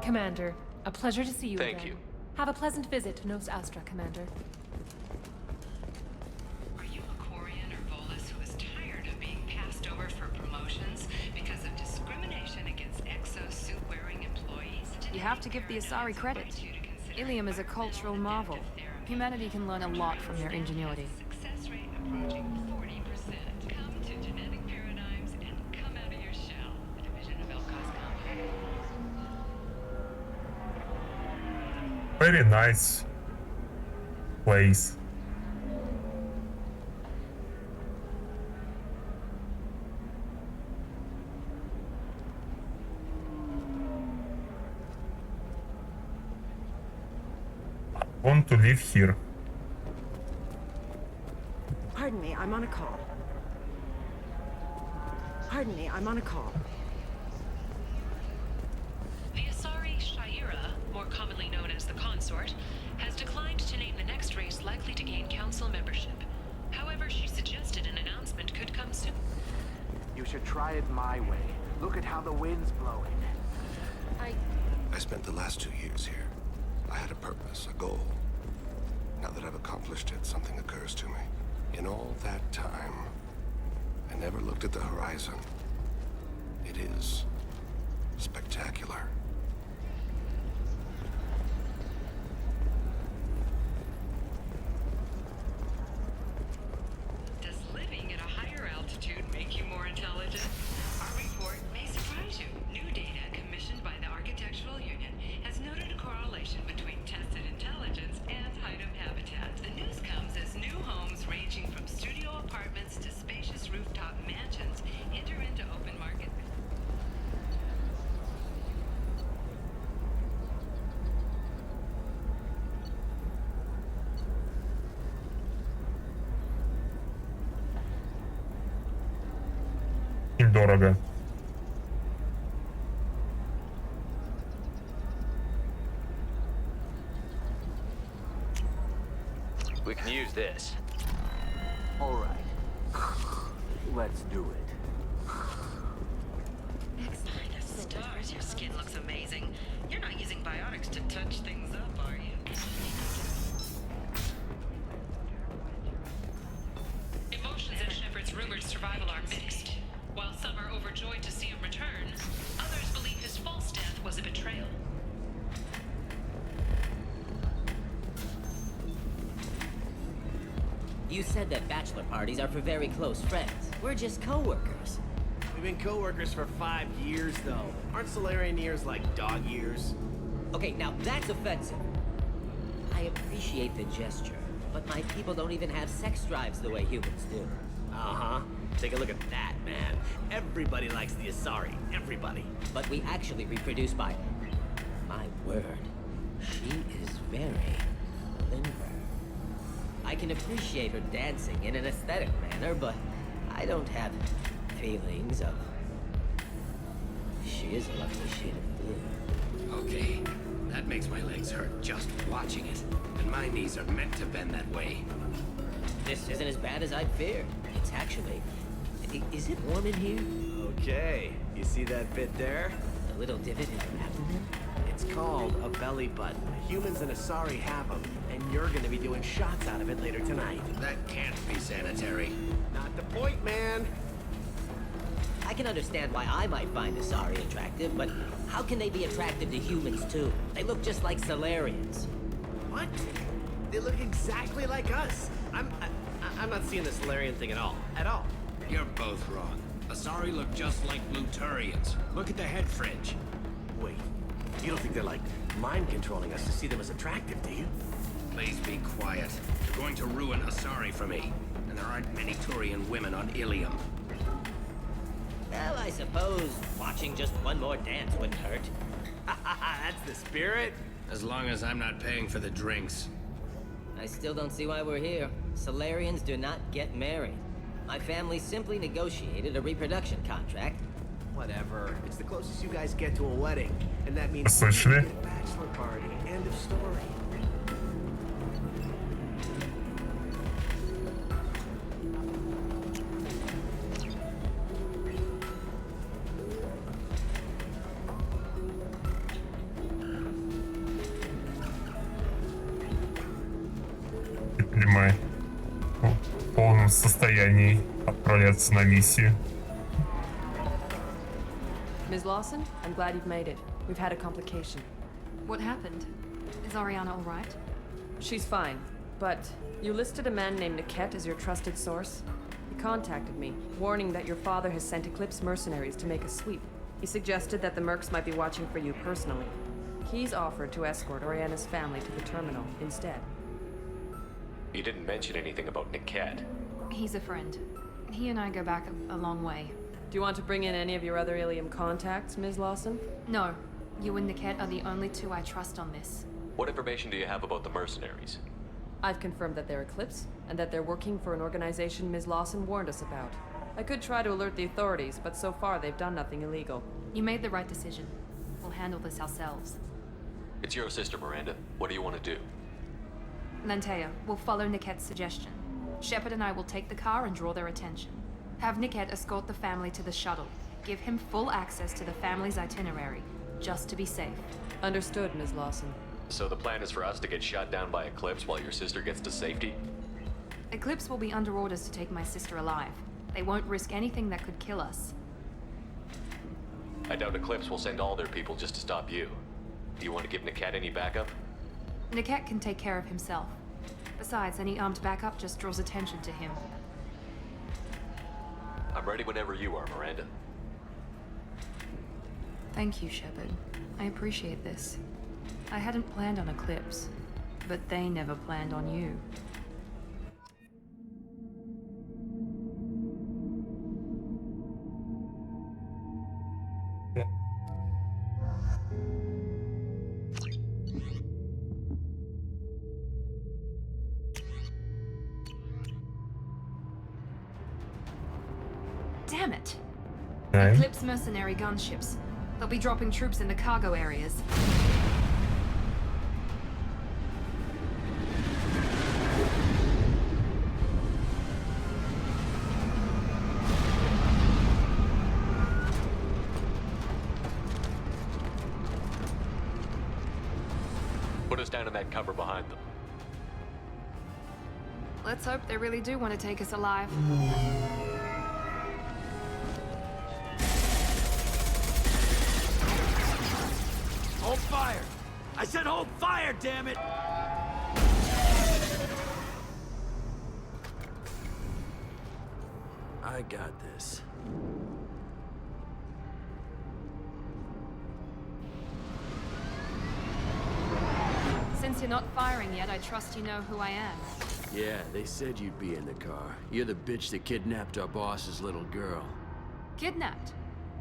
Commander, a pleasure to see you Thank again. you. Have a pleasant visit to Nos Astra, Commander. Are you a Quarian or Volus who is tired of being passed over for promotions because of discrimination against exosuit-wearing employees? You have to give the Asari credit. Ilium is a cultural marvel. Humanity can learn a lot from their ingenuity. Success rate approaching 40%. Come to genetic paradigms and come out of your shell. A division of Elkos Company. Very nice place. Want to live here. Pardon me, I'm on a call. Pardon me, I'm on a call. The Asari Shaira, more commonly known as the Consort, has declined to name the next race likely to gain council membership. However, she suggested an announcement could come soon. You should try it my way. Look at how the wind's blowing. I spent the last 2 years here. I had a purpose, a goal. Now that I've accomplished it, something occurs to me. In all that time, I never looked at the horizon. It is spectacular. Does living at a higher altitude make you more intelligent? Our report may surprise you. New data commissioned by the Architectural Union has noted a correlation between tested intelligence and Hytum habitat. The news comes as new homes ranging from studio apartments to spacious rooftop mansions enter into open market. Дорого. We can use this. All right. Let's do it. By the stars, your skin looks amazing. You're not using biotics to touch things up, are you? Emotions at Shepard's rumored survival are mixed. While some are overjoyed to see him return, others believe his false death was a betrayal. You said that bachelor parties are for very close friends. We're just co-workers. We've been co-workers for 5 years, though. Aren't Solarian years like dog years? Okay, now that's offensive. I appreciate the gesture, but my people don't even have sex drives the way humans do. Uh-huh. Take a look at that, man. Everybody likes the Asari. Everybody. But we actually reproduce by... My word. She is very limber. I can appreciate her dancing in an aesthetic manner, but I don't have feelings of... She is a lovely shade of blue. Okay. That makes my legs hurt just watching it. And my knees are meant to bend that way. This isn't as bad as I'd feared. It's actually... Is it warm in here? Okay. You see that bit there? The little divot in her abdomen? It's called a belly button. Humans and Asari have them, and you're gonna be doing shots out of it later tonight. That can't be sanitary. Not the point, man. I can understand why I might find Asari attractive, but how can they be attracted to humans too? They look just like Solarians. What? They look exactly like us. I'm not seeing the Solarian thing at all. At all. You're both wrong. Asari look just like Bluturians. Look at the head fringe. Wait, you don't think they're like mind controlling us to see them as attractive, do you? Please be quiet. You're going to ruin Asari for me. And there aren't many Turian women on Ilium. Well, I suppose watching just one more dance wouldn't hurt. That's the spirit. As long as I'm not paying for the drinks. I still don't see why we're here. Solarians do not get married. My family simply negotiated a reproduction contract. Whatever. It's the closest you guys get to a wedding. And that means Слышали? a bachelor party. End of story. состоянии отправляться на миссию. Ms. Lawson, I'm glad you've made it. We've had a complication. What happened? Is Ariana all right? She's fine, but you listed a man named Niket as your trusted source. He contacted me, warning that your father has sent Eclipse mercenaries to make a sweep. He suggested that the Mercs might be watching for you personally. He's offered to escort Oriana's family to the terminal instead. You didn't mention anything about Niket. He's a friend. He and I go back a long way. Do you want to bring in any of your other Ilium contacts, Ms. Lawson? No. You and Niket are the only two I trust on this. What information do you have about the mercenaries? I've confirmed that they're Eclipse, and that they're working for an organization Ms. Lawson warned us about. I could try to alert the authorities, but so far they've done nothing illegal. You made the right decision. We'll handle this ourselves. It's your sister, Miranda. What do you want to do? Lantea, we'll follow Niket's suggestion. Shepard and I will take the car and draw their attention. Have Niket escort the family to the shuttle. Give him full access to the family's itinerary, just to be safe. Understood, Ms. Lawson. So the plan is for us to get shot down by Eclipse while your sister gets to safety? Eclipse will be under orders to take my sister alive. They won't risk anything that could kill us. I doubt Eclipse will send all their people just to stop you. Do you want to give Niket any backup? Niket can take care of himself. Besides, any armed backup just draws attention to him. I'm ready whenever you are, Miranda. Thank you, Shepard. I appreciate this. I hadn't planned on Eclipse, but they never planned on you. Damn it! Okay. Eclipse mercenary gunships. They'll be dropping troops in the cargo areas. Put us down in that cover behind them. Let's hope they really do want to take us alive. Hold fire! I said hold fire, damn it! I got this. Since you're not firing yet, I trust you know who I am. Yeah, they said you'd be in the car. You're the bitch that kidnapped our boss's little girl. Kidnapped?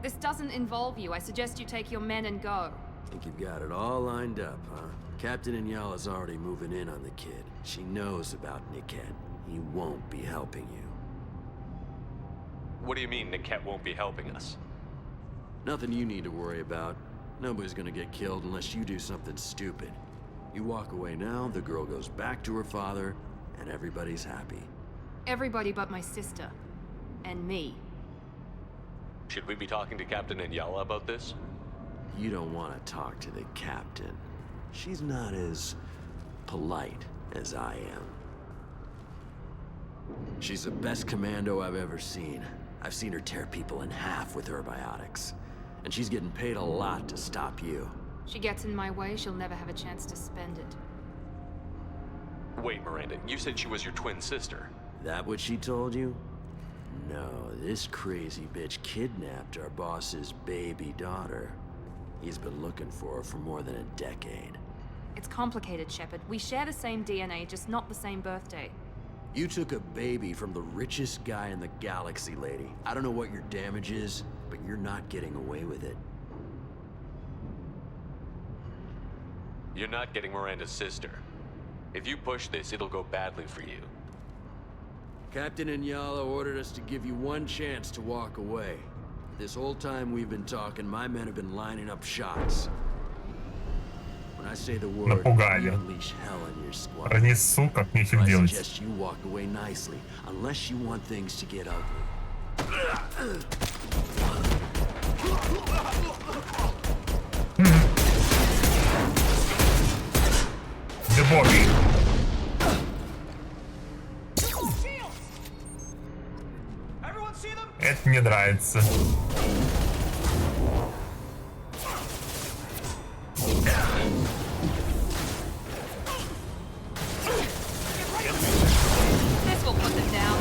This doesn't involve you. I suggest you take your men and go. Think you've got it all lined up, huh? Captain Inyala's already moving in on the kid. She knows about Niket. He won't be helping you. What do you mean Niket won't be helping us? Nothing you need to worry about. Nobody's gonna get killed unless you do something stupid. You walk away now, the girl goes back to her father, and everybody's happy. Everybody but my sister. And me. Should we be talking to Captain Inyala about this? You don't want to talk to the captain. She's not as polite as I am. She's the best commando I've ever seen. I've seen her tear people in half with her biotics. And she's getting paid a lot to stop you. She gets in my way, she'll never have a chance to spend it. Wait, Miranda, you said she was your twin sister. That what she told you? No, this crazy bitch kidnapped our boss's baby daughter. He's been looking for her for more than a decade. It's complicated, Shepard. We share the same DNA, just not the same birthday. You took a baby from the richest guy in the galaxy, lady. I don't know what your damage is, but you're not getting away with it. You're not getting Miranda's sister. If you push this, it'll go badly for you. Captain Inyala ordered us to give you one chance to walk away. This whole time we've been talking, my men have been lining up shots. When I say the word, you unleash hell on your squad. Пронесу, как нечем I делать. suggest you walk away nicely, unless you want things to get ugly. The Bobby. Это мне нравится. This will put them down.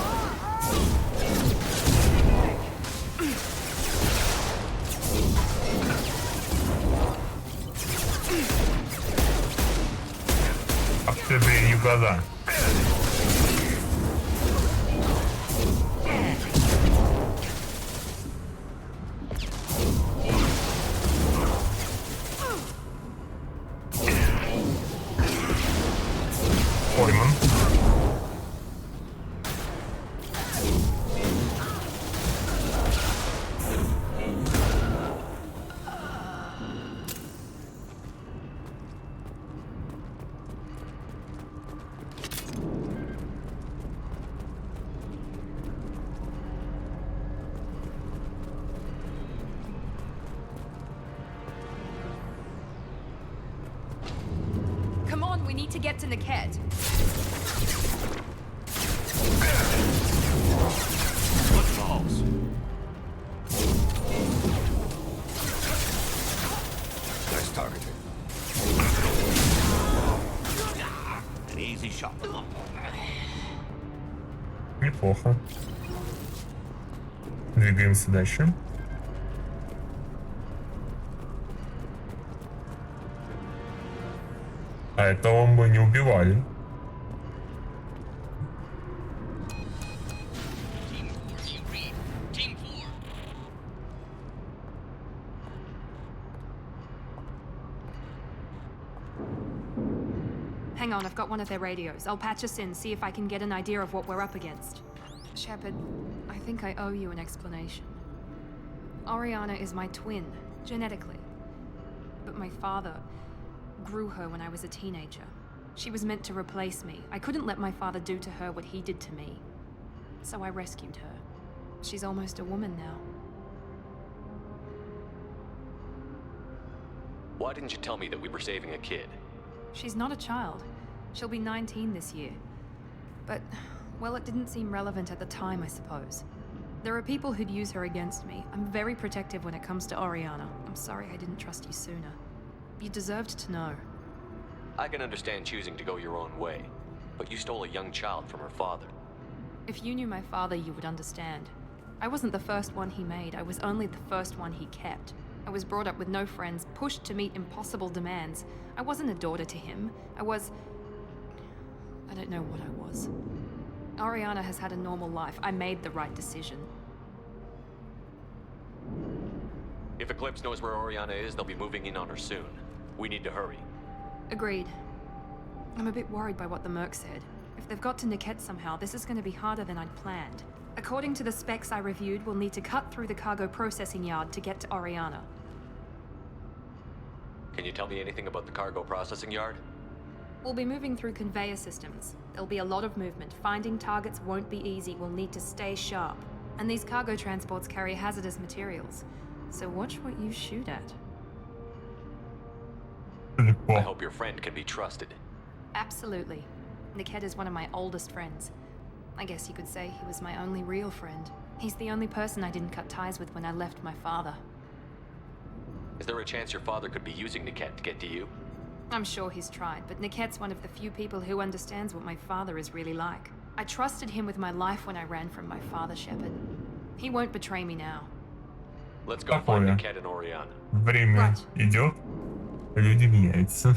Ах ты, блин, югода. Пойман. Come on, we need to get to Niket. What balls? Nice targeting. An easy shot. Неплохо. Двигаемся дальше. А этого мы не убивали. Hang on, I've got one of their radios. I'll patch us in, see if I can get an idea of what we're up against. Shepard, I think I owe you an explanation. Oriana is my twin, genetically. But my father grew her when I was a teenager. She was meant to replace me. I couldn't let my father do to her what he did to me. So I rescued her. She's almost a woman now. Why didn't you tell me that we were saving a kid? She's not a child. She'll be 19 this year. But, well, it didn't seem relevant at the time, I suppose. There are people who'd use her against me. I'm very protective when it comes to Oriana. I'm sorry I didn't trust you sooner. You deserved to know. I can understand choosing to go your own way, but you stole a young child from her father. If you knew my father, you would understand. I wasn't the first one he made. I was only the first one he kept. I was brought up with no friends, pushed to meet impossible demands. I wasn't a daughter to him. I don't know what I was. Oriana has had a normal life. I made the right decision. If Eclipse knows where Oriana is, they'll be moving in on her soon. We need to hurry. Agreed. I'm a bit worried by what the Merc said. If they've got to Niket somehow, this is going to be harder than I'd planned. According to the specs I reviewed, we'll need to cut through the cargo processing yard to get to Oriana. Can you tell me anything about the cargo processing yard? We'll be moving through conveyor systems. There'll be a lot of movement. Finding targets won't be easy. We'll need to stay sharp. And these cargo transports carry hazardous materials. So watch what you shoot at. I hope your friend can be trusted. Absolutely. Niket is one of my oldest friends. I guess you could say he was my only real friend. He's the only person I didn't cut ties with when I left my father. Is there a chance your father could be using Niket to get to you? I'm sure he's tried, but Niket's one of the few people who understands what my father is really like. I trusted him with my life when I ran from my father, Shepard. He won't betray me now. Let's go find Niket and Oriana. Время идет, люди меняются.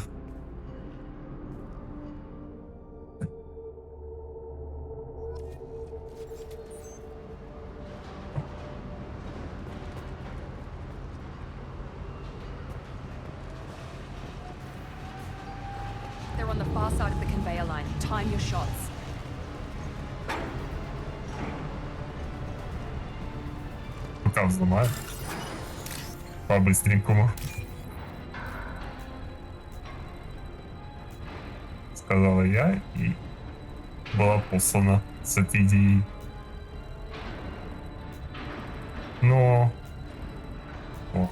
They're on the far side of the conveyor line. Time your shots. Пока взломаю. По-быстренькому. Сказала я и была послана с этой идеей. Но... О.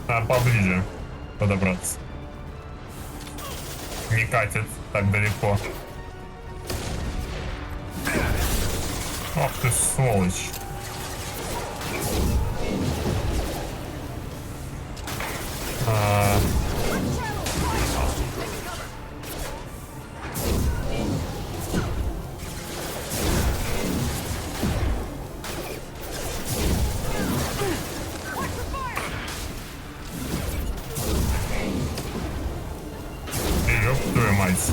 Поближе подобраться. Не катит так далеко. Ах ты сволочь. Ёб твою мать.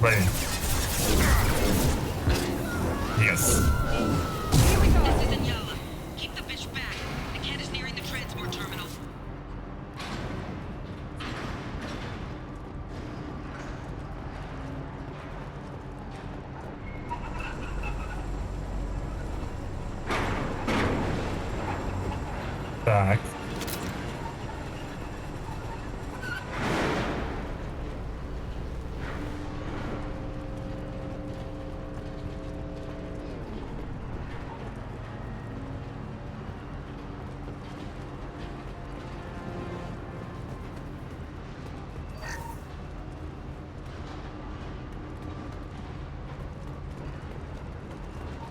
Блин. Yes. This is Inyala. Keep the bitch back. The cat is nearing the transport terminal. Так.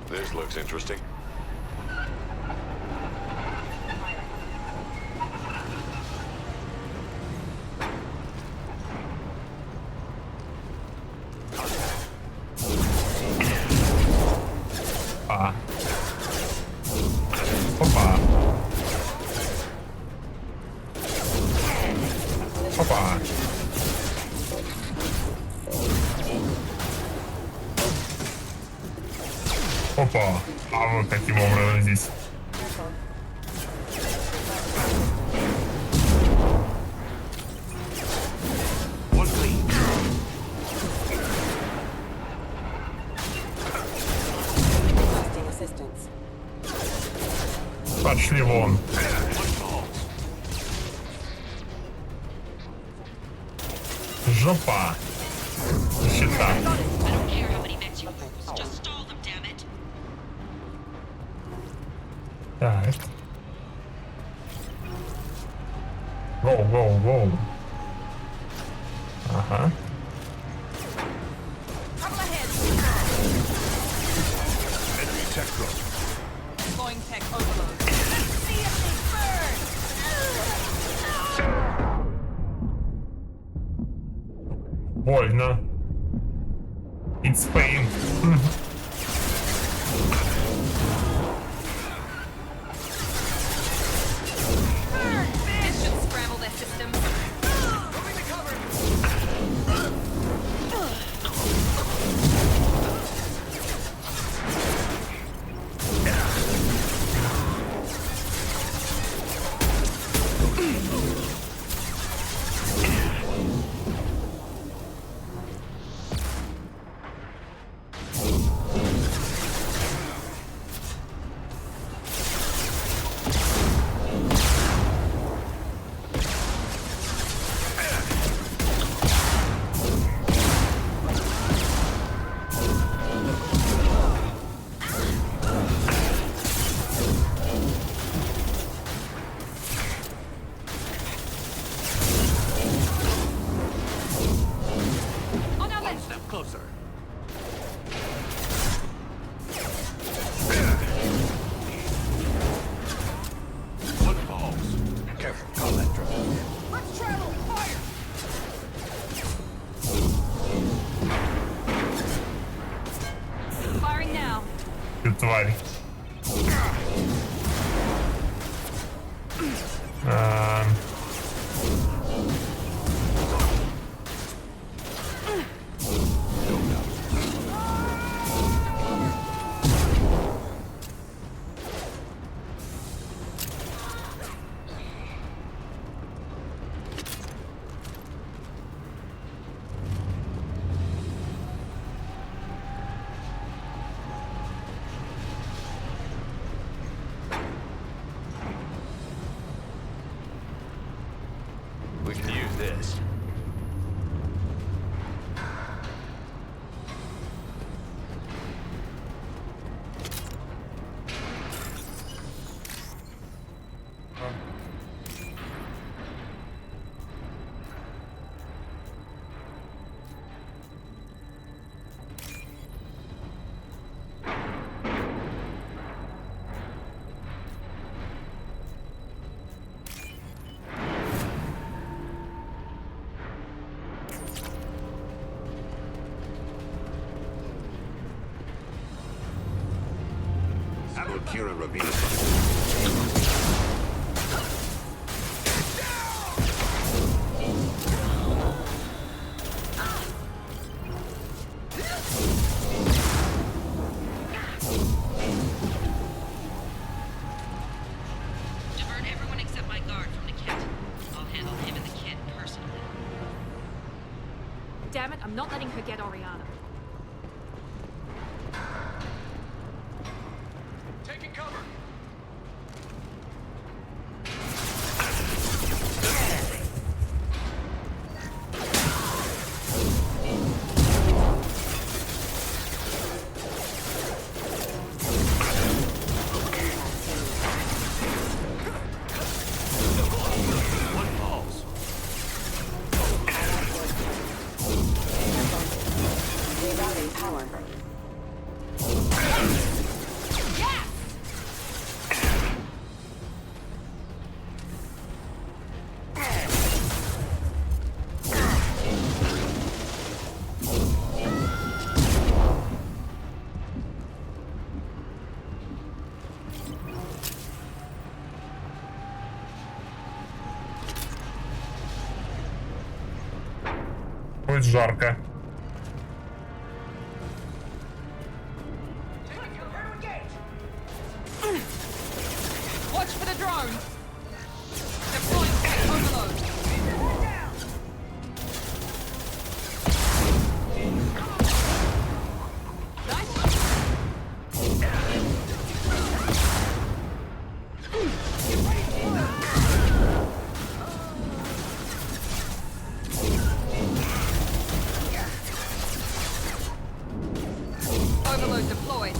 This looks interesting. Опа. Опа. Опа. Опа. А вот каким образом здесь? Пошли вон. Жопа. Щита. Так. Гоу, гоу, гоу. Ага. Enemy tech drone. Going tech overload. Let's see if they burn! Больно. It's pain. This should scramble their systems. One step closer. One falls. Careful, combat drone. Let's travel! Fire! Firing now. Ты тварь. We can use this. Kira Ravina. Divert everyone except my guard from the kit. I'll handle him and the kid personally. Damn it, I'm not letting her get Oriana. Taking cover. Ой, жарко. Watch for the drone. Deploying tech overload. Overload deployed.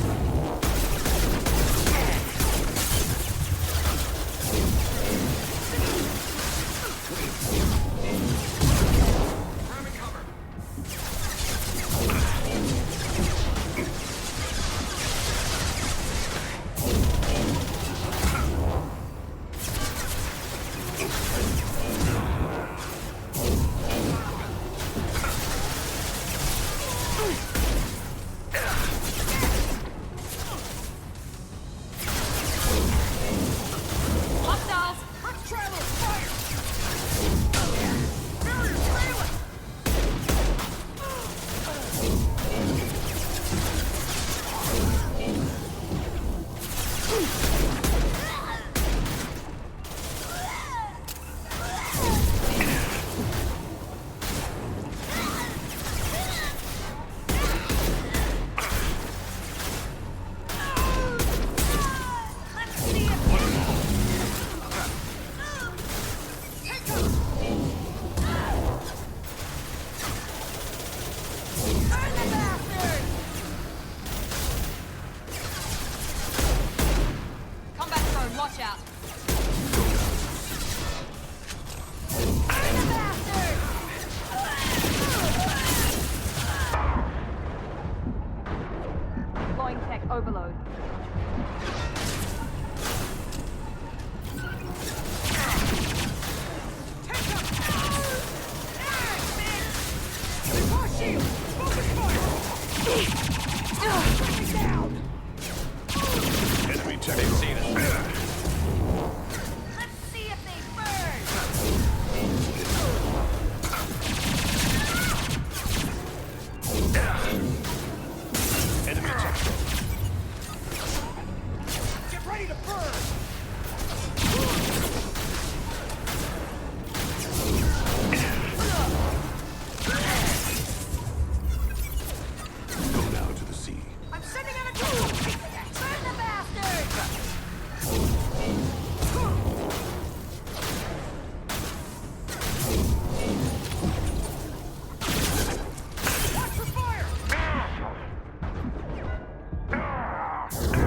Hostiles! Let's try a little fire! Barrier's failing! Let's see if Combat drone, watch out. deploying tech overload. Enemy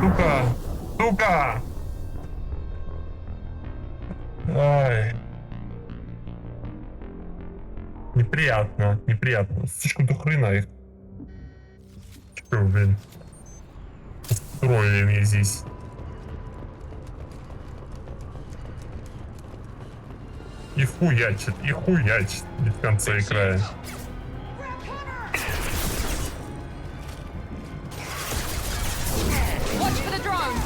Сука! Сука! Ай. Неприятно, неприятно. Слишком до хрена их. Чё, блин? Устроили мне здесь. И хуячит без конца и края. Watch for the drone!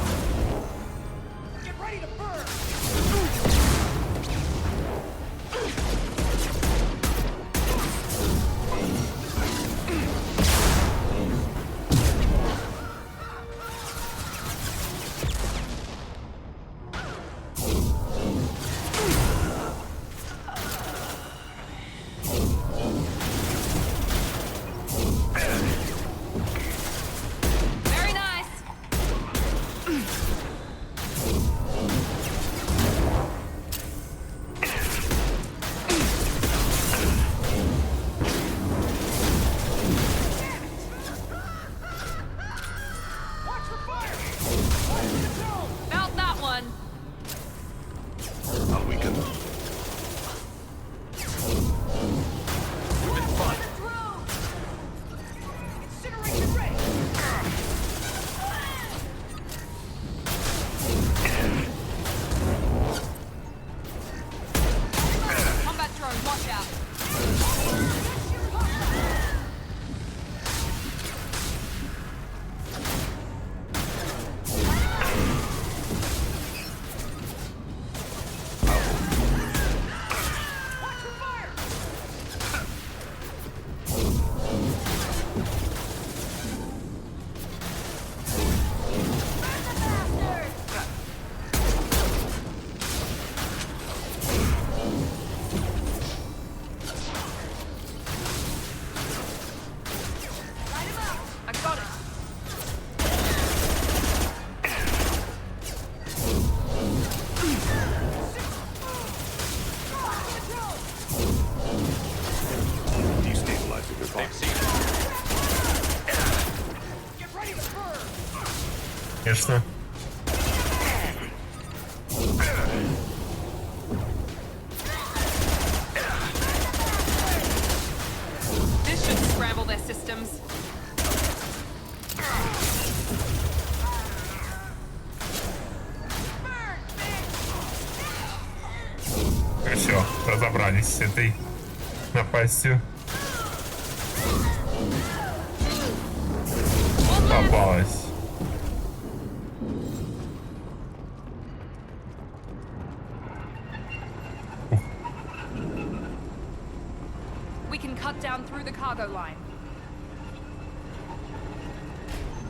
Very nice! Felt that one! I'll weaken them. We've been fun. Combat drone, watch out! I got it! Destabilizing your box. Конечно. This should scramble their systems. Все, разобрались с этой напастью. Попалась. We can cut down through the cargo line.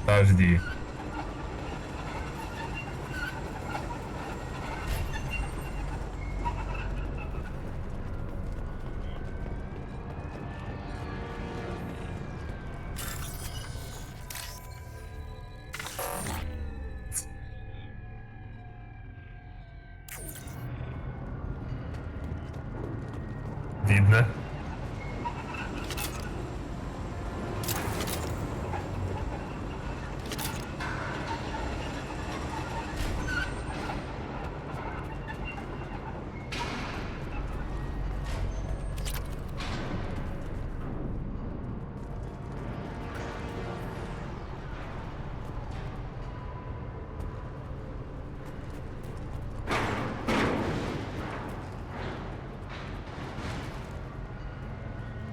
Подожди. Видно.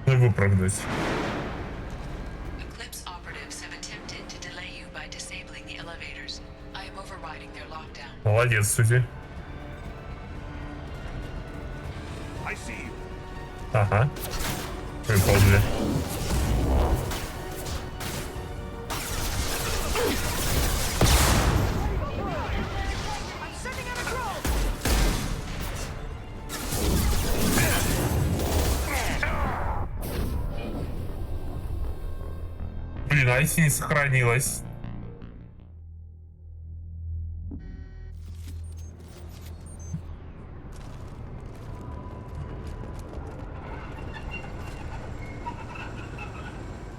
Выпрыгнуть. Eclipse operatives have attempted to delay you by disabling the elevators. I am overriding their lockdown. Молодец, Сузи. I see you. Ага. Выполнили. Блин, а если не сохранилось?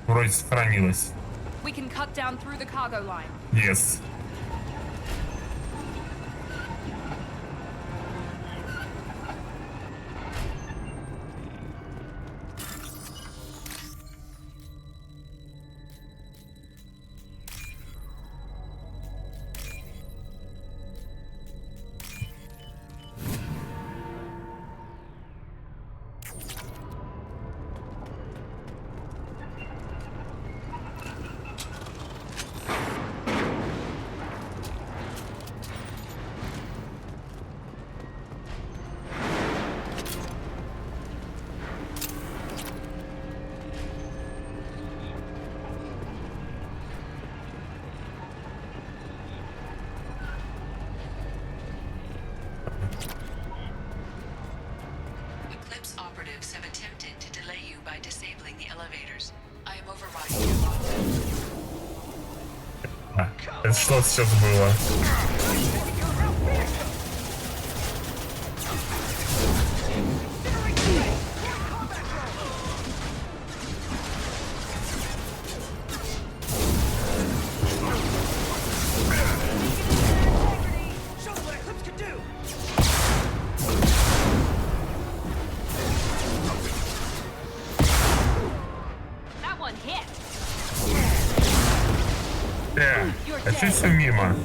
Вроде сохранилось. We can cut down through the cargo line. Yes. operatives have attempted to delay you by disabling the elevators. I am overriding your contact. Это что сейчас было? А чё все мимо?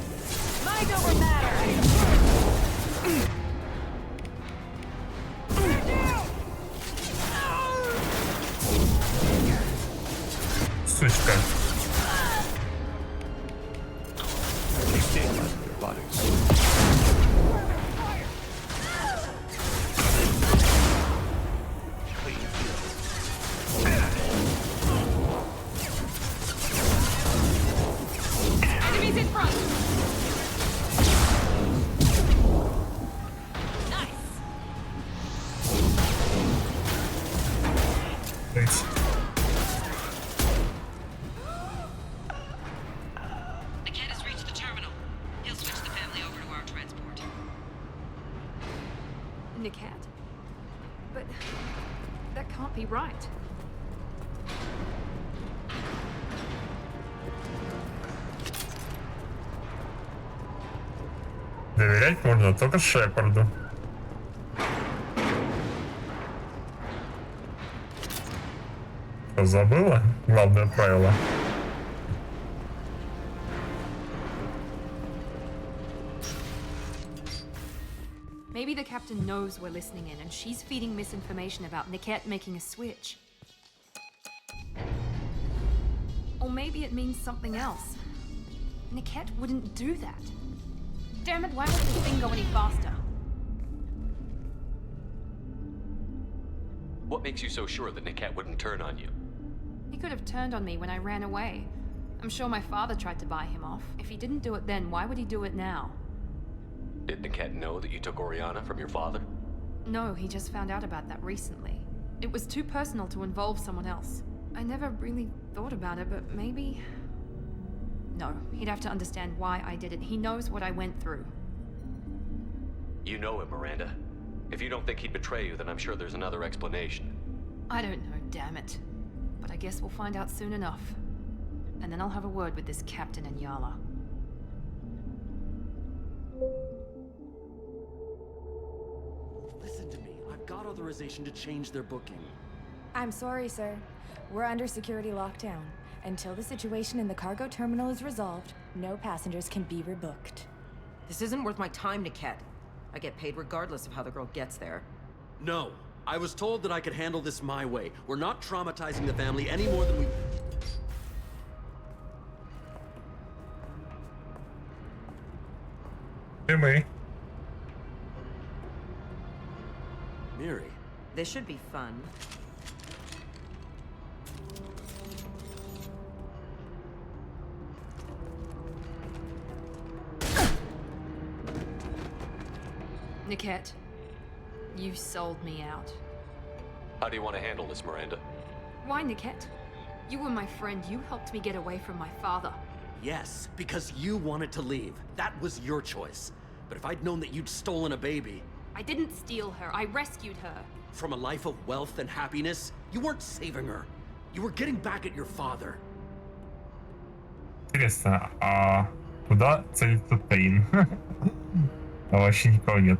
Сучка. Enemies in front! Nice. The cat has reached the terminal. He'll switch the family over to our transport. Niket? But that can't be right. Доверять можно только Шепарду. Что, забыла? Главное правило. Maybe the captain knows we're listening in and she's feeding misinformation about Niket making a switch. Or maybe it means something else. Niket wouldn't do that. Damn it, why won't this thing go any faster? What makes you so sure that Niket wouldn't turn on you? He could have turned on me when I ran away. I'm sure my father tried to buy him off. If he didn't do it then, why would he do it now? Did Niket know that you took Oriana from your father? No, he just found out about that recently. It was too personal to involve someone else. I never really thought about it, but maybe... No, he'd have to understand why I did it. He knows what I went through. You know him, Miranda. If you don't think he'd betray you, then I'm sure there's another explanation. I don't know, damn it. But I guess we'll find out soon enough. And then I'll have a word with this captain and Yala. Listen to me. I've got authorization to change their booking. I'm sorry, sir. We're under security lockdown. Until the situation in the cargo terminal is resolved, no passengers can be rebooked. This isn't worth my time, Niket. I get paid regardless of how the girl gets there. No. I was told that I could handle this my way. We're not traumatizing the family any more than we... Hey, May. Miri. This should be fun. Niket, you sold me out. How do you want to handle this, Miranda? Why, Niket? You were my friend. You helped me get away from my father. Yes, because you wanted to leave. That was your choice. But if I'd known that you'd stolen a baby... I didn't steal her. I rescued her. From a life of wealth and happiness, you weren't saving her. You were getting back at your father. Интересно, а куда целится Тейн? А вообще никого нет.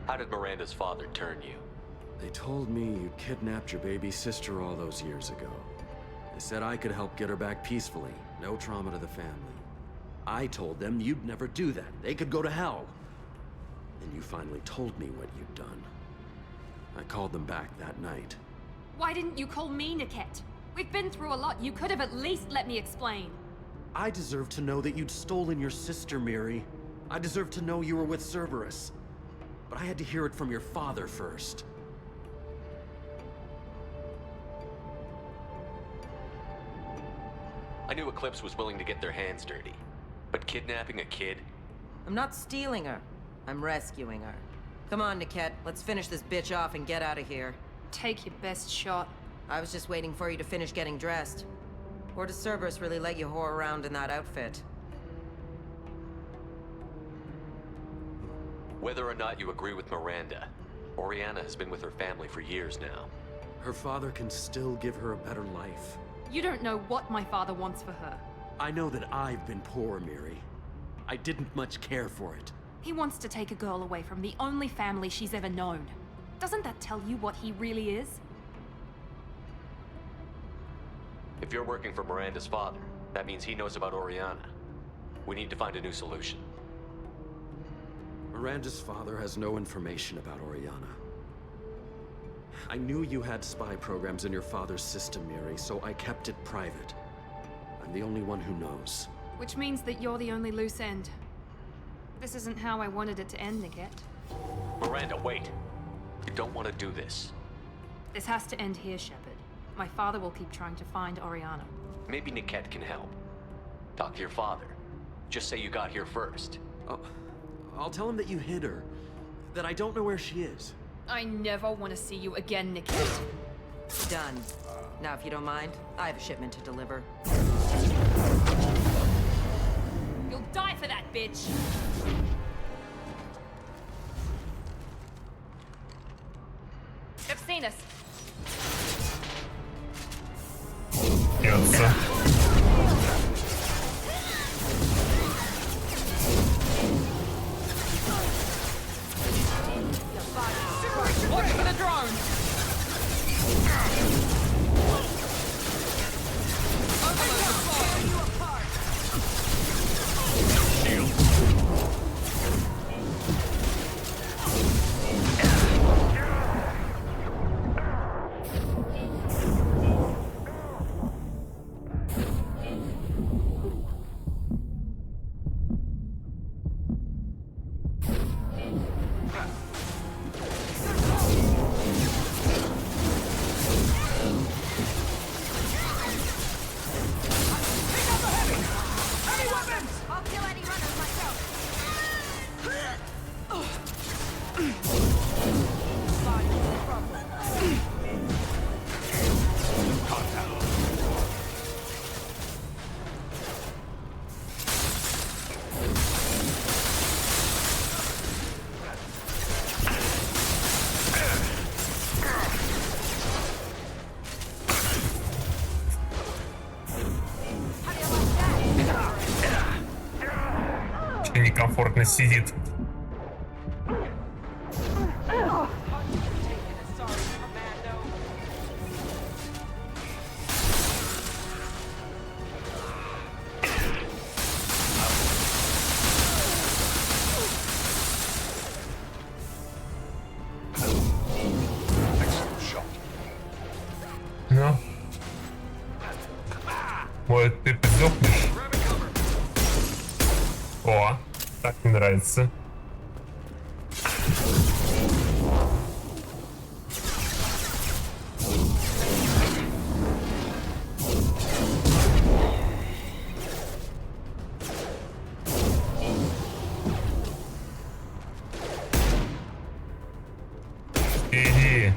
How did Miranda's father turn you? They told me you kidnapped your baby sister all those years ago. They said I could help get her back peacefully. No trauma to the family. I told them you'd never do that. They could go to hell. And you finally told me what you'd done. I called them back that night. Why didn't you call me, Niket? We've been through a lot. You could have at least let me explain. I deserve to know that you'd stolen your sister, Miri. I deserve to know you were with Cerberus. But I had to hear it from your father first. I knew Eclipse was willing to get their hands dirty. But kidnapping a kid? I'm not stealing her. I'm rescuing her. Come on, Niket. Let's finish this bitch off and get out of here. Take your best shot. I was just waiting for you to finish getting dressed. Or does Cerberus really let you whore around in that outfit? Whether or not you agree with Miranda, Oriana has been with her family for years now. Her father can still give her a better life. You don't know what my father wants for her. I know that I've been poor, Miri. I didn't much care for it. He wants to take a girl away from the only family she's ever known. Doesn't that tell you what he really is? If you're working for Miranda's father, that means he knows about Oriana. We need to find a new solution. Miranda's father has no information about Oriana. I knew you had spy programs in your father's system, Miri, so I kept it private. I'm the only one who knows. Which means that you're the only loose end. This isn't how I wanted it to end, Niket. Miranda, wait. You don't want to do this. This has to end here, Shepard. My father will keep trying to find Oriana. Maybe Niket can help. Talk to your father. Just say you got here first. I'll tell him that you hid her. That I don't know where she is. I never want to see you again, Niket. Done. Now, if you don't mind, I have a shipment to deliver. You'll die for that, bitch! They've seen us. Яйца. Watch for the drone! Некомфортно сидит. Ну, может, ты подохнешь? О, так мне нравится. Иди.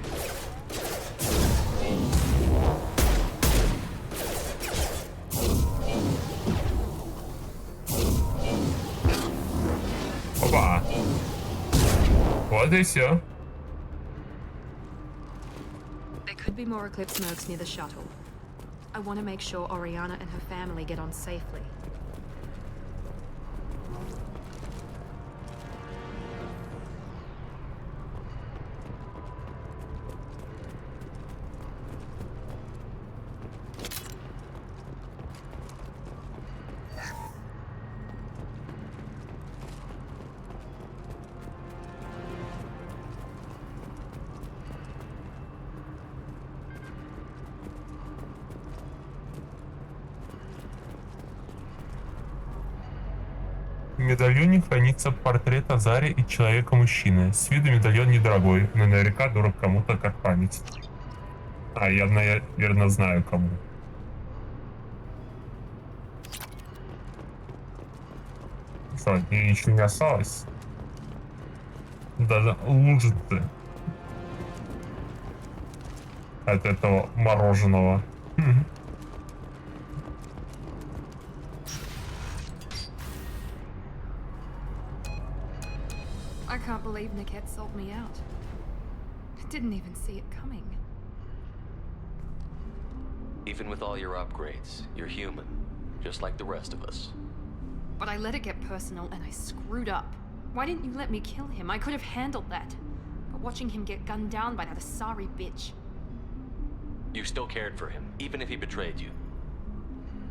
Опа. Вот и все. There could be more Eclipse mercs near the shuttle. I want to make sure Oriana and her family get on safely. В медальоне хранится портрет Азари и человека-мужчины. С виду медальон недорогой, но наверняка дорог кому-то как память. А, я, наверное, знаю кому. Что, мне ничего не осталось? Даже лужицы. от этого мороженого. I can't believe Niket sold me out. I didn't even see it coming. Even with all your upgrades, you're human, just like the rest of us. But I let it get personal and I screwed up. Why didn't you let me kill him? I could have handled that. But watching him get gunned down by that Asari bitch. You still cared for him, even if he betrayed you.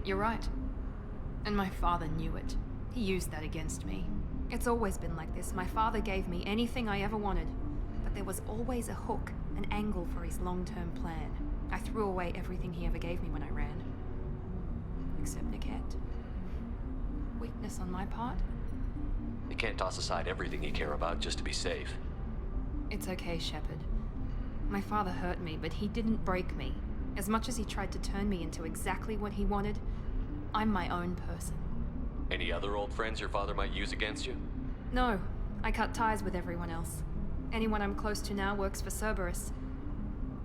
You're right. And my father knew it. He used that against me. It's always been like this. My father gave me anything I ever wanted. But there was always a hook, an angle for his long-term plan. I threw away everything he ever gave me when I ran. Except Niket. Weakness on my part? You can't toss aside everything you care about just to be safe. It's okay, Shepard. My father hurt me, but he didn't break me. As much as he tried to turn me into exactly what he wanted, I'm my own person. Any other old friends your father might use against you? No, I cut ties with everyone else. Anyone I'm close to now works for Cerberus.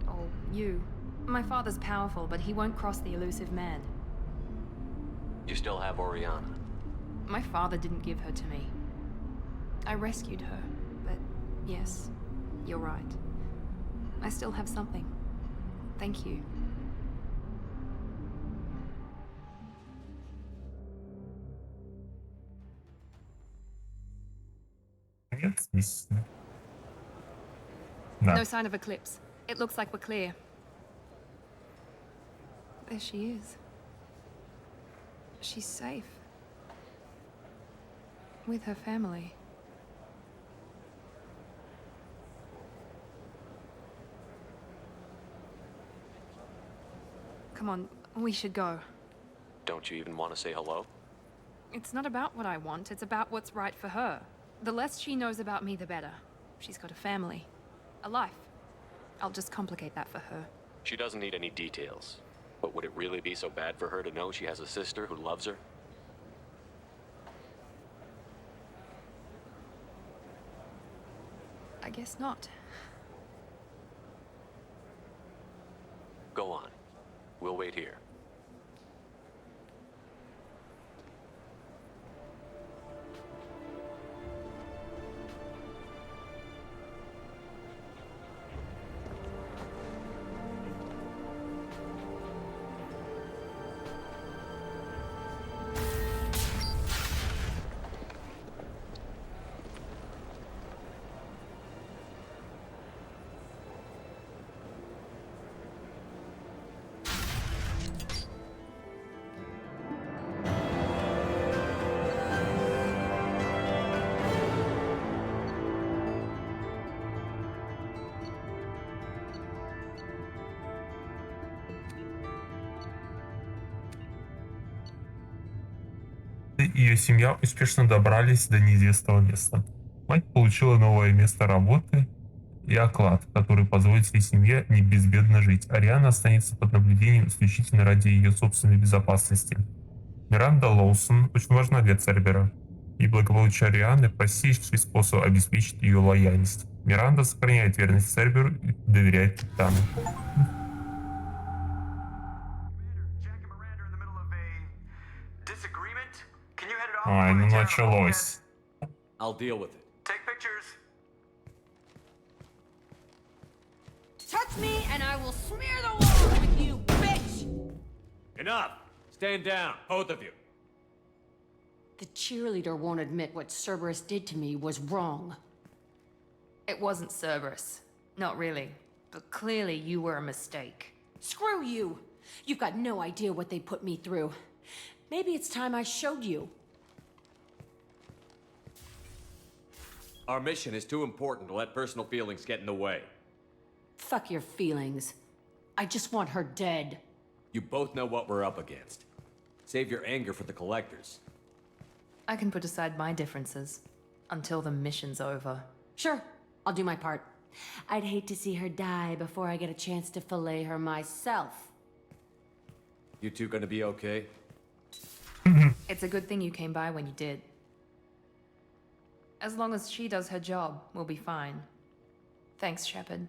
Or you. My father's powerful, but he won't cross the elusive man. You still have Oriana. My father didn't give her to me. I rescued her, but yes, you're right. I still have something. Thank you. Нет, здесь. Да. No sign of Eclipse. It looks like we're clear. There she is. She's safe. With her family. Come on, we should go. Don't you even want to say hello? It's not about what I want, it's about what's right for her. The less she knows about me, the better. She's got a family. A life. I'll just complicate that for her. She doesn't need any details. But would it really be so bad for her to know she has a sister who loves her? I guess not. Go on. We'll wait here. И ее семья успешно добрались до неизвестного места. Мать получила новое место работы и оклад, который позволит всей семье не безбедно жить. Ариана останется под наблюдением исключительно ради ее собственной безопасности. Миранда Лоусон очень важна для Цербера, и благополучие Арианы – простейший способ обеспечить ее лояльность. Миранда сохраняет верность Церберу и доверяет капитану. Ай, ну началось. I'll deal with it. Take pictures. Touch me and I will smear the walls with you, bitch! Enough! Stand down, both of you. The cheerleader won't admit what Cerberus did to me was wrong. It wasn't Cerberus. Not really. But clearly you were a mistake. Screw you! You've got no idea what they put me through. Maybe it's time I showed you. Our mission is too important to let personal feelings get in the way. Fuck your feelings. I just want her dead. You both know what we're up against. Save your anger for the collectors. I can put aside my differences until the mission's over. Sure, I'll do my part. I'd hate to see her die before I get a chance to fillet her myself. You two gonna be okay? It's a good thing you came by when you did. As long as she does her job, we'll be fine. Thanks, Shepard.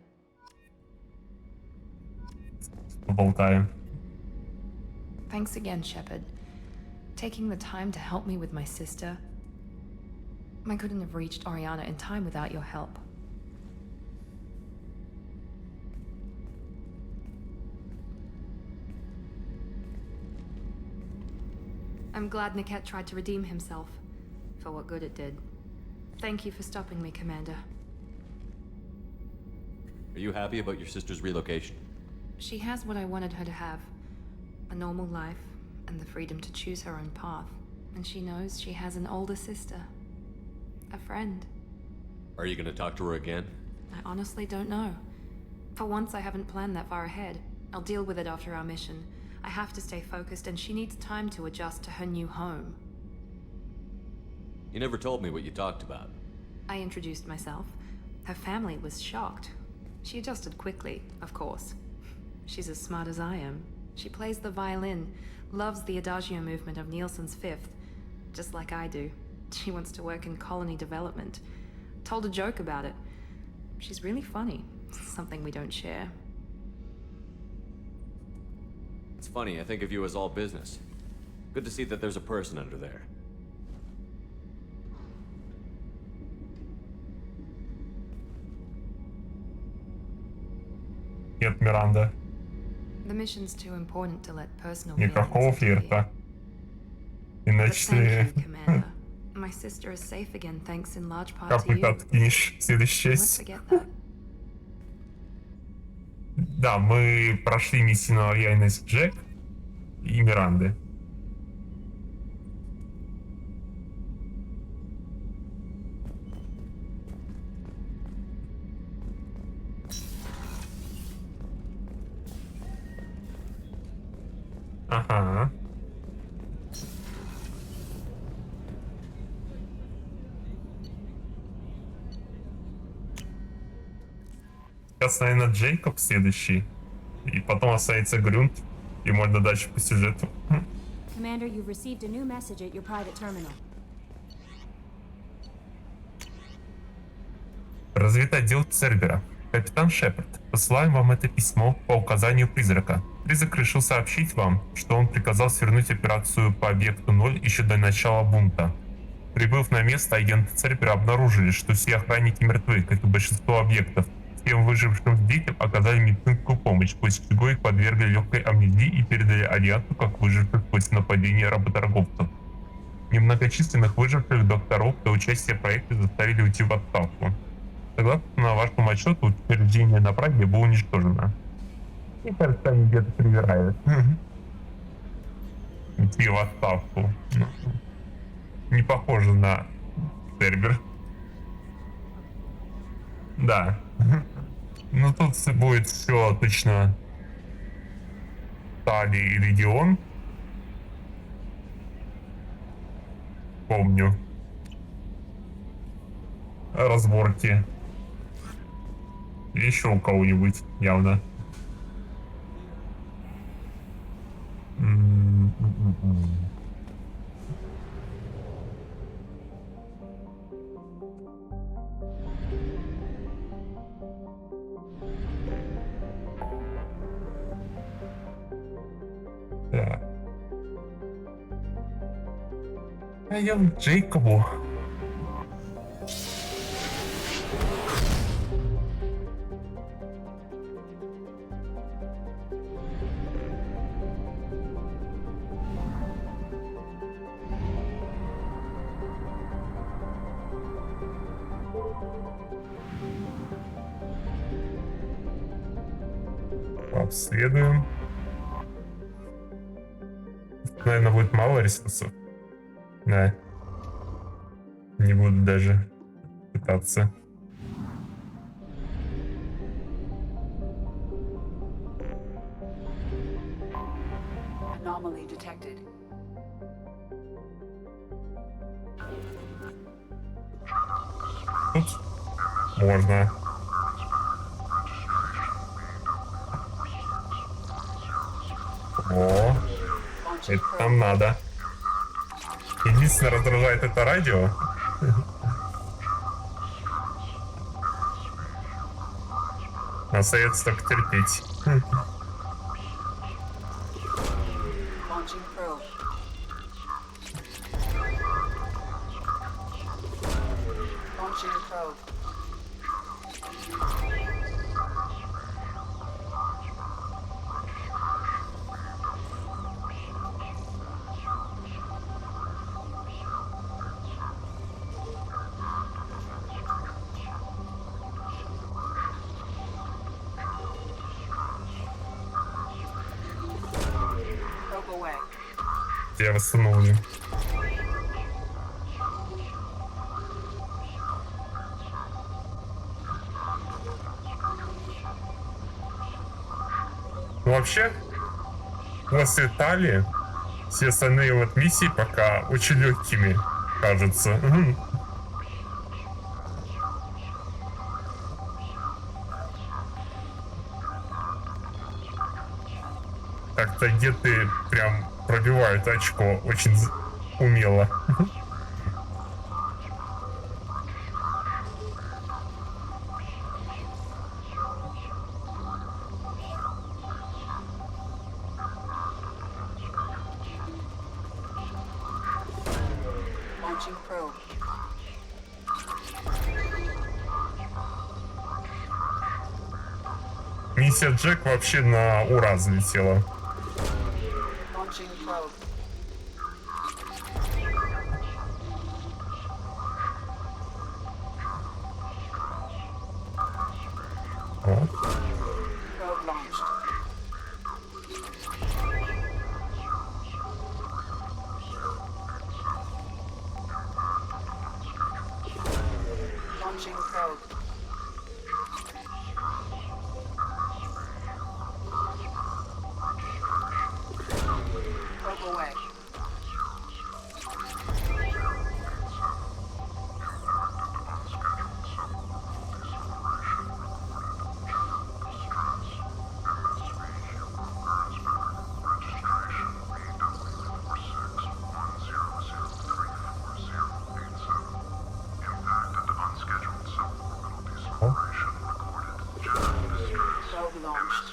поболтаем. Thanks again, Shepard. Taking the time to help me with my sister. I couldn't have reached Oriana in time without your help. I'm glad Niket tried to redeem himself, for what good it did. Thank you for stopping me, Commander. Are you happy about your sister's relocation? She has what I wanted her to have. A normal life, and the freedom to choose her own path. And she knows she has an older sister. A friend. Are you gonna talk to her again? I honestly don't know. For once, I haven't planned that far ahead. I'll deal with it after our mission. I have to stay focused, and she needs time to adjust to her new home. You never told me what you talked about. I introduced myself. Her family was shocked. She adjusted quickly, of course. She's as smart as I am. She plays the violin, loves the Adagio movement of Nielsen's Fifth, just like I do. She wants to work in colony development. Told a joke about it. She's really funny. Something we don't share. It's funny, I think of you as all business. Good to see that there's a person under there. Нет, Миранда. The mission's too important to let personal Никакого флирта. Иначе My sister is safe again, thanks in large part to капы you. откинешь в следующую Let's часть. forget that. Да, мы прошли миссию лояльность Джек и Миранды. Ага. Сейчас, наверное, Джейкоб следующий. И потом останется Грюнд. И можно дальше по сюжету. Commander, you've received a new message at your private terminal. Разведотдел Цербера. Капитан Шепард, посылаем вам это письмо по указанию призрака. Призрак решил сообщить вам, что он приказал свернуть операцию по объекту 0 еще до начала бунта. Прибыв на место, агенты Цербера обнаружили, что все охранники мертвы, как и большинство объектов. Всем выжившим детям оказали медицинскую помощь, после чего их подвергли легкой амнезии и передали Альянсу как выживших после нападения работорговцев. Немногочисленных выживших докторов до участия в проекте заставили уйти в отставку. Согласно вашему отчету, утверждение на Праге было уничтожено. Мне кажется, они где-то привирают. Уйти в отставку. Не похоже на Цербер. Да. Ну тут будет все точно Тали и Легион. Помню. Разборки. Еще у кого-нибудь, явно. Так. Пойдем к Джейкобу. Обследуем. Наверное, будет мало ресурсов. Да. Не буду даже пытаться. Anomaly detected. Тут можно. О, это нам надо. Единственное, раздражает это радио. Остается только терпеть. probe. Probe away. Я восстановлю. Ну, вообще, после Тали все остальные вот миссии пока очень легкими кажутся. Как-то где-то прям пробивают очко очень умело. Launching probe. Миссия Джек вообще на ура залетела. Launching probe. Вот. Probe launched. Launching probe. Probe away. Probe launched.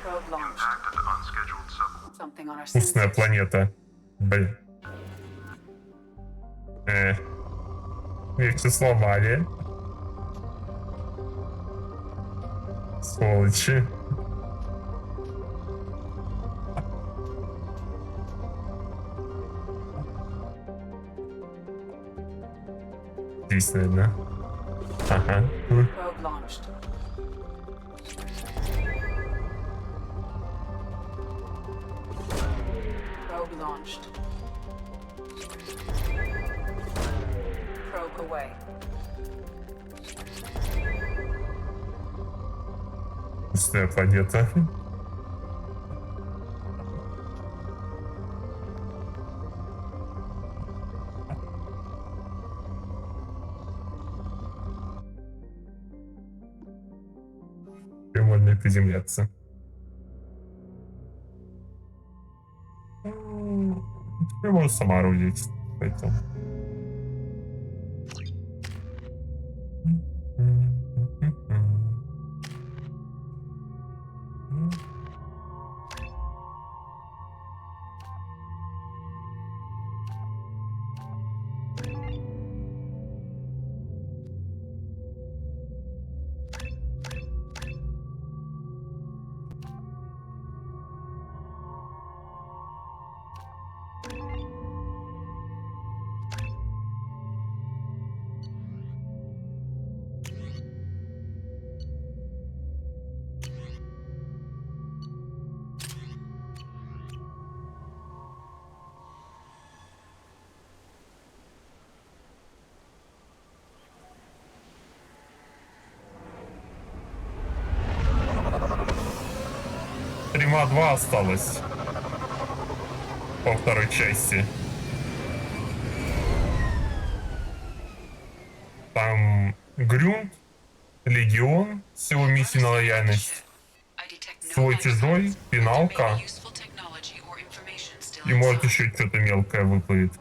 Probe launched. Something on our Вкусная sensors. планета. Блин. Их все сломали. Сволочи. Здесь, наверное. Ага. Probe launched. Probe launched. Probe away. Вкусная планета. Можно приземляться. Теперь можно сама рулить. Поэтому. Стрима 2 осталось по второй части. Там Грюнд, Легион с его миссией на лояльность, свой чужой, финалка. И может еще что-то мелкое выплывет.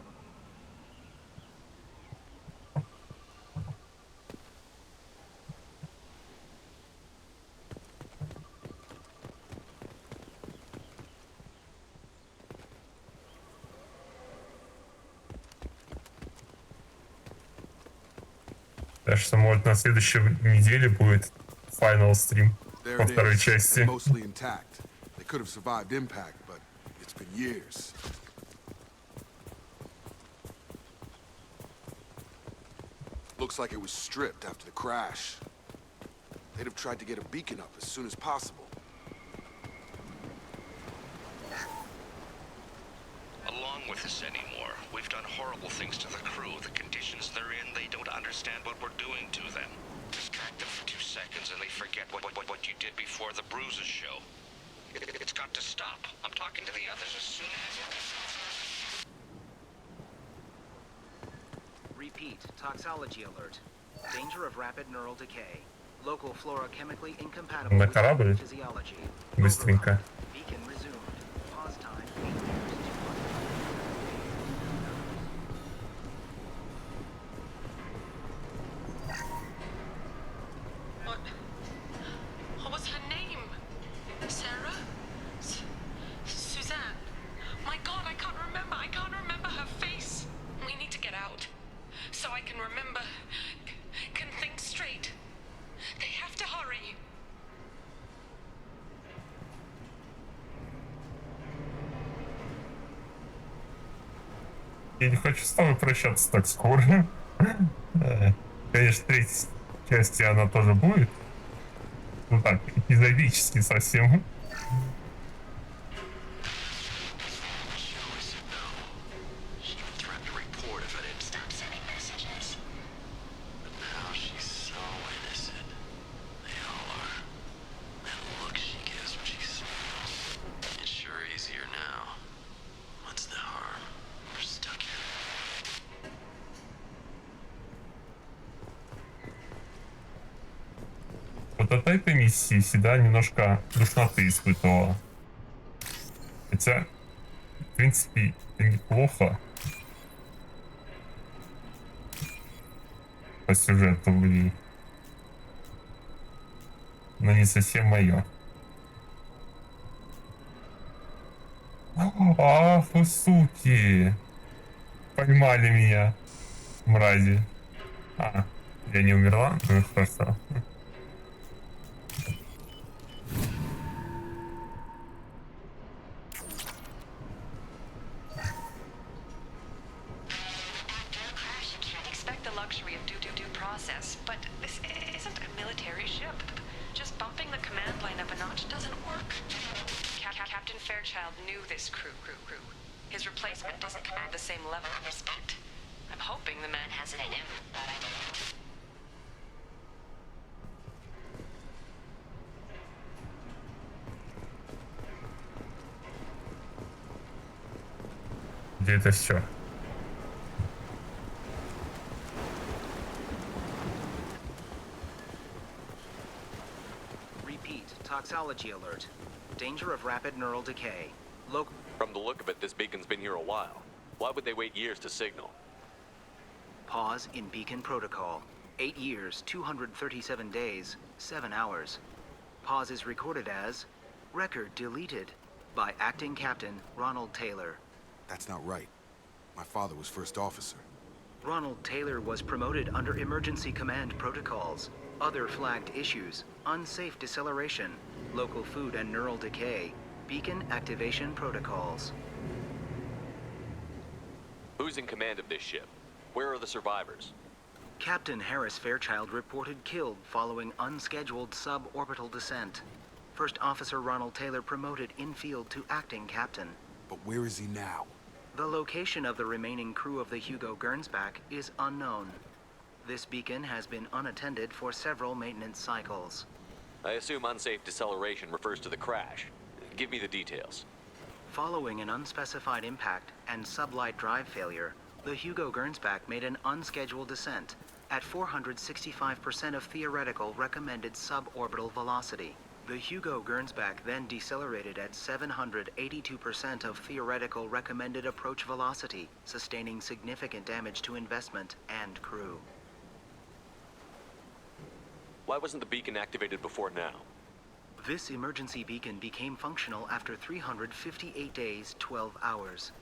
Так что, может, на следующей неделе будет final стрим There по it второй is, части. and mostly intact. They could have survived impact, but it's been years. Looks like it was stripped after the crash. They'd have tried to get a beacon up as soon as possible. Along with this anymore. We've done horrible things to the crew. The conditions they're in, they don't understand what we're doing to them. Distract them for 2 seconds and they forget what you did before the bruises show. It's got to stop. I'm talking to the others as soon as... Repeat, toxology alert. Danger of rapid neural decay. Local flora chemically incompatible На with корабль. physiology. Быстренько. Beacon resumed. Pause time 8 years. What was her name? Sarah? Suzanne? My god, I can't remember. I can't remember her face. We need to get out. So I can remember. Can think straight. They have to hurry. Я не хочу с тобой прощаться так скоро. Конечно, третья часть она тоже будет. Ну так, эпизодически совсем. Вот от этой миссии всегда немножко душноты испытывала. Хотя, в принципе, это неплохо. По сюжету, блин. Но не совсем мое. Ах, вы суки! Поймали меня, мрази. А, я не умерла? Ну хорошо. Expect the luxury of due process, but this isn't a military ship. Just bumping the command line up a notch doesn't work. Captain Fairchild knew this crew. His replacement doesn't command the same level of respect. I'm hoping the man has it in him. Где это все? Repeat, toxology alert. Danger of rapid neural decay. Local... From the look of it, this beacon's been here a while. Why would they wait years to signal? Pause in beacon protocol. 8 years, 237 days, 7 hours. Pause is recorded as record deleted by Acting Captain Ronald Taylor. That's not right. My father was first officer. Ronald Taylor was promoted under emergency command protocols. Other flagged issues: unsafe deceleration, local food and neural decay, beacon activation protocols. Who's in command of this ship? Where are the survivors? Captain Harris Fairchild reported killed following unscheduled suborbital descent. First Officer Ronald Taylor promoted in-field to acting captain. But where is he now? The location of the remaining crew of the Hugo Gernsback is unknown. This beacon has been unattended for several maintenance cycles. I assume unsafe deceleration refers to the crash. Give me the details. Following an unspecified impact and sublight drive failure, the Hugo Gernsback made an unscheduled descent at 465% of theoretical recommended suborbital velocity. The Hugo Gernsback then decelerated at 782% of theoretical recommended approach velocity, sustaining significant damage to investment and crew. Why wasn't the beacon activated before now? This emergency beacon became functional after 358 days, 12 hours,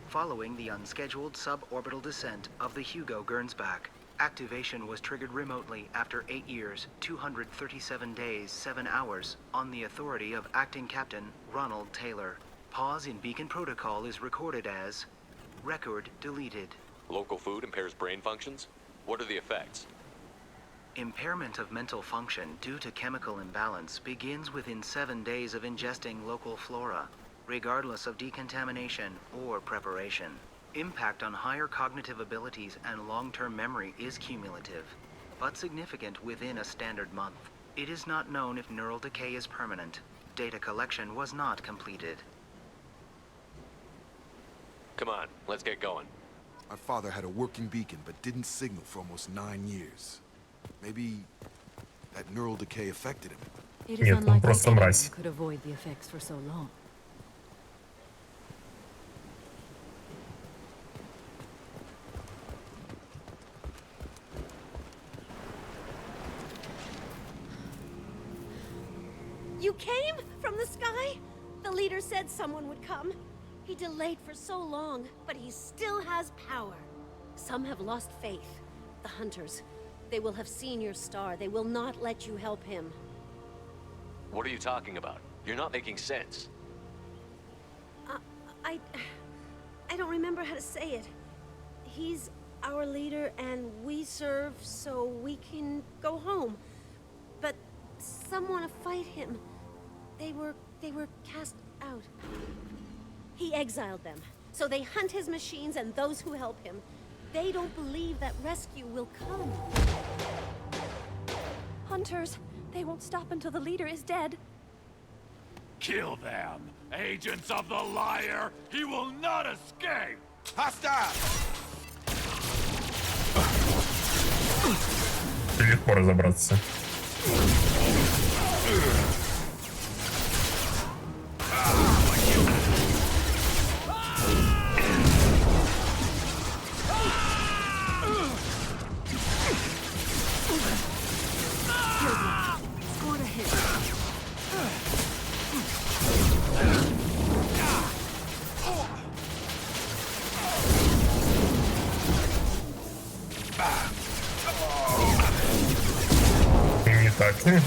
following the unscheduled suborbital descent of the Hugo Gernsback. Activation was triggered remotely after 8 years, 237 days, 7 hours, on the authority of Acting Captain Ronald Taylor. Pause in beacon protocol is recorded as record deleted. Local food impairs brain functions? What are the effects? Impairment of mental function due to chemical imbalance begins within 7 days of ingesting local flora, regardless of decontamination or preparation. Impact on higher cognitive abilities and long-term memory is cumulative, but significant within a standard month. It is not known if neural decay is permanent. Data collection was not completed. Come on, let's get going. My father had a working beacon, but didn't signal for almost 9 years. Maybe that neural decay affected him. It is Нет, он unlikely просто anyone мразь. could avoid the effects for so long. You came from the sky? The leader said someone would come. He delayed for so long, but he still has power. Some have lost faith. The hunters. They will have seen your star. They will not let you help him. What are you talking about? You're not making sense. I don't remember how to say it. He's our leader and we serve so we can go home. But some want to fight him. They were cast out. He exiled them, so they hunt his machines and those who help him. They don't believe that rescue will come. Hunters, they won't stop until the leader is dead. Kill them! Agents of the liar! He will not escape! Hostile! Легко разобраться. Scored a hit. Не так ли?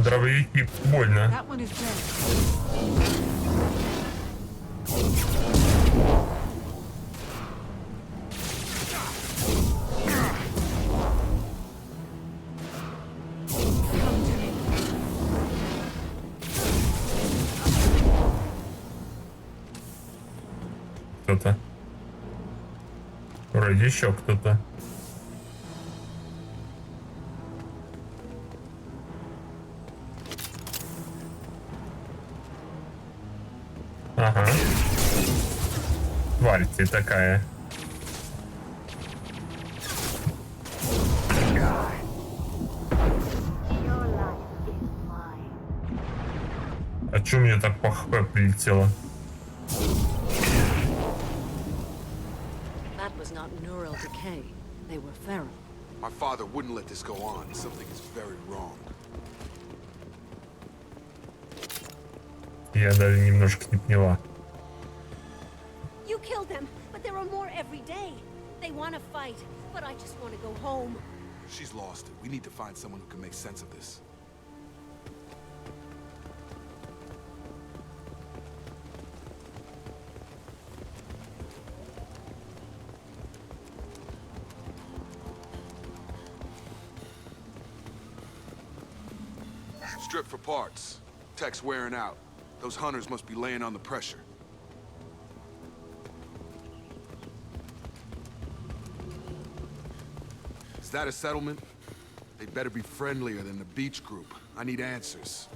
Дробовики больно. That one is dead. Кто-то. Вроде еще кто-то. Ага. Тварь ты такая. А чё мне так по хп прилетело? That was not neural decay. They were feral. My father wouldn't let this go on. Something is very wrong. Я даже немножко не поняла. You killed them, but there are more every day. They want to fight, but I just want to go home. She's lost it. We need to find someone who can make sense of this. Strip for parts. Tech's wearing out. Those hunters must be laying on the pressure. Is that a settlement? They'd better be friendlier than the beach group. I need answers.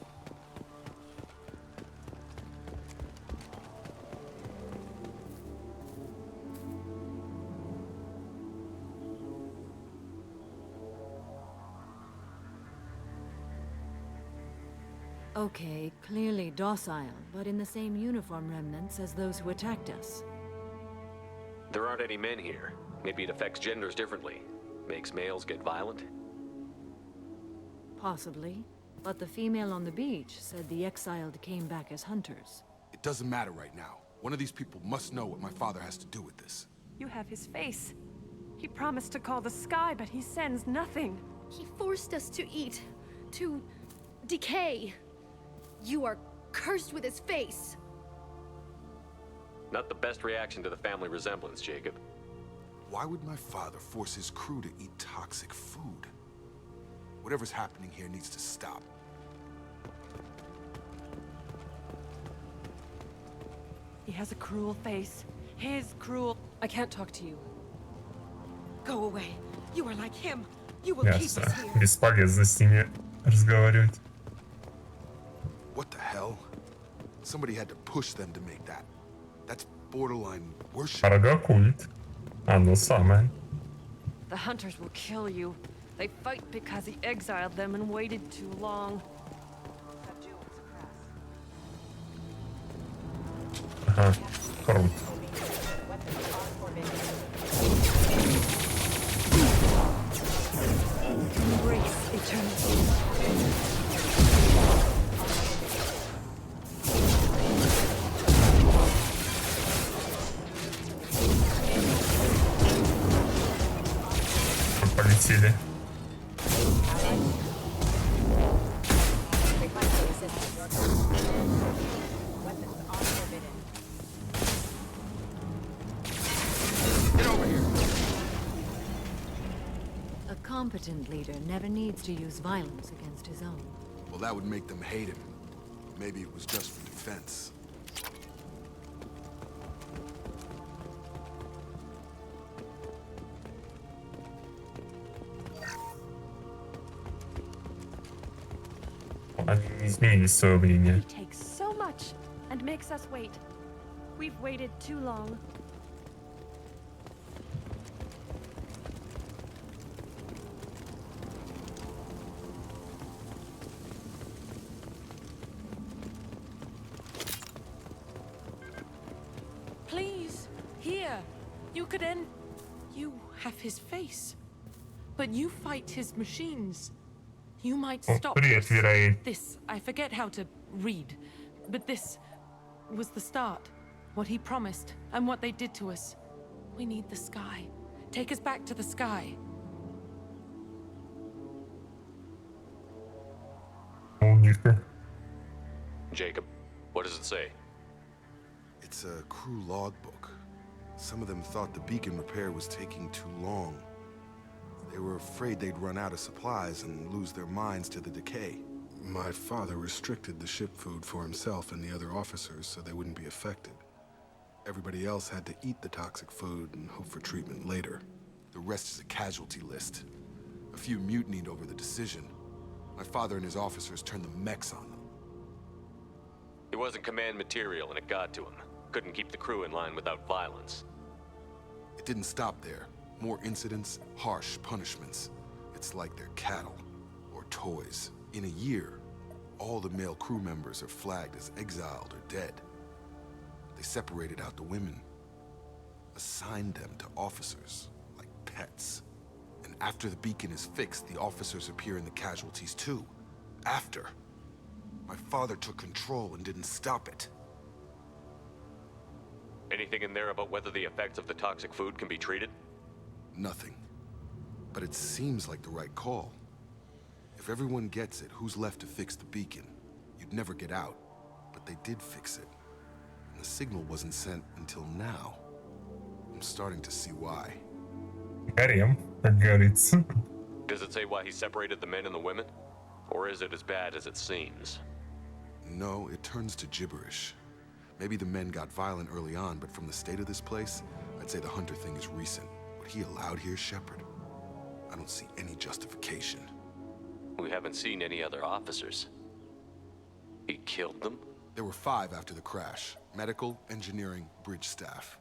Okay, clearly docile, but in the same uniform remnants as those who attacked us. There aren't any men here. Maybe it affects genders differently. Makes males get violent? Possibly. But the female on the beach said the exiled came back as hunters. It doesn't matter right now. One of these people must know what my father has to do with this. You have his face. He promised to call the sky, but he sends nothing. He forced us to eat, to decay. You are cursed with his face. Not the best reaction to the family resemblance, Jacob. Why would my father force his crew to eat toxic food? Whatever's happening here needs to stop. He has a cruel face. His cruel... I can't talk to you. Go away. You are like him. You will keep us Ясно. here. Бесполезно с ними разговаривать. What the hell? Somebody had to push them to make that. That's borderline worship. Парагокульт. Оно самое. The hunters will kill you. They fight because he exiled them and waited too long. Ага, круто. Embrace eternity. Полетели. Get over here. A competent leader never needs to use violence against his own. Well, that would make them hate him. Maybe it was just for defense. Они не изменили свое мнение. He takes so much and makes us wait. We've waited too long. Please, here. You could end... You have his face. But you fight his machines. You might stop Привет, Вераэль. this. I forget how to read. But this was the start. What he promised and what they did to us. We need the sky. Take us back to the sky. Jacob, what does it say? It's a crew logbook. Some of them thought the beacon repair was taking too long. They were afraid they'd run out of supplies and lose their minds to the decay. My father restricted the ship food for himself and the other officers so they wouldn't be affected. Everybody else had to eat the toxic food and hope for treatment later. The rest is a casualty list. A few mutinied over the decision. My father and his officers turned the mechs on them. He wasn't command material and it got to him. Couldn't keep the crew in line without violence. It didn't stop there. More incidents, harsh punishments. It's like they're cattle or toys. In a year, all the male crew members are flagged as exiled or dead. They separated out the women, assigned them to officers, like pets. And after the beacon is fixed, the officers appear in the casualties too. After. My father took control and didn't stop it. Anything in there about whether the effects of the toxic food can be treated? Nothing. But it seems like the right call. If everyone gets it, who's left to fix the beacon? You'd never get out. But they did fix it. And the signal wasn't sent until now. I'm starting to see why. Горем, как говорится. Does it say why he separated the men and the women? Or is it as bad as it seems? No, it turns to gibberish. Maybe the men got violent early on, but from the state of this place, I'd say the hunter thing is recent. What he allowed here, Shepard? I don't see any justification. We haven't seen any other officers. He killed them? There were 5 after the crash. Medical, engineering, bridge staff.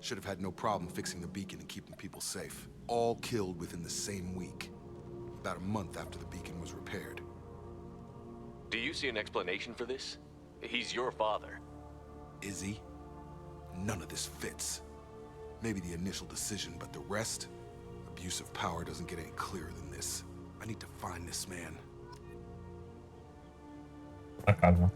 Should have had no problem fixing the beacon and keeping people safe. All killed within the same week. About a month after the beacon was repaired. Do you see an explanation for this? He's your father. Is he? None of this fits. Maybe the initial decision, but the rest? Abuse of power doesn't get any clearer than this. I need to find this man. Заказано.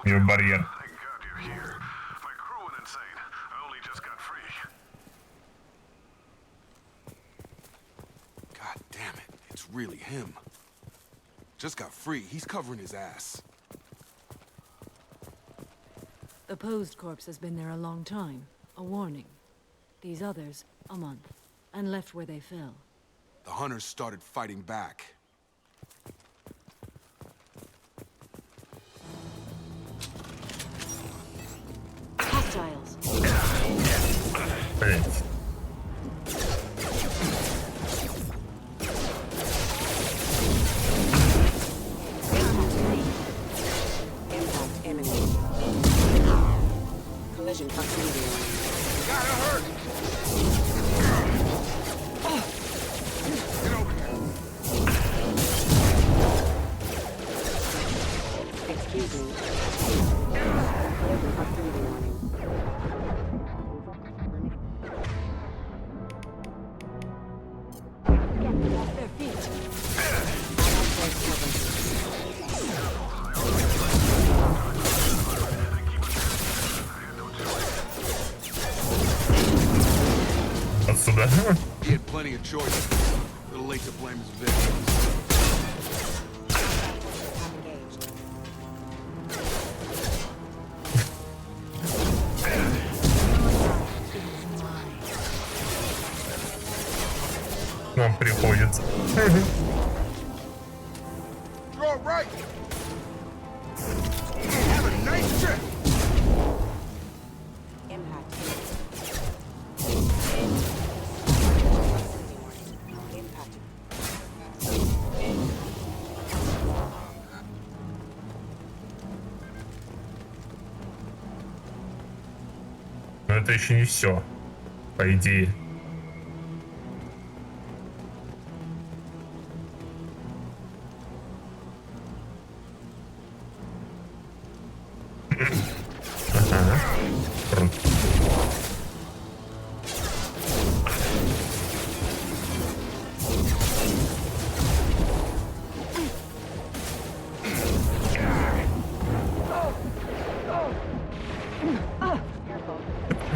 Your barrier. God damn it, it's really him. Just got free, he's covering his ass. The posed corpse has been there a long time. A warning. These others, a month. And left where they fell. The hunters started fighting back. Hostiles. Блять. Impact imminent. Collision proximity. Gotta hurt! Get over here. Excuse me. Collision proximity warning. Get off their feet. Отсюда. He had plenty of choices. A little late to blame his victims. Нам приходится. Draw right! Have a nice trip! Impact. Impact. Но это еще не все, по идее. Ага. Круто.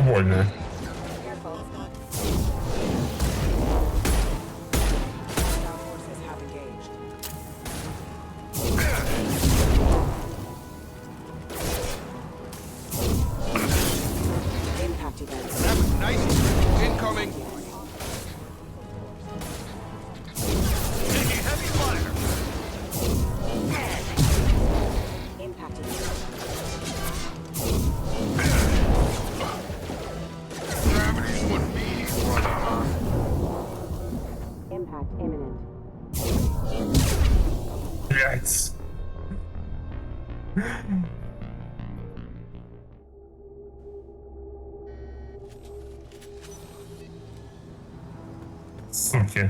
Больно. Nice. Incoming. Taking heavy fire. Impacted. Gravity's what me. Impact imminent. Блять. Суки.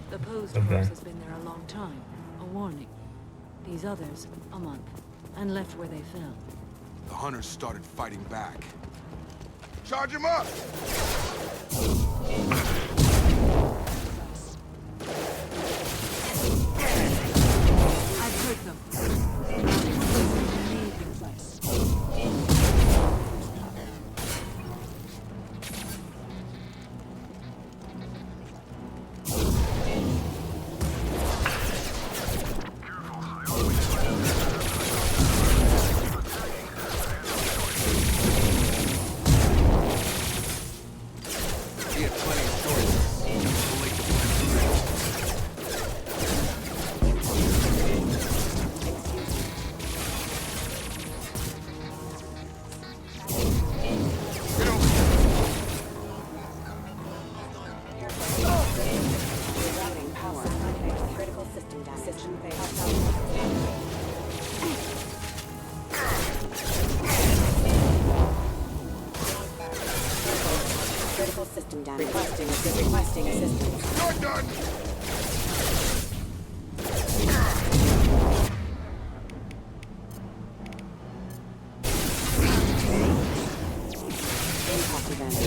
The posed Okay. corpse has been there a long time. A warning. These others, a month. And left where they fell. The hunters started fighting back. Charge him up! hurt them. Need the place. Requesting assistance. You're done! Impact event.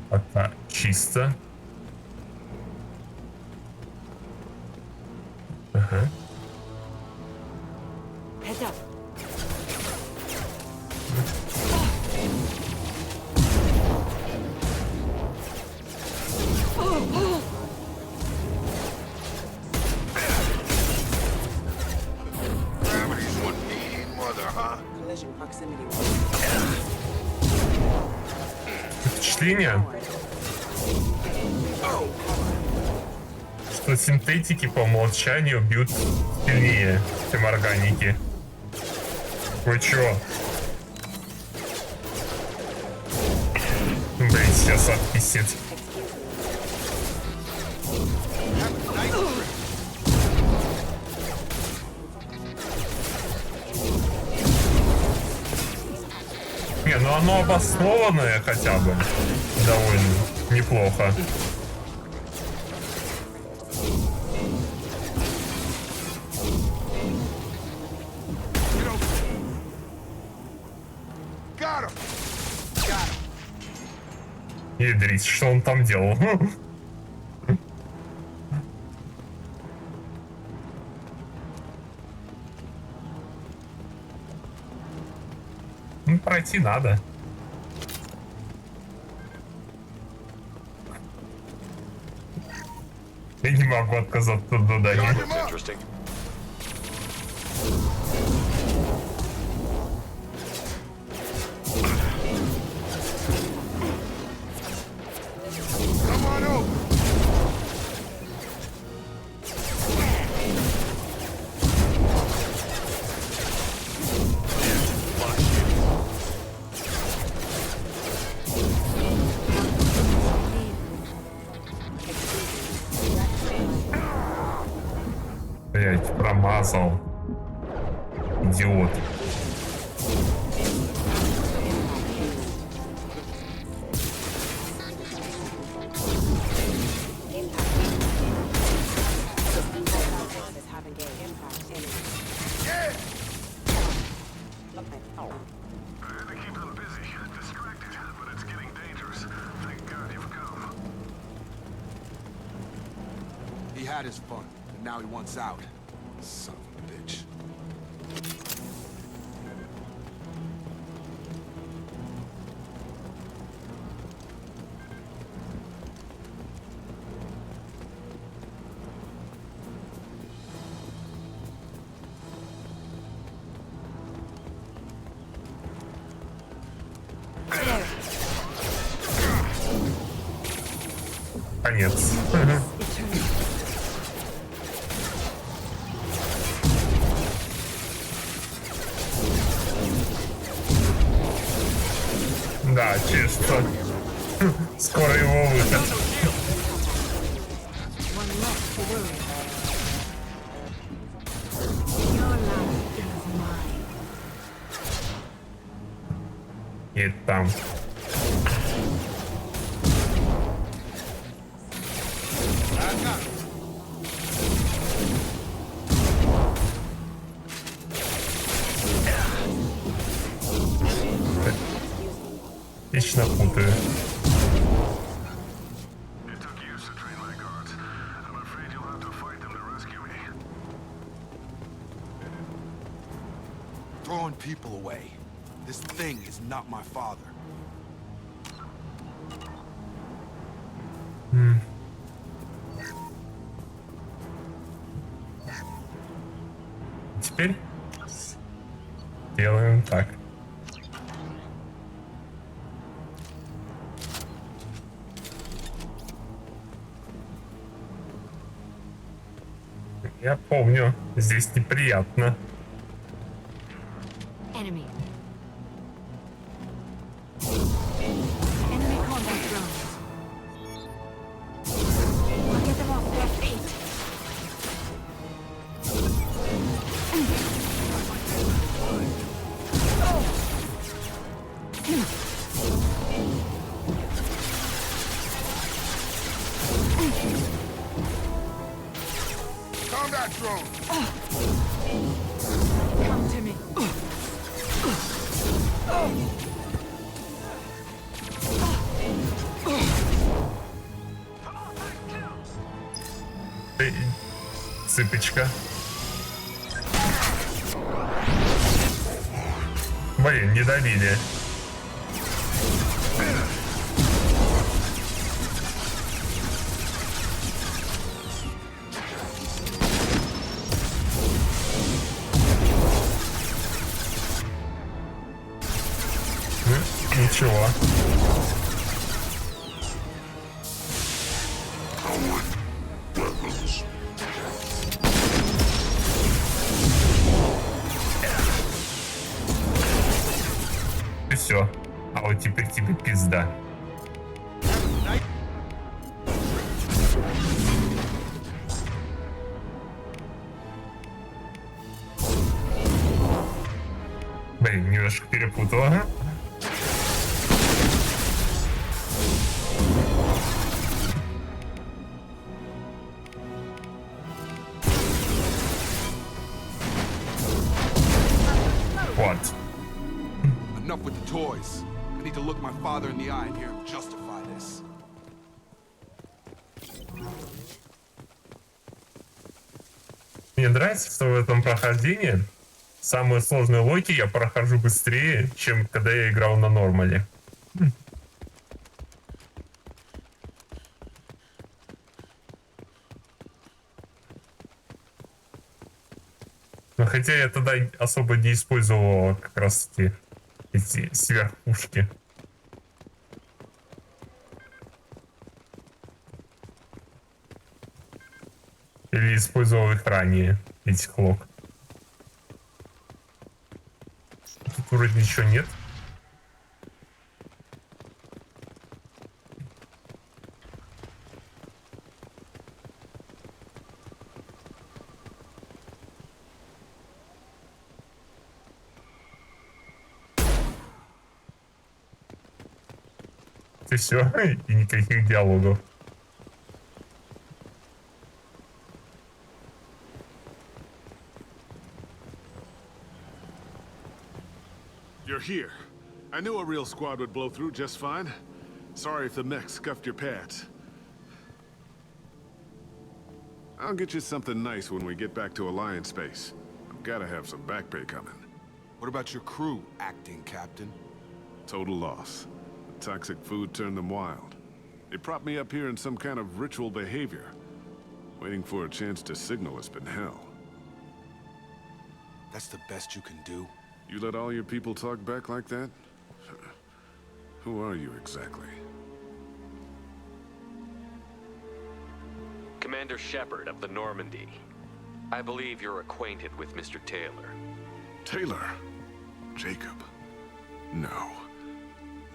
Пока чисто. Ага. Heads up. Gravity's one mean mother, huh? Collision proximity. Впечатление, что синтетики по умолчанию бьют сильнее, чем органики. Вы чё? Блин, сейчас отписит. Не, ну оно обоснованное хотя бы. Довольно неплохо. Ядрить, что он там делал? Ну, пройти надо. Я не могу отказаться от задания. Блять, промазал. Идиот. He had his fun, and now he wants out. Son of a bitch. Конец. Да, чисто. Скоро его выход. И там. Вечно путаю. drawing people away. This thing is not my father. Теперь делаем так. Я помню, здесь неприятно. Enemy. Enemy combat drones. Get them off their feet. Combat drone! Come to me. Цыпочка. Блин, не добили. Ничего. И все. А вот теперь тебе пизда. Блин, немножко перепутал, ага. Вот. Enough with the toys. I need to look my father in the eye and hear him justify this. Мне нравится, что в этом прохождении самые сложные локи я прохожу быстрее, чем когда я играл на нормале. Но хотя я тогда особо не использовал как раз эти сверхпушки. Или использовал их ранее, этих лок. Тут вроде ничего нет. И все, и никаких диалогов. You're here. I knew a real squad would blow through just fine. Sorry if the mech scuffed your pads. I'll get you something nice when we get back to Alliance Space. I've gotta have some back pay coming. What about your crew, acting captain? Total loss. The toxic food turned them wild. They propped me up here in some kind of ritual behavior. Waiting for a chance to signal has been hell. That's the best you can do? You let all your people talk back like that? Who are you exactly? Commander Shepard of the Normandy. I believe you're acquainted with Mr. Taylor. Taylor? Jacob? No.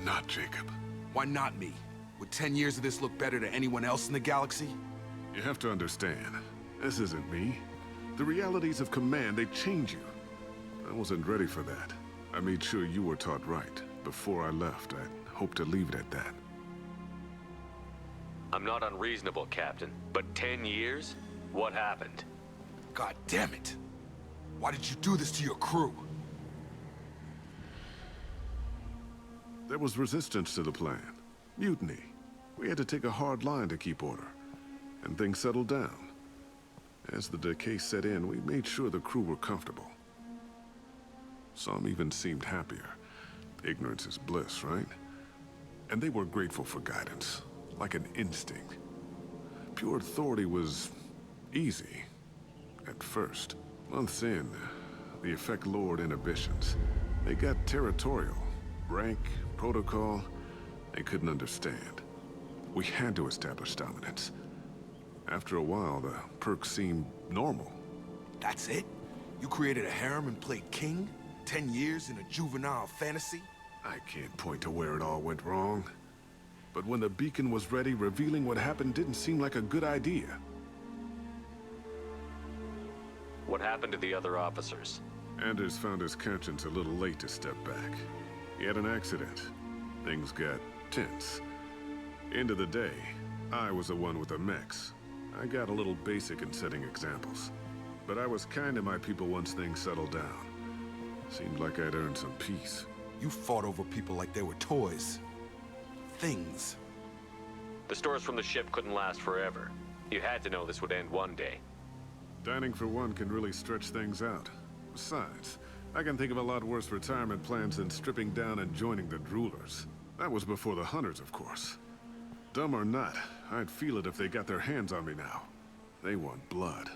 Not Jacob. Why not me? Would 10 years of this look better to anyone else in the galaxy? You have to understand, this isn't me. The realities of command, they change you. I wasn't ready for that. I made sure you were taught right. Before I left, I hoped to leave it at that. I'm not unreasonable, Captain, but 10 years? What happened? God damn it! Why did you do this to your crew? There was resistance to the plan. Mutiny. We had to take a hard line to keep order. And things settled down. As the decay set in, we made sure the crew were comfortable. Some even seemed happier. Ignorance is bliss, right? And they were grateful for guidance, like an instinct. Pure authority was easy, at first. Months in, the effect lowered inhibitions. They got territorial. Rank, protocol, they couldn't understand. We had to establish dominance. After a while, the perks seemed normal. That's it? You created a harem and played king? 10 years in a juvenile fantasy? I can't point to where it all went wrong. But when the beacon was ready, revealing what happened didn't seem like a good idea. What happened to the other officers? Anders found his conscience a little late to step back. He had an accident. Things got tense. End of the day, I was the one with the mechs. I got a little basic in setting examples. But I was kind to my people once things settled down. Seemed like I'd earned some peace. You fought over people like they were toys. Things. The stores from the ship couldn't last forever. You had to know this would end one day. Dining for one can really stretch things out. Besides, I can think of a lot worse retirement plans than stripping down and joining the Droolers. That was before the Hunters, of course. Dumb or not, I'd feel it if they got their hands on me now. They want blood.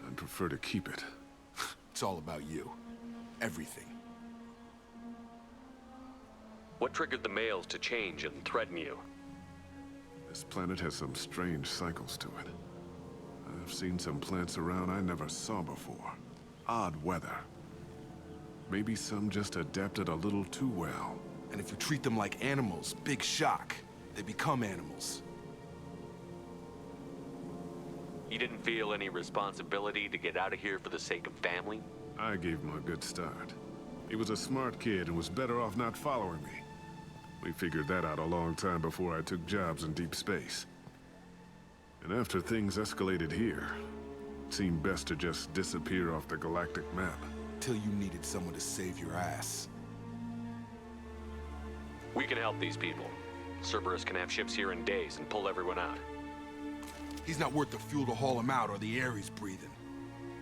I'd prefer to keep it. It's all about you. Everything. What triggered the males to change and threaten you? This planet has some strange cycles to it. I've seen some plants around I never saw before. Odd weather. Maybe some just adapted a little too well. And if you treat them like animals, big shock. They become animals. You didn't feel any responsibility to get out of here for the sake of family? I gave him a good start. He was a smart kid and was better off not following me. We figured that out a long time before I took jobs in deep space. And after things escalated here, it seemed best to just disappear off the galactic map. Till you needed someone to save your ass. We can help these people. Cerberus can have ships here in days and pull everyone out. He's not worth the fuel to haul him out or the air he's breathing.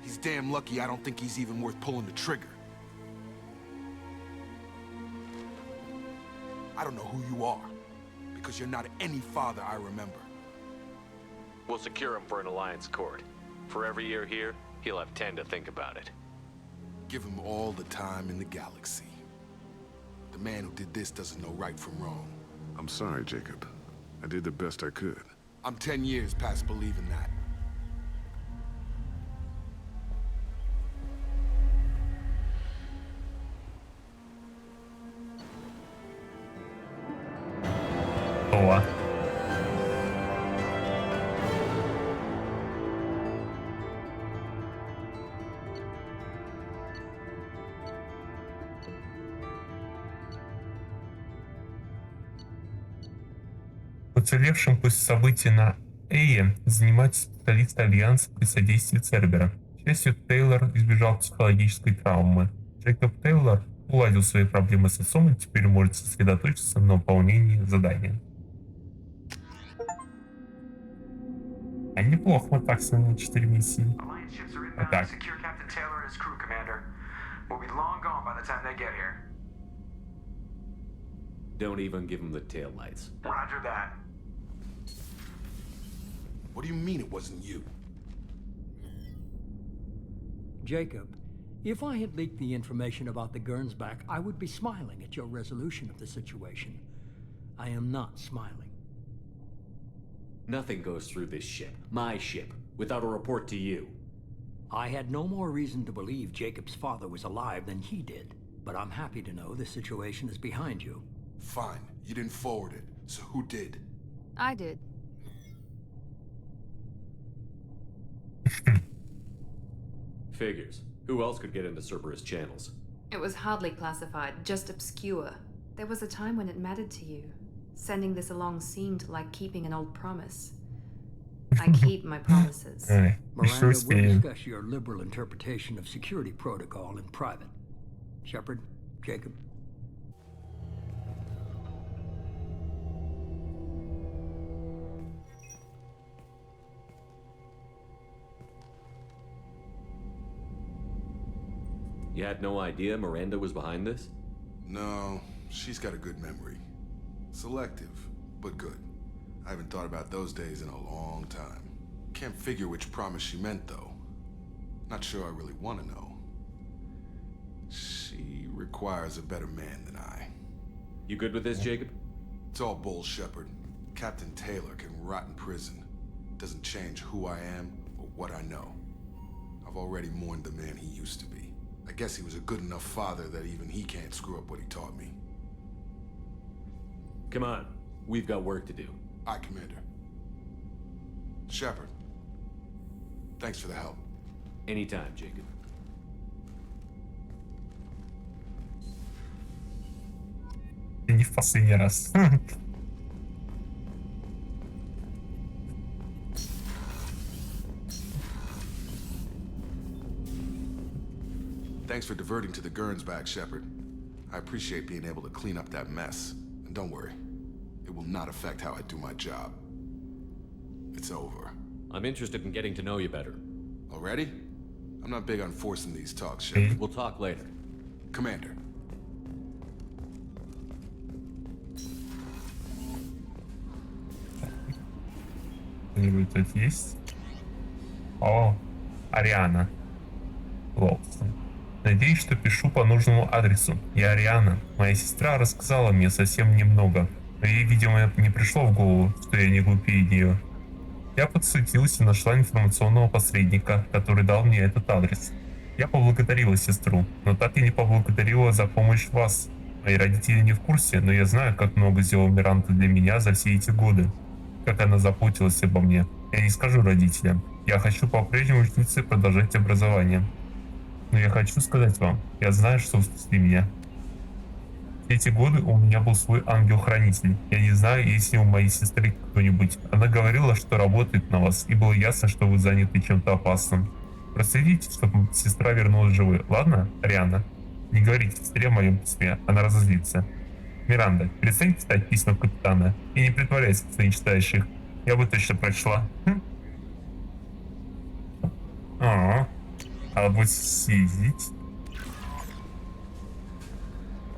He's damn lucky I don't think he's even worth pulling the trigger. I don't know who you are, because you're not any father I remember. We'll secure him for an Alliance court. For every year here, he'll have 10 to think about it. Give him all the time in the galaxy. The man who did this doesn't know right from wrong. I'm sorry, Jacob. I did the best I could. I'm 10 years past believing that. Boa. Уцелевшим после событий на Эе занимается специалист Альянса при содействии Цербера. К счастью, Тейлор избежал психологической травмы. Джейкоб Тейлор уладил свои проблемы с отцом и теперь может сосредоточиться на выполнении задания. А неплохо мы так сняли 4 миссии. А так. Don't even give him the taillights. Roger that. What do you mean it wasn't you? Jacob, if I had leaked the information about the Gernsback, I would be smiling at your resolution of the situation. I am not smiling. Nothing goes through this ship, my ship, without a report to you. I had no more reason to believe Jacob's father was alive than he did, but I'm happy to know the situation is behind you. Fine, you didn't forward it, so who did? I did. Figures. Who else could get into Cerberus channels? It was hardly classified, just obscure. There was a time when it mattered to you. Sending this along seemed like keeping an old promise. I keep my promises. Miranda, we'll discuss your liberal interpretation of security protocol in private. Shepard, Jacob. You had no idea Miranda was behind this? No, she's got a good memory. Selective, but good. I haven't thought about those days in a long time. Can't figure which promise she meant, though. Not sure I really want to know. She requires a better man than I. You good with this, Jacob? It's all bull, Shepard. Captain Taylor can rot in prison. Doesn't change who I am or what I know. I've already mourned the man he used to be. I guess he was a good enough father that even he can't screw up what he taught me. Come on, we've got work to do. Aye, Commander. Shepard, thanks for the help. Anytime, Jacob. И не в последний раз. Thanks for diverting to the Gernsback, Shepard. I appreciate being able to clean up that mess. And don't worry, it will not affect how I do my job. It's over. I'm interested in getting to know you better. Already? I'm not big on forcing these talks, Shepard. We'll talk later. Commander. Кто-нибудь тут есть? О, Ариана. Лобсон. Надеюсь, что пишу по нужному адресу. Я Ариана. Моя сестра рассказала мне совсем немного, но ей, видимо, не пришло в голову, что я не глупее нее. Я подсуетилась и нашла информационного посредника, который дал мне этот адрес. Я поблагодарила сестру, но так и не поблагодарила за помощь вас. Мои родители не в курсе, но я знаю, как много сделала Миранда для меня за все эти годы. Как она заботилась обо мне. Я не скажу родителям. Я хочу по-прежнему учиться и продолжать образование. Но я хочу сказать вам, я знаю, что вы спасли меня. Все эти годы у меня был свой ангел-хранитель. Я не знаю, есть ли у моей сестры кто-нибудь. Она говорила, что работает на вас, и было ясно, что вы заняты чем-то опасным. Проследите, чтобы сестра вернулась живой, ладно, Ариана? Не говорите сестре в моем письме, она разозлится. Миранда, перестань читать письма капитана и не притворяйся, что не читаешь их. Я бы точно прочла. Надо будет съездить.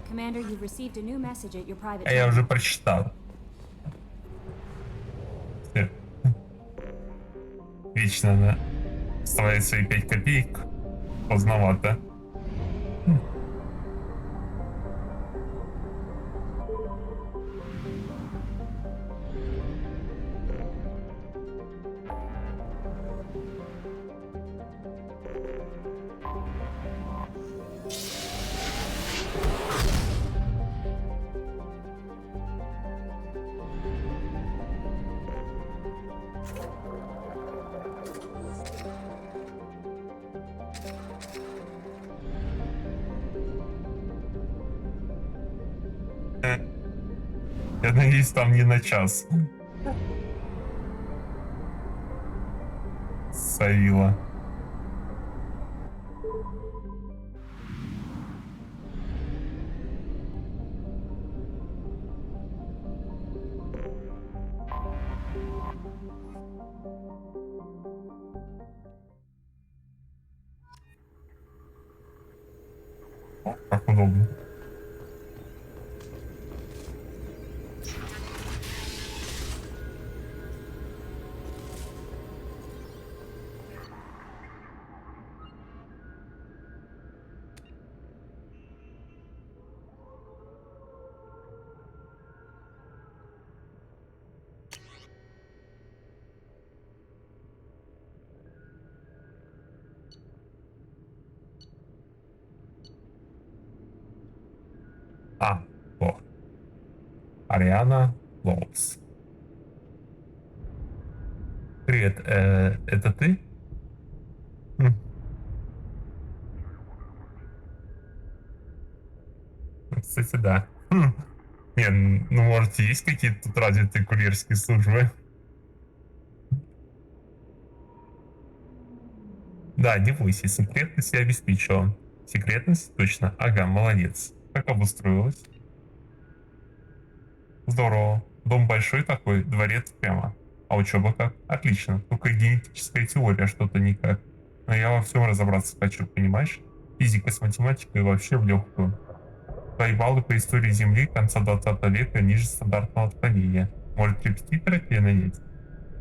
Commander, you've received a new message at your private. А я уже прочитал. Вечно она вставляет свои 5 копеек. Поздновато. Я надеюсь, там не на час. Савила. О, как удобно. О. Ариана Лоус. Привет, это ты? Кстати, да. Не, ну может есть какие-то тут развитые курьерские службы? Да, не бойся, секретность я обеспечила. Секретность? Точно. Ага, молодец. Как обустроилась? Здорово. Дом большой такой, дворец прямо. А учеба как? Отлично. Только генетическая теория что-то никак. Но я во всем разобраться хочу, понимаешь? Физика с математикой вообще в легкую. Твои баллы по истории Земли конца 20 века ниже стандартного отклонения. Может, репетитора тебе нанять?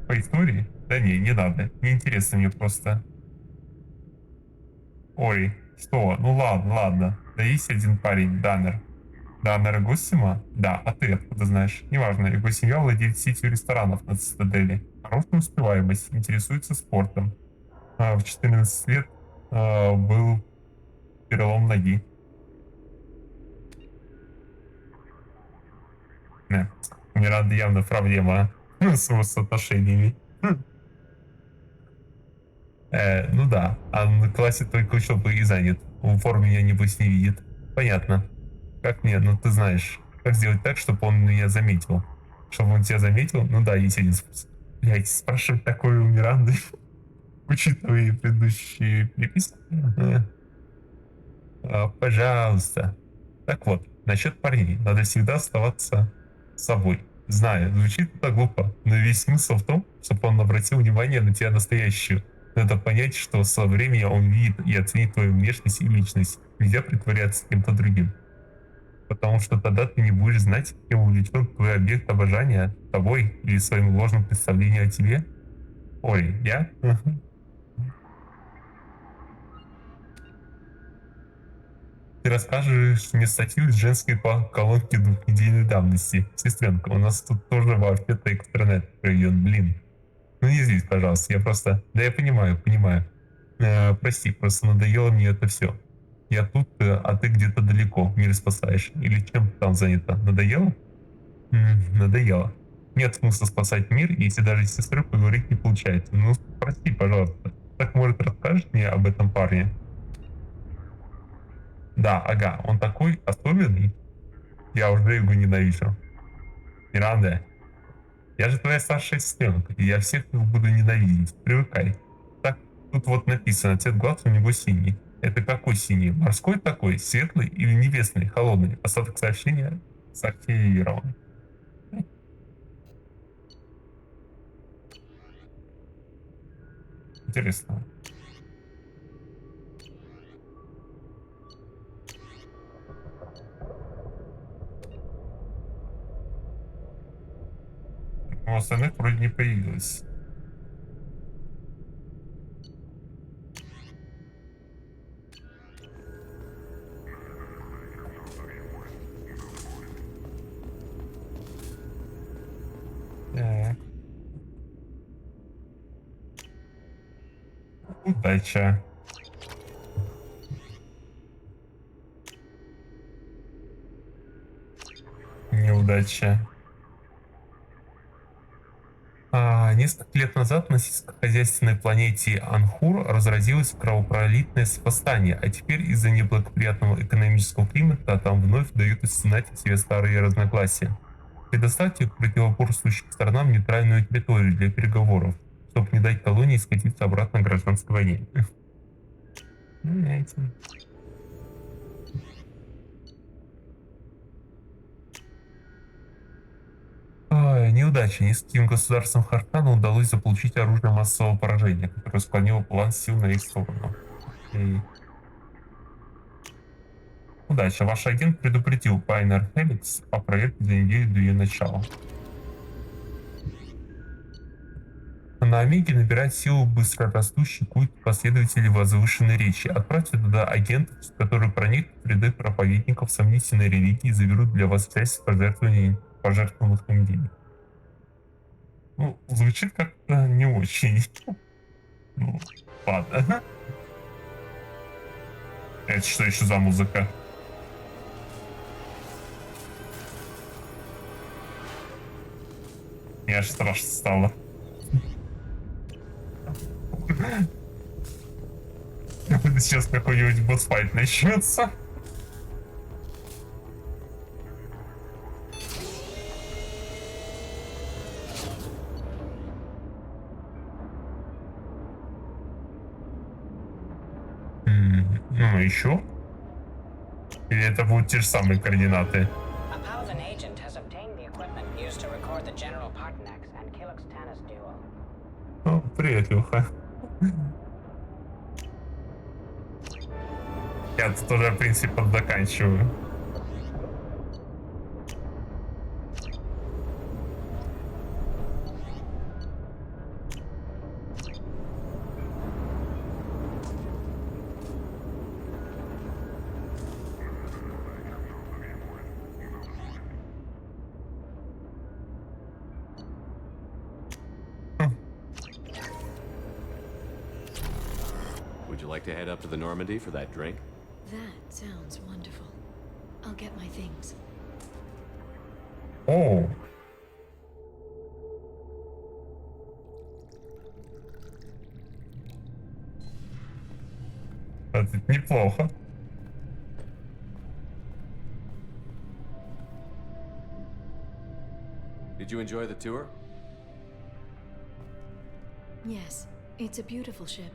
По истории? Да не надо. Неинтересно мне просто. Ой, что? Ну ладно. Да есть один парень, Даннер. Даннер Госима? Да, а ты откуда знаешь? Неважно, его семья владеет сетью ресторанов на Цитадели. Хорошая успеваемость, интересуется спортом. В 14 лет был перелом ноги. У Миранды явно проблема с отношениями. Ну да, а на классе только учебы и занят. В форме меня небось не видит. Понятно. Как мне? Ну ты знаешь. Как сделать так, чтобы он меня заметил? Чтобы он тебя заметил? Ну да, есть один способ. Блять, спрашивать такое у Миранды, учитывая предыдущие переписки. Пожалуйста. Так вот, насчет парней. Надо всегда оставаться собой. Знаю, звучит это глупо, но весь смысл в том, чтобы он обратил внимание на тебя настоящую. Надо понять, что со временем он видит и оценит твою внешность и личность. Нельзя притворяться кем-то другим. Потому что тогда ты не будешь знать, кем увлечен твой объект обожания, тобой или своим ложным представлением о тебе. Ой, я? Ты расскажешь мне статью из женской колонки двухнедельной давности. Сестренка, у нас тут тоже вообще-то экстранет проведен, блин. Ну не здесь, пожалуйста, я просто... Да я понимаю. Прости, просто надоело мне это все. Я тут, а ты где-то далеко, мир спасаешь. Или чем ты там занята? Надоело? Надоело. Нет смысла спасать мир, если даже с сестрой поговорить не получается. Ну, прости, пожалуйста. Так, может, расскажешь мне об этом парне? Да, ага, он такой особенный. Я уже его ненавижу. Миранда, я же твоя старшая сестренка, и я всех их буду ненавидеть. Привыкай. Так, тут вот написано, цвет глаз у него синий. Это какой синий? Морской такой? Светлый или небесный? Холодный? Остаток сообщения сактивирован. Интересно. У остальных вроде не появилось. Так. Удача. Неудача. Несколько лет назад на сельскохозяйственной планете Анхур разразилось кровопролитное восстание, а теперь из-за неблагоприятного экономического климата там вновь дают истинать себе старые разногласия. Предоставьте противоборствующим сторонам нейтральную территорию для переговоров, чтобы не дать колонии скатиться обратно к гражданской войне. Неудача. Нескольким государствам Харкана удалось заполучить оружие массового поражения, которое склонило план сил на их сторону. Удача. Ваш агент предупредил Пайнер Хеликс о проверке за неделю до ее начала. На Омеге набирает силу быстро растущий культ последователей возвышенной речи. Отправьте туда агентов, которые проникнут в ряды проповедников сомнительной религии и заберут для вас часть пожертвованных им денег. Ну, звучит как-то не очень. Ну, ладно. Это что еще за музыка? Мне аж страшно стало. Сейчас какой-нибудь босс-файт начнется. Ну, еще? Или это будут те же самые координаты? О, привет, Люха. Я тут уже, в принципе, заканчиваю. Would you like to head up to the Normandy for that drink? That sounds wonderful. I'll get my things. О, это неплохо. Did you enjoy the tour? Yes, it's a beautiful ship.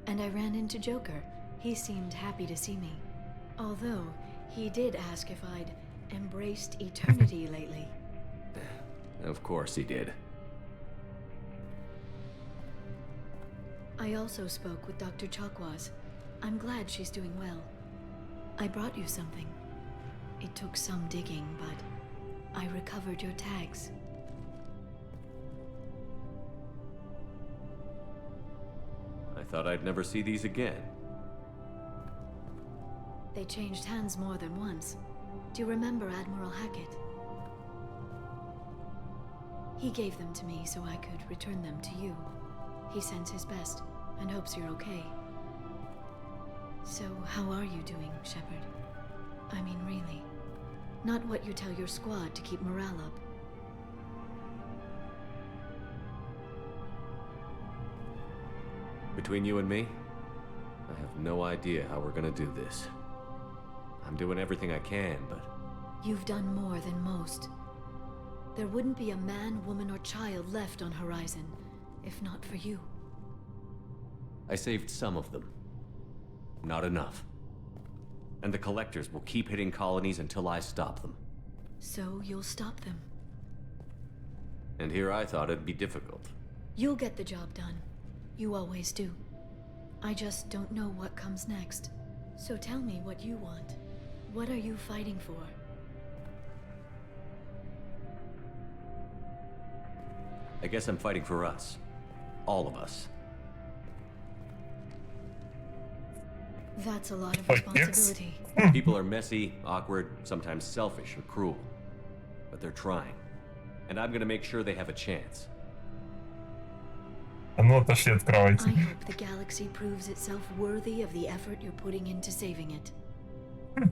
And I ran into Joker. He seemed happy to see me. Although, he did ask if I'd embraced eternity lately. Of course he did. I also spoke with Dr. Chakwas. I'm glad she's doing well. I brought you something. It took some digging, but I recovered your tags. I thought I'd never see these again. They changed hands more than once. Do you remember Admiral Hackett? He gave them to me so I could return them to you. He sends his best and hopes you're okay. So, how are you doing, Shepard? I mean, really. Not what you tell your squad to keep morale up. Between you and me, I have no idea how we're gonna do this. I'm doing everything I can, but... You've done more than most. There wouldn't be a man, woman, or child left on Horizon, if not for you. I saved some of them. Not enough. And the Collectors will keep hitting colonies until I stop them. So you'll stop them. And here I thought it'd be difficult. You'll get the job done. You always do. I just don't know what comes next. So tell me what you want. What are you fighting for? I guess I'm fighting for us. All of us. That's a lot of responsibility. People are messy, awkward, sometimes selfish or cruel. But they're trying. And I'm gonna make sure they have a chance. А ну отошли от кровати. I hope the galaxy proves itself worthy of the effort you're putting into saving it.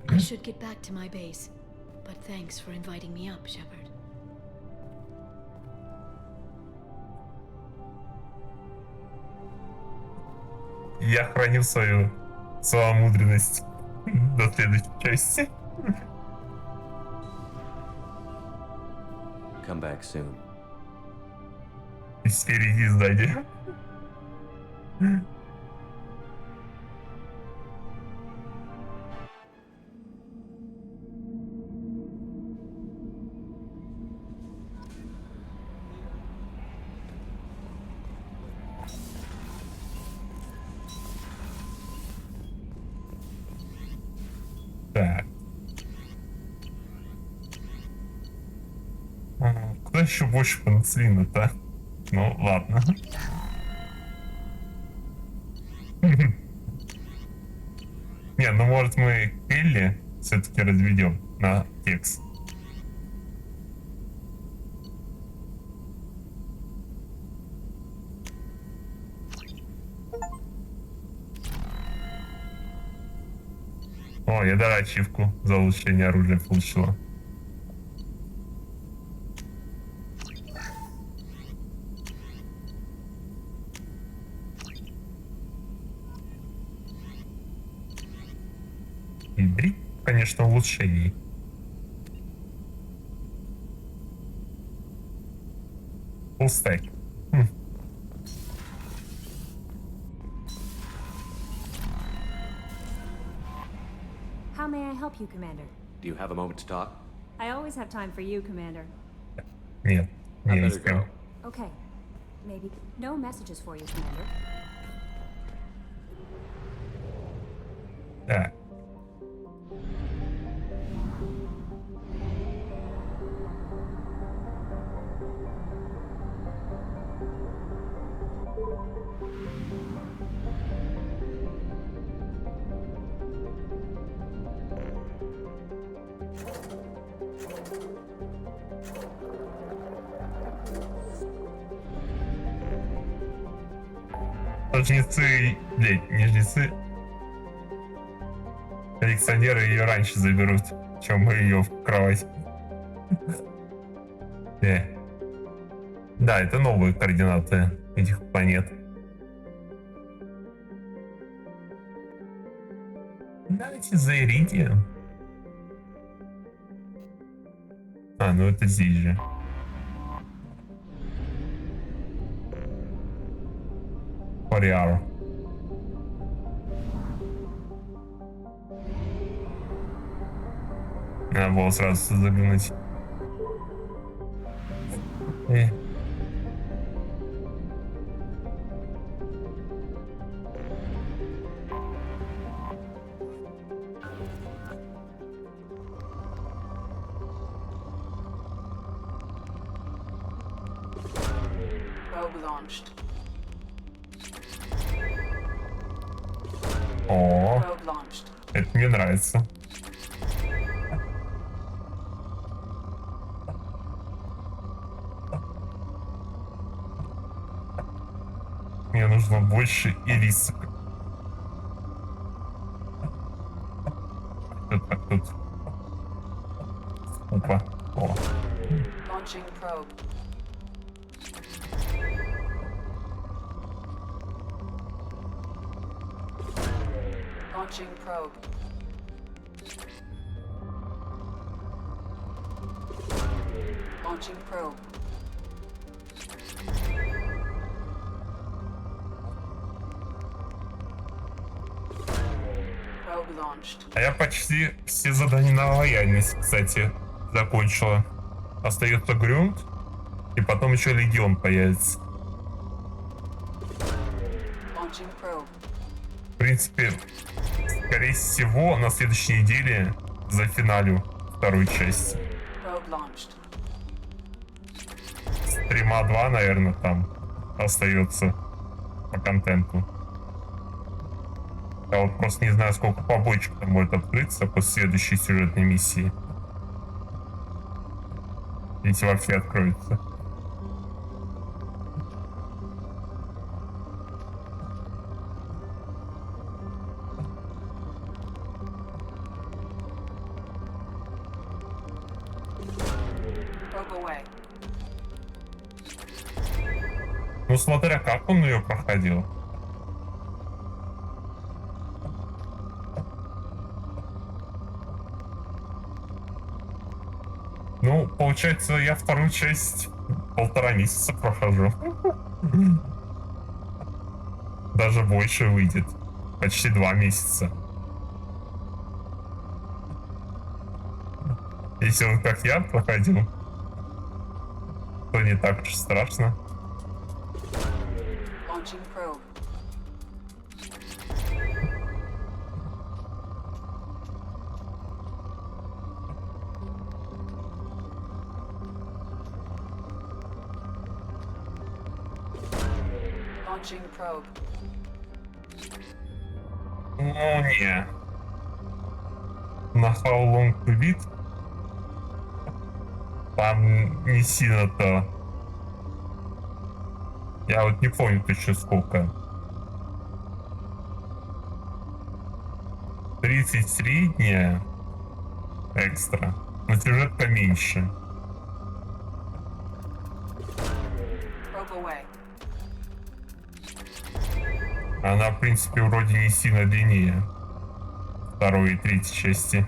I should get back to my base, but thanks for inviting me up, Shepard. Я храню свою целомудренность до следующей части. Come back soon. И спереди сзади. Так. Куда еще больше пенициллина-то? Ну, ладно. Не, ну может мы Келли все-таки разведем на текст. О, я даже ачивку за улучшение оружия получила. И, конечно, улучшений. Full stack. How may I help you, Commander? Do you have a moment to talk? I always have time for you, Commander. Нет, I не better успел. go. Okay. Maybe. No messages for you, Commander. Так, жнецы, блядь, не жнецы. Коллекционеры ее раньше заберут, чем мы ее в кровать. Да, это новые координаты этих планет. Давайте за Иридием. А, ну это здесь же. Пориару. Надо было сразу заглянуть. Probe launched. О, Probe launched. это мне нравится. Мне нужно больше ирисок. Тут. Опа. О. Launching probe. Launching probe. Launching probe. Probe launched. А я почти все задания на лояльность, кстати, закончила. Остается Грюнд, и потом еще Легион появится. Launching probe. В принципе, скорее всего, на следующей неделе зафиналю вторую часть. Probe launched. Стрима 2, наверное, там остается по контенту. Я вот просто не знаю, сколько побочек там может открыться после следующей сюжетной миссии. Если вообще откроется. Probe away. Ну, смотря как он ее проходил. Ну, получается, я вторую часть 1,5 месяца прохожу. Даже больше выйдет. Почти 2 месяца. Если он как я проходил, то не так уж страшно. Launching probe. Launching probe. Ну, не. На How Long to Beat там не сильно-то. Я вот не помню точно сколько. 33 дня экстра. Но сюжет поменьше. Probe away. Она, в принципе, вроде не сильно длиннее второй и третьей части.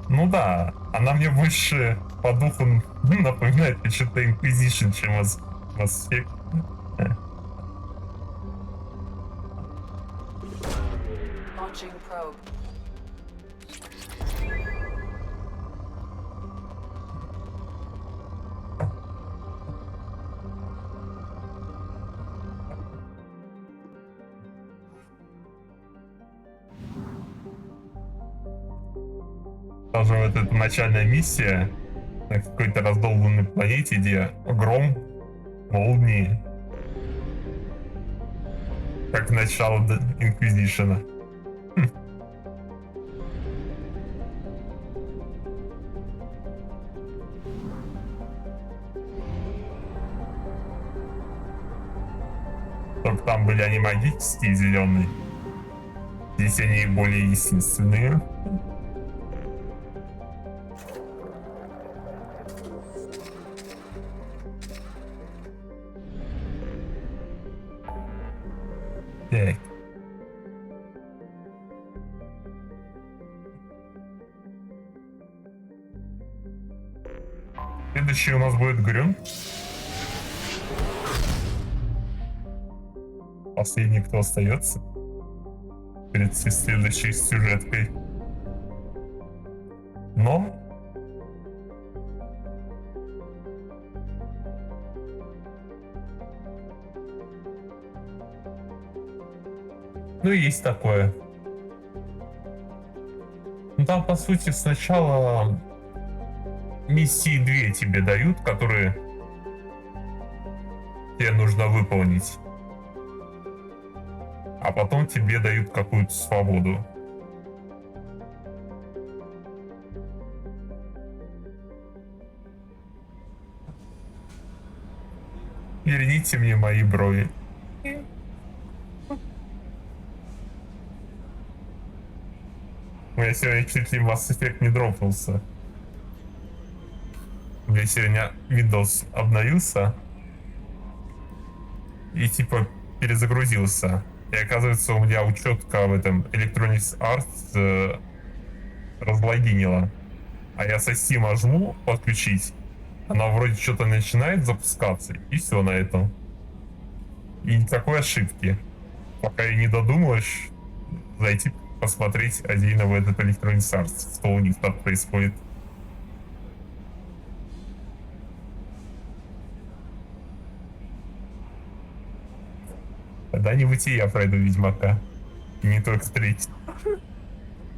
Ну да, она мне больше по духу напоминает что-то Inquisition, чем Mass Effect. Launching probe. Даже вот эта начальная миссия на какой-то раздолбанной планете, где гром, молнии. Как начало Инквизишена. Там были они магические зеленые. Здесь они более естественные. Так. Следующий у нас будет Грюн. Последний, кто остается перед следующей сюжеткой. Но ну, есть такое. Ну, там, по сути, сначала миссии 2 тебе дают, которые тебе нужно выполнить. А потом тебе дают какую-то свободу. Верните мне мои брови. У меня сегодня чуть ли Mass Effect не дропнулся. У меня сегодня Windows обновился и типа перезагрузился. И оказывается, у меня учетка в этом Electronic Arts разлогинила. А я со Steam жму подключить. Она вроде что-то начинает запускаться, и все на этом. И никакой ошибки. Пока я не додумалась зайти посмотреть отдельно в этот Electronic Arts, что у них там происходит. Когда-нибудь и я пройду Ведьмака. И не только 3.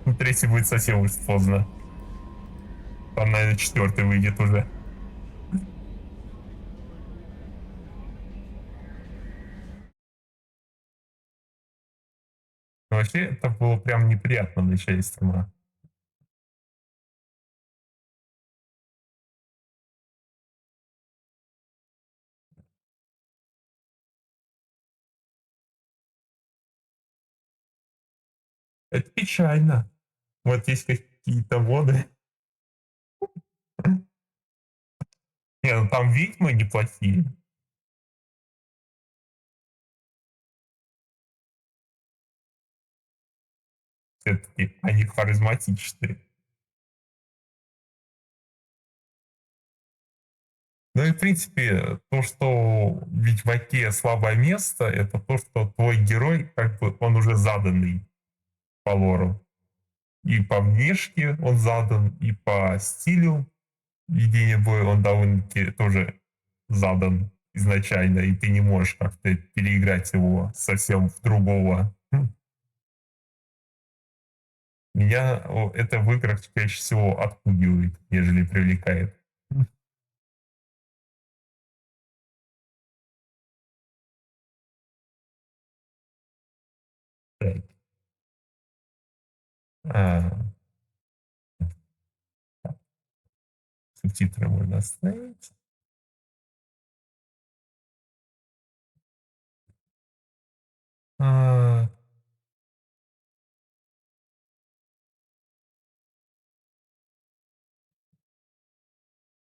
3 будет совсем уж поздно. Там, наверное, 4 выйдет уже. Но вообще, это было прям неприятно в начале стрима. Это печально. Вот есть какие-то воды. Не, ну там ведьмы неплохие. Все-таки они харизматичные. Ну и в принципе, то, что в Ведьмаке слабое место, это то, что твой герой, как бы, он уже заданный по лору. И по внешке он задан, и по стилю ведения боя он довольно-таки тоже задан изначально, и ты не можешь как-то переиграть его совсем в другого. Меня это в играх чаще всего отпугивает, нежели привлекает. Так. Субтитры можно оставить.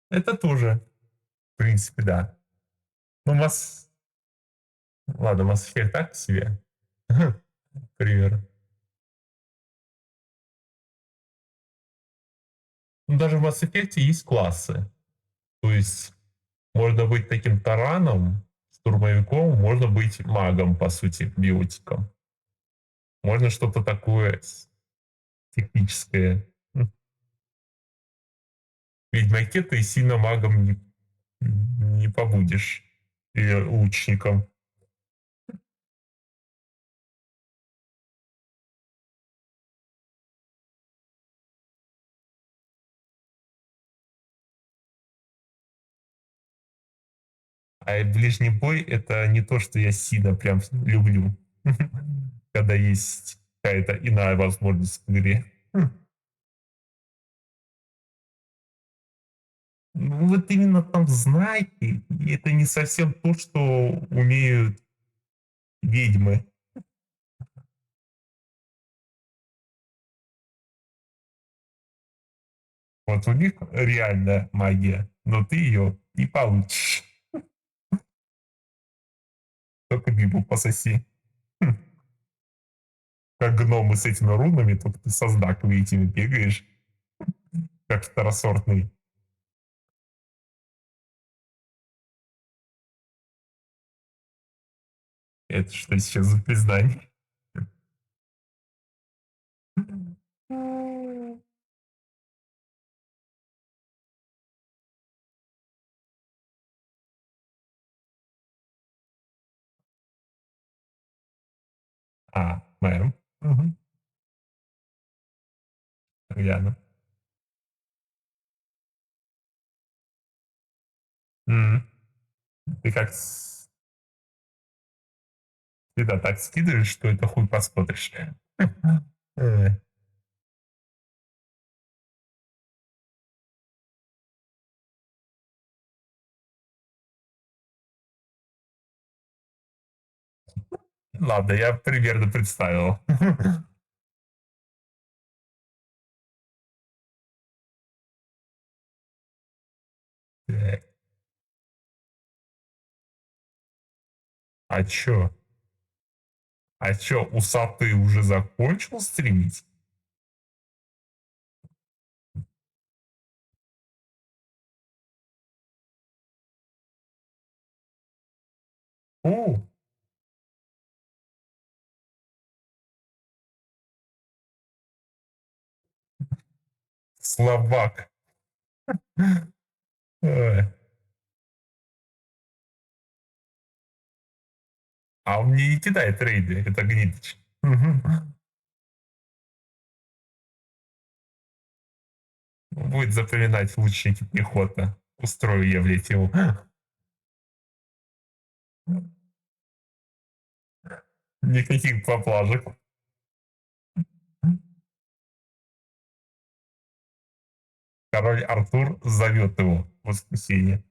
Это тоже, в принципе, да. Ну, ладно, Mass Effect так себе. Пример. Ну, даже в Mass Effect есть классы. То есть можно быть таким тараном, штурмовиком, можно быть магом, по сути, биотиком. Можно что-то такое техническое. В Ведьмаке ты сильно магом не побудешь. Или лучником. А ближний бой — это не то, что я сильно прям люблю. Когда есть какая-то иная возможность в игре. Ну, вот именно там знаки, и это не совсем то, что умеют Ведьмы. Вот у них реальная магия, но ты ее не получишь. Только Бибу пососи. Хм. Как гномы с этими рунами, только ты со знаками этими бегаешь, как второсортный. Это что сейчас за признание? А, мэм. Мгм. Ясно. М. Ты как всегда так скидываешь, что это хуй посмотришь. Э. Ладно, я примерно представил. Так. А чё? А чё, усатый уже закончил стримить? О! Слабак. Ой. А он мне не кидает рейды, это Гнидыч. Мгм. Будет запоминать лучники пехота. Устрою я, блядь, ему. Никаких поблажек. Король Артур зовет его в воскресенье.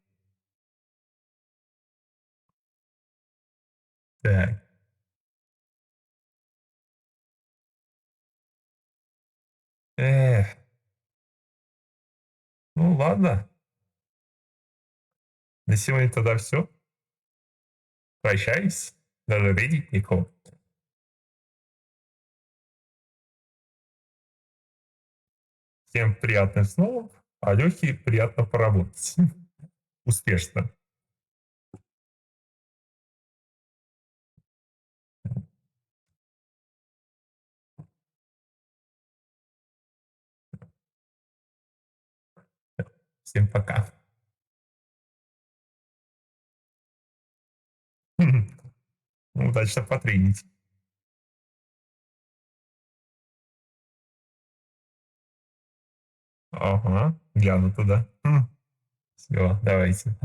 Так. Эх. Ну ладно. На сегодня тогда все. Прощаюсь. Даже рейдить никого. Всем приятных снов, а Лёхе приятно поработать. Успешно. Всем пока. Удачно потренить. Ага, гляну туда. Все, давайте.